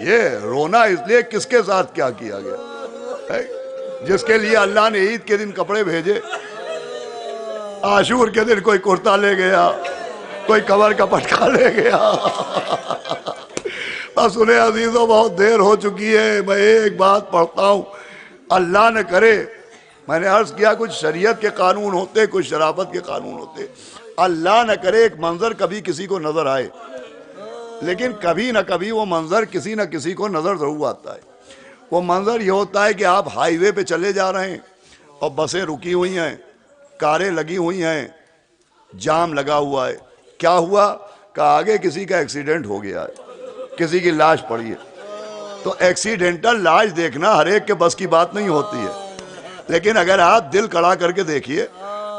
یہ رونا اس لیے کس کے ساتھ کیا کیا گیا؟ جس کے لیے اللہ نے عید کے دن کپڑے بھیجے، عاشور کے دن کوئی کرتا لے گیا، کوئی کمر کا پٹکا لے گیا۔ بس انہیں عزیزوں بہت دیر ہو چکی ہے، میں ایک بات پڑھتا ہوں، اللہ نہ کرے، میں نے عرض کیا کچھ شریعت کے قانون ہوتے، کچھ شرافت کے قانون ہوتے، اللہ نہ کرے ایک منظر کبھی کسی کو نظر آئے، لیکن کبھی نہ کبھی وہ منظر کسی نہ کسی کو نظر ضرور آتا ہے۔ وہ منظر یہ ہوتا ہے کہ آپ ہائی وے پہ چلے جا رہے ہیں اور بسیں رکی ہوئی ہیں، کاریں لگی ہوئی ہیں، جام لگا ہوا ہے، کیا ہوا کہ آگے کسی کا ایکسیڈنٹ ہو گیا ہے، کسی کی لاش پڑی ہے۔ تو ایکسیڈنٹل لاش دیکھنا ہر ایک کے بس کی بات نہیں ہوتی ہے، لیکن اگر آپ دل کڑا کر کے دیکھیے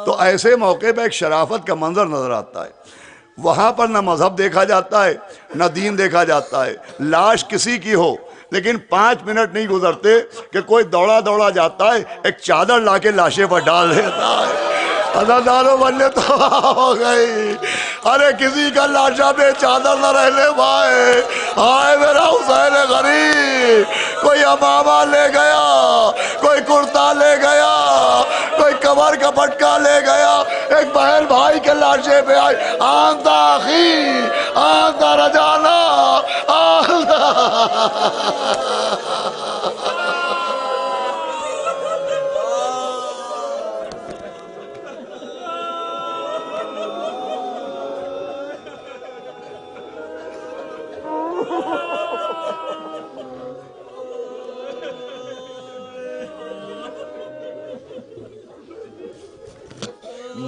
تو ایسے موقع پہ ایک شرافت کا منظر نظر آتا ہے۔ وہاں پر نہ مذہب دیکھا جاتا ہے نہ دین دیکھا جاتا ہے، لاش کسی کی ہو لیکن 5 منٹ نہیں گزرتے کہ کوئی دوڑا دوڑا جاتا ہے، ایک چادر لا کے لاشے پر ڈال دیتا ہے۔ عزاداروں بننے تو ہو گئی، ارے کسی کا لاشا پہ چادر نہ رہنے پائے۔ آئے میرا حسین غریب، کوئی امامہ لے گیا، کوئی کرتا لے گیا، کوئی کمر کا پٹکا لے گیا، ایک بہن بھائی کے لاشے پہ آئی، آنتا آخی آنتا رجانا آنتا۔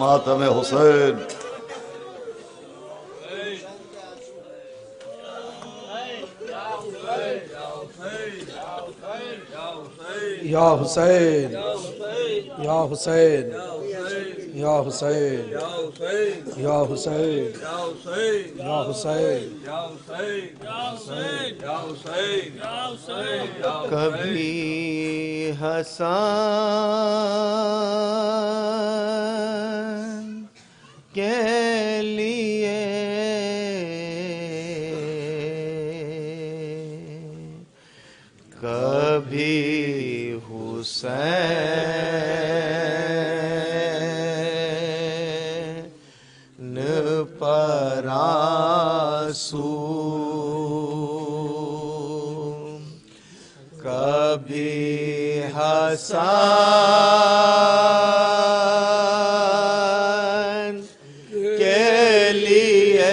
ماتم حسین۔ یا حسین یا حسین یا حسین یا حسین یا حسین۔ کبھی حسن کے لیے کبھی حسین پر آنسو، کبھی حسن کے لیے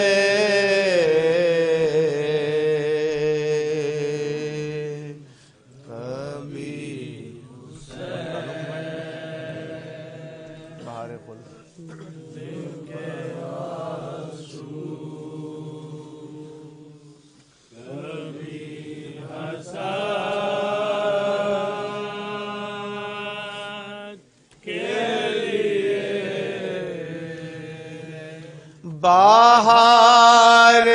بہار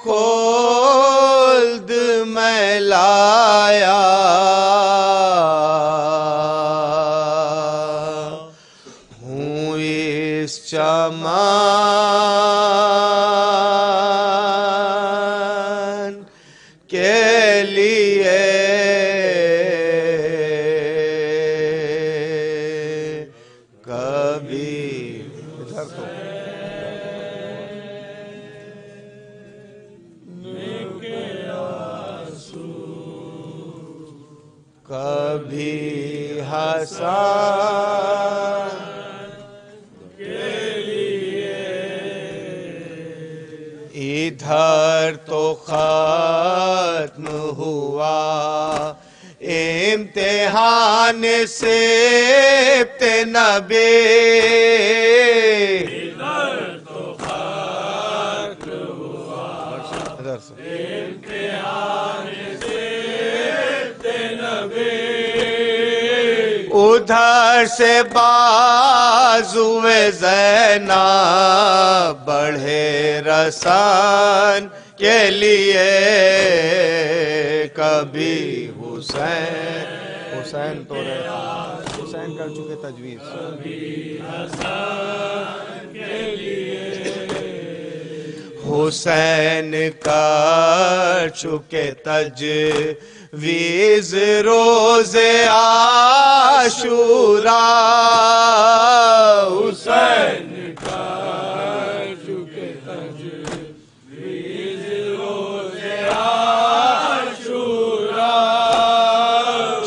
خلد میں لایا ہوں اس چمن کے لیے، کبھی ادھر تو کبھی حسن کے لیے، ادھر تو ختم ہوا امتحان سبت نبی، ادھر تو ختم ہوا ادھر سے ادھر سے بازوئے زینب بڑھے رسان کے لیے کبھی حسین تو رہا حسین کر چکے تجویز حسین کر چکے تجویز روز عاشورا حسین کر چکے تجویز روز عاشورا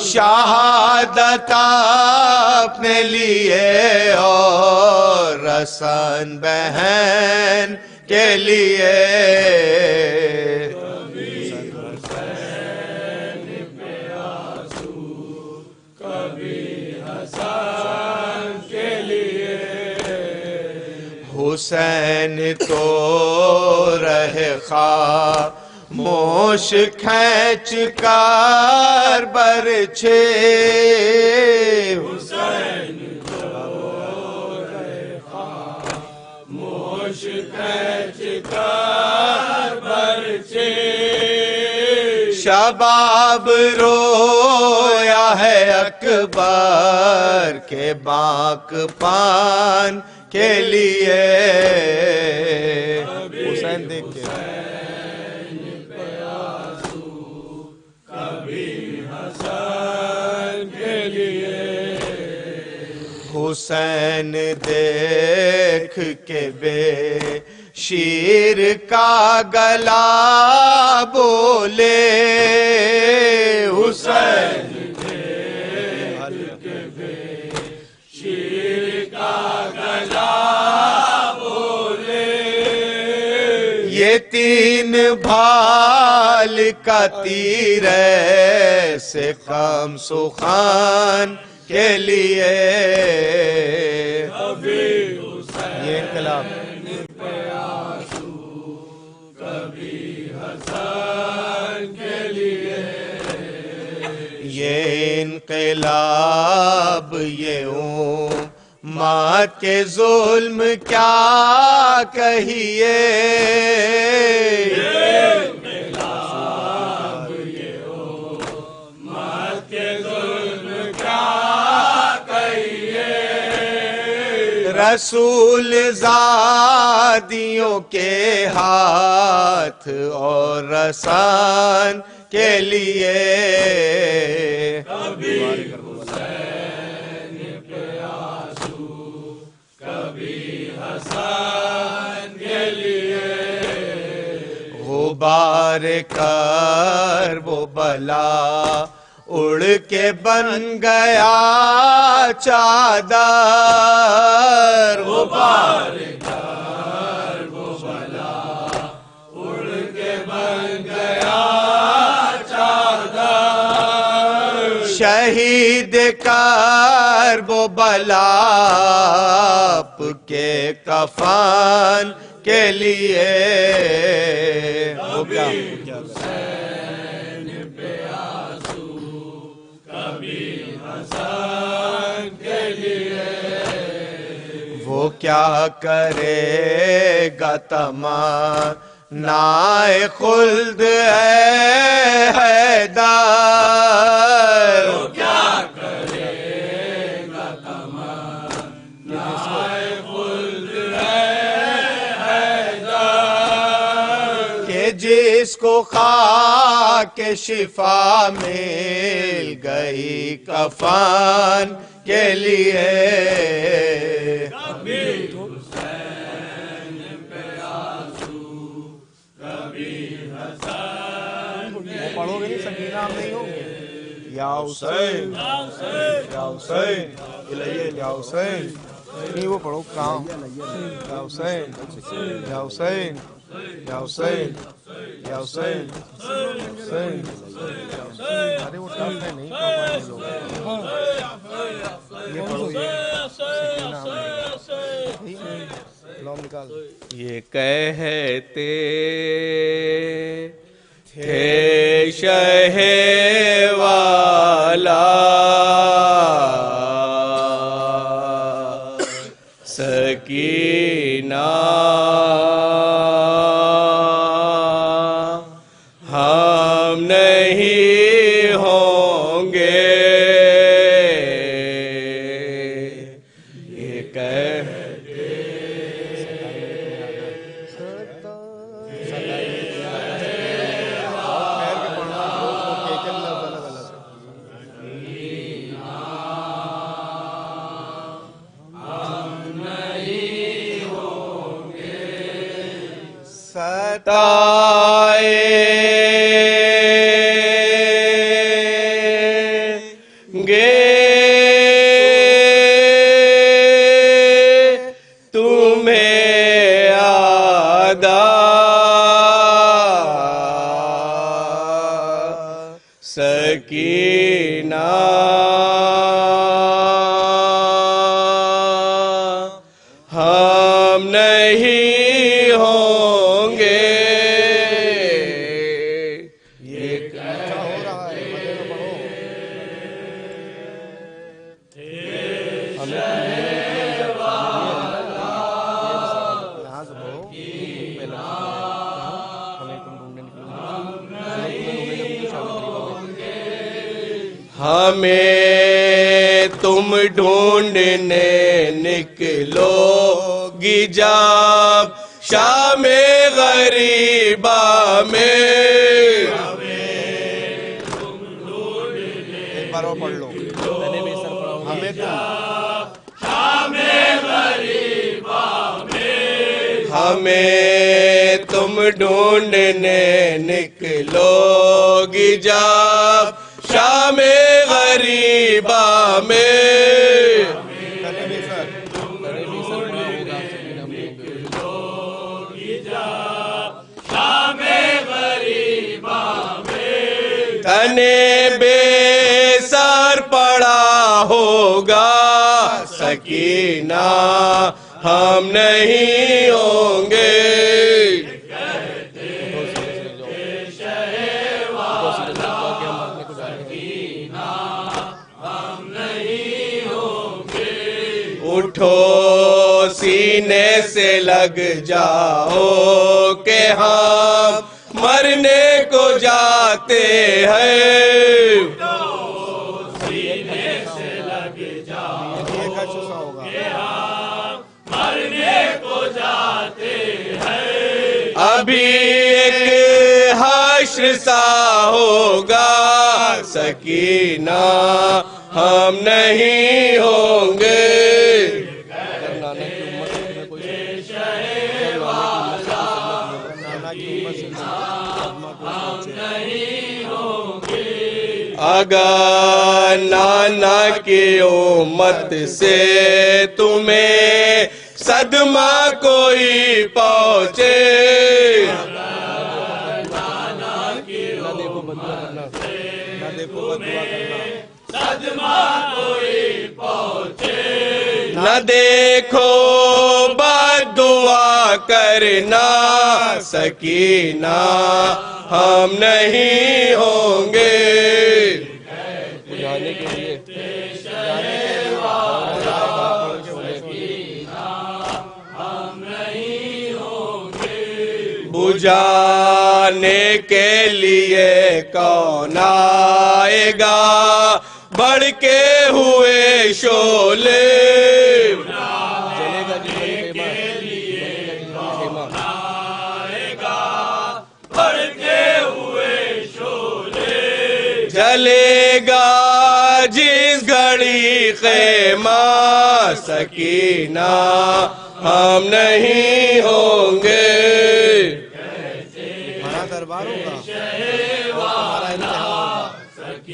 شہادت اپنے لیے اور رسن بہن کے لیے حسین تو رہے خاموش کھینچ کر برچھے حسین تو رہے خاموش کھینچ کر برچھے شباب رویا ہے اکبر کے باک پان کے لیے حسین دیکھ کے کبھی حسن کے لیے حسین دیکھ کے بے شیر کا گلا بولے حسین یہ تین بھال کا تیر سے کم سخان کے لیے یہ انقلاب یہ انقلاب یہ امت کے ظلم کیا کہیے انقلاب یہ امت کے ظلم کیا کہیے رسول زادیوں کے ہاتھ اور رسان کے لیے کبھی حسین پہ آنسو کبھی حسن کے لیے غبار کرب و بلا اڑ کے بن گیا چادر غبار کرب و بلا اڑ کے بن گیا شہید کرب و بلا آپ کے کفن کے لیے حسین پہ آنسو کبھی حسن کے لیے وہ کیا کرے گا تمنائے خلد ہے حیدر وہ کیا کرے گا تمنائے خلد ہے حیدر کہ جس کو خاک شفا مل گئی کفن کے لیے پڑھو گے نہیں سکینہ ہم نہیں ہوں گے یا حسین یا حسین یا حسین نہیں وہ پڑھو کام یا حسین یا حسین یا حسین یا حسین حسین ارے وہ ٹف ہے نہیں یہ پڑھو یہ سکینہ ہم نہیں نام نکال یہ کہتے تھے شہ والا سکینہ ہم نہیں ہوں گے یہ سکینہ ہم نہیں ہوں گے یہ کیا ہو رہا ہے ہمیں تم ڈھونڈنے نکلو گی جب شام غریبا میں ایک بار اور پڑھ لو ہمیں ہمیں تم ڈھونڈنے نکلو گی جب شام غریبا میں تنے بے سر پڑا ہوگا سکینہ ہم نہیں ہوں گے اٹھو سینے سے لگ جاؤ کہ ہم مرنے کو جاتے ہیں سینے سے لگ جاؤ کہ ہم مرنے کو جاتے ہیں ابھی ایک حشر سا ہوگا سکینہ ہم نہیں ہوں گے اگر نانا کی امت سے تمہیں صدمہ کوئی پہنچے نہ دیکھو بد دعا کرنا سکینہ ہم نہیں ہوں گے بجھانے کے لیے بجھانے کے لیے کون آئے گا بھڑکے ہوئے شعلے جلے گا جس گھڑی خیمہ سکینہ ہم نہیں ہوں گے ہمارا دربار ہوگا ہمارا امتحان ہوگا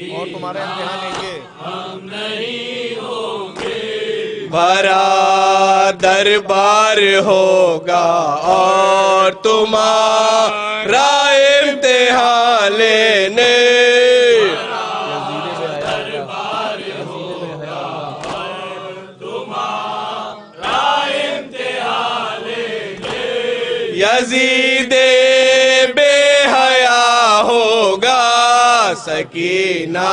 اور تمہارا امتحان لیں گے ہم نہیں ہوں گے بھرا دربار ہوگا اور تمہارا امتحان لینے یزید بے حیا ہو سکینہ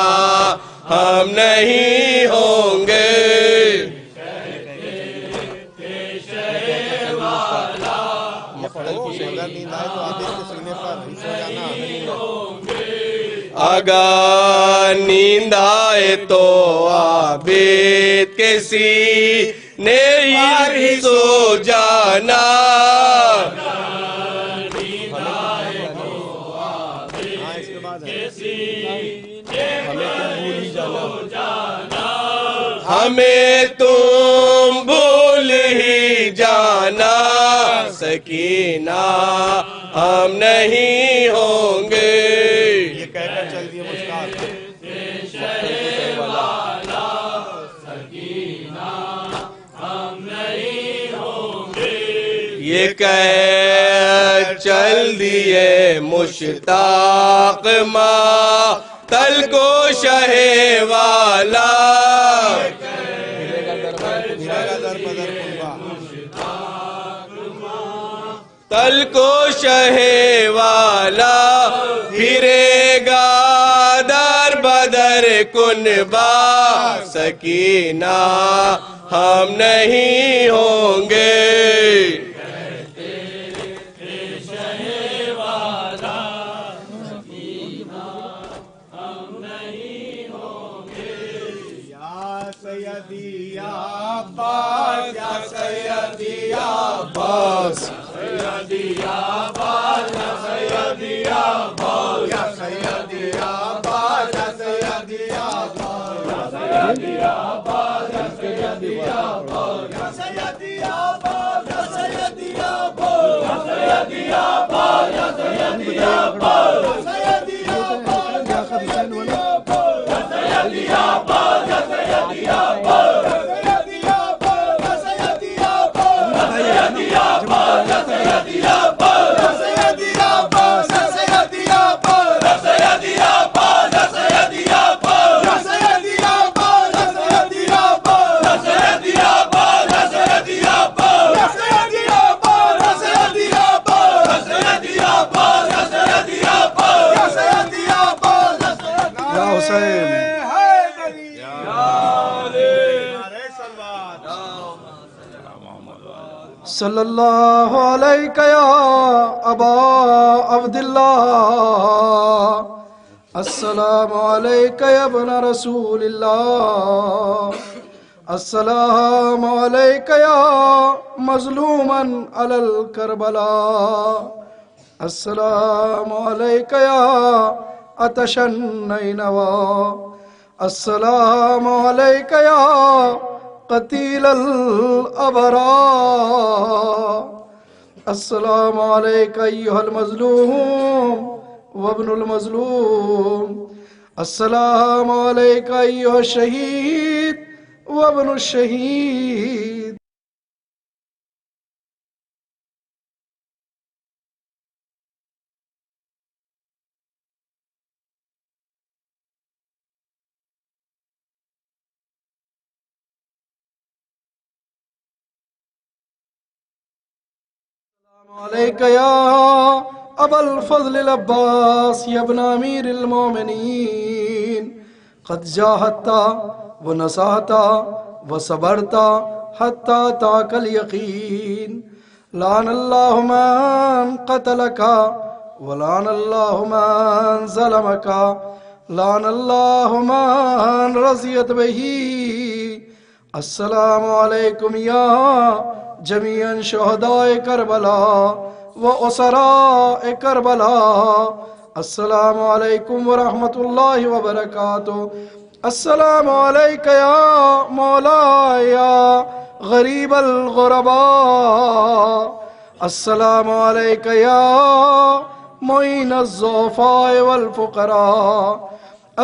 ہم نہیں ہوں گے. اگر نیند آئے تو عابد کے سینے ہی سو جانا. ہمیں تم بھول ہی جانا. سکینہ ہم نہیں ہوں گے. یہ کہہ کر چل دیے مشکل. یہ کہہ چل دیے مشتاق ماں تل کو شہ والا. تل کو شہ والا پھرے گا در بدر کنبا. سکینہ ہم نہیں ہوں گے. صلی اللہ علیہ یا ابا عبداللہ. السلام علیکہ یا ابن رسول اللہ. السلام علیکہ یا مظلوما علی الکربلاء. السلام علیکہ یا عطش النینوا. السلام علیکہ یا قتیل الابرار. السلام علیکہ ایہا المظلوم وابن المظلوم. السلام علیکہ ایہا الشہید وابن الشہید. علیکہ یا ابا الفضل العباس یا ابن امیر المومنین. قد جاہدتا ونصحتا وصبرتا حتی تاک الیقین. لعن اللہ من قتلکا ولعن اللہ من ظلمکا. لعن اللہ من رضیت بہی. السلام علیکم یا جمیعاً شہداء کربلا و اسراء کربلا. السلام علیکم ورحمۃ اللہ وبرکاتہ. السلام علیکہ یا مولا یا غریب الغرباء. السلام علیکہ یا معین الضعفاء والفقراء.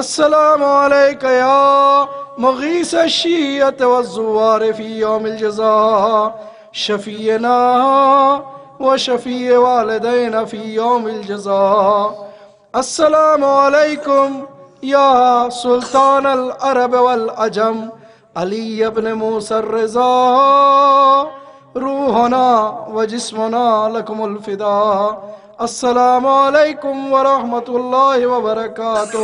السلام علیکہ یا مغیث الشیعۃ والزوار فی یوم الجزاء. شفیعنا و شفیع والدین فی یوم الجزاء. السلام علیکم یا سلطان العرب والعجم علی ابن موسیٰ الرضا. روحنا و جسمنا لکم الفدا. السلام علیکم ورحمۃ اللہ وبرکاتہ.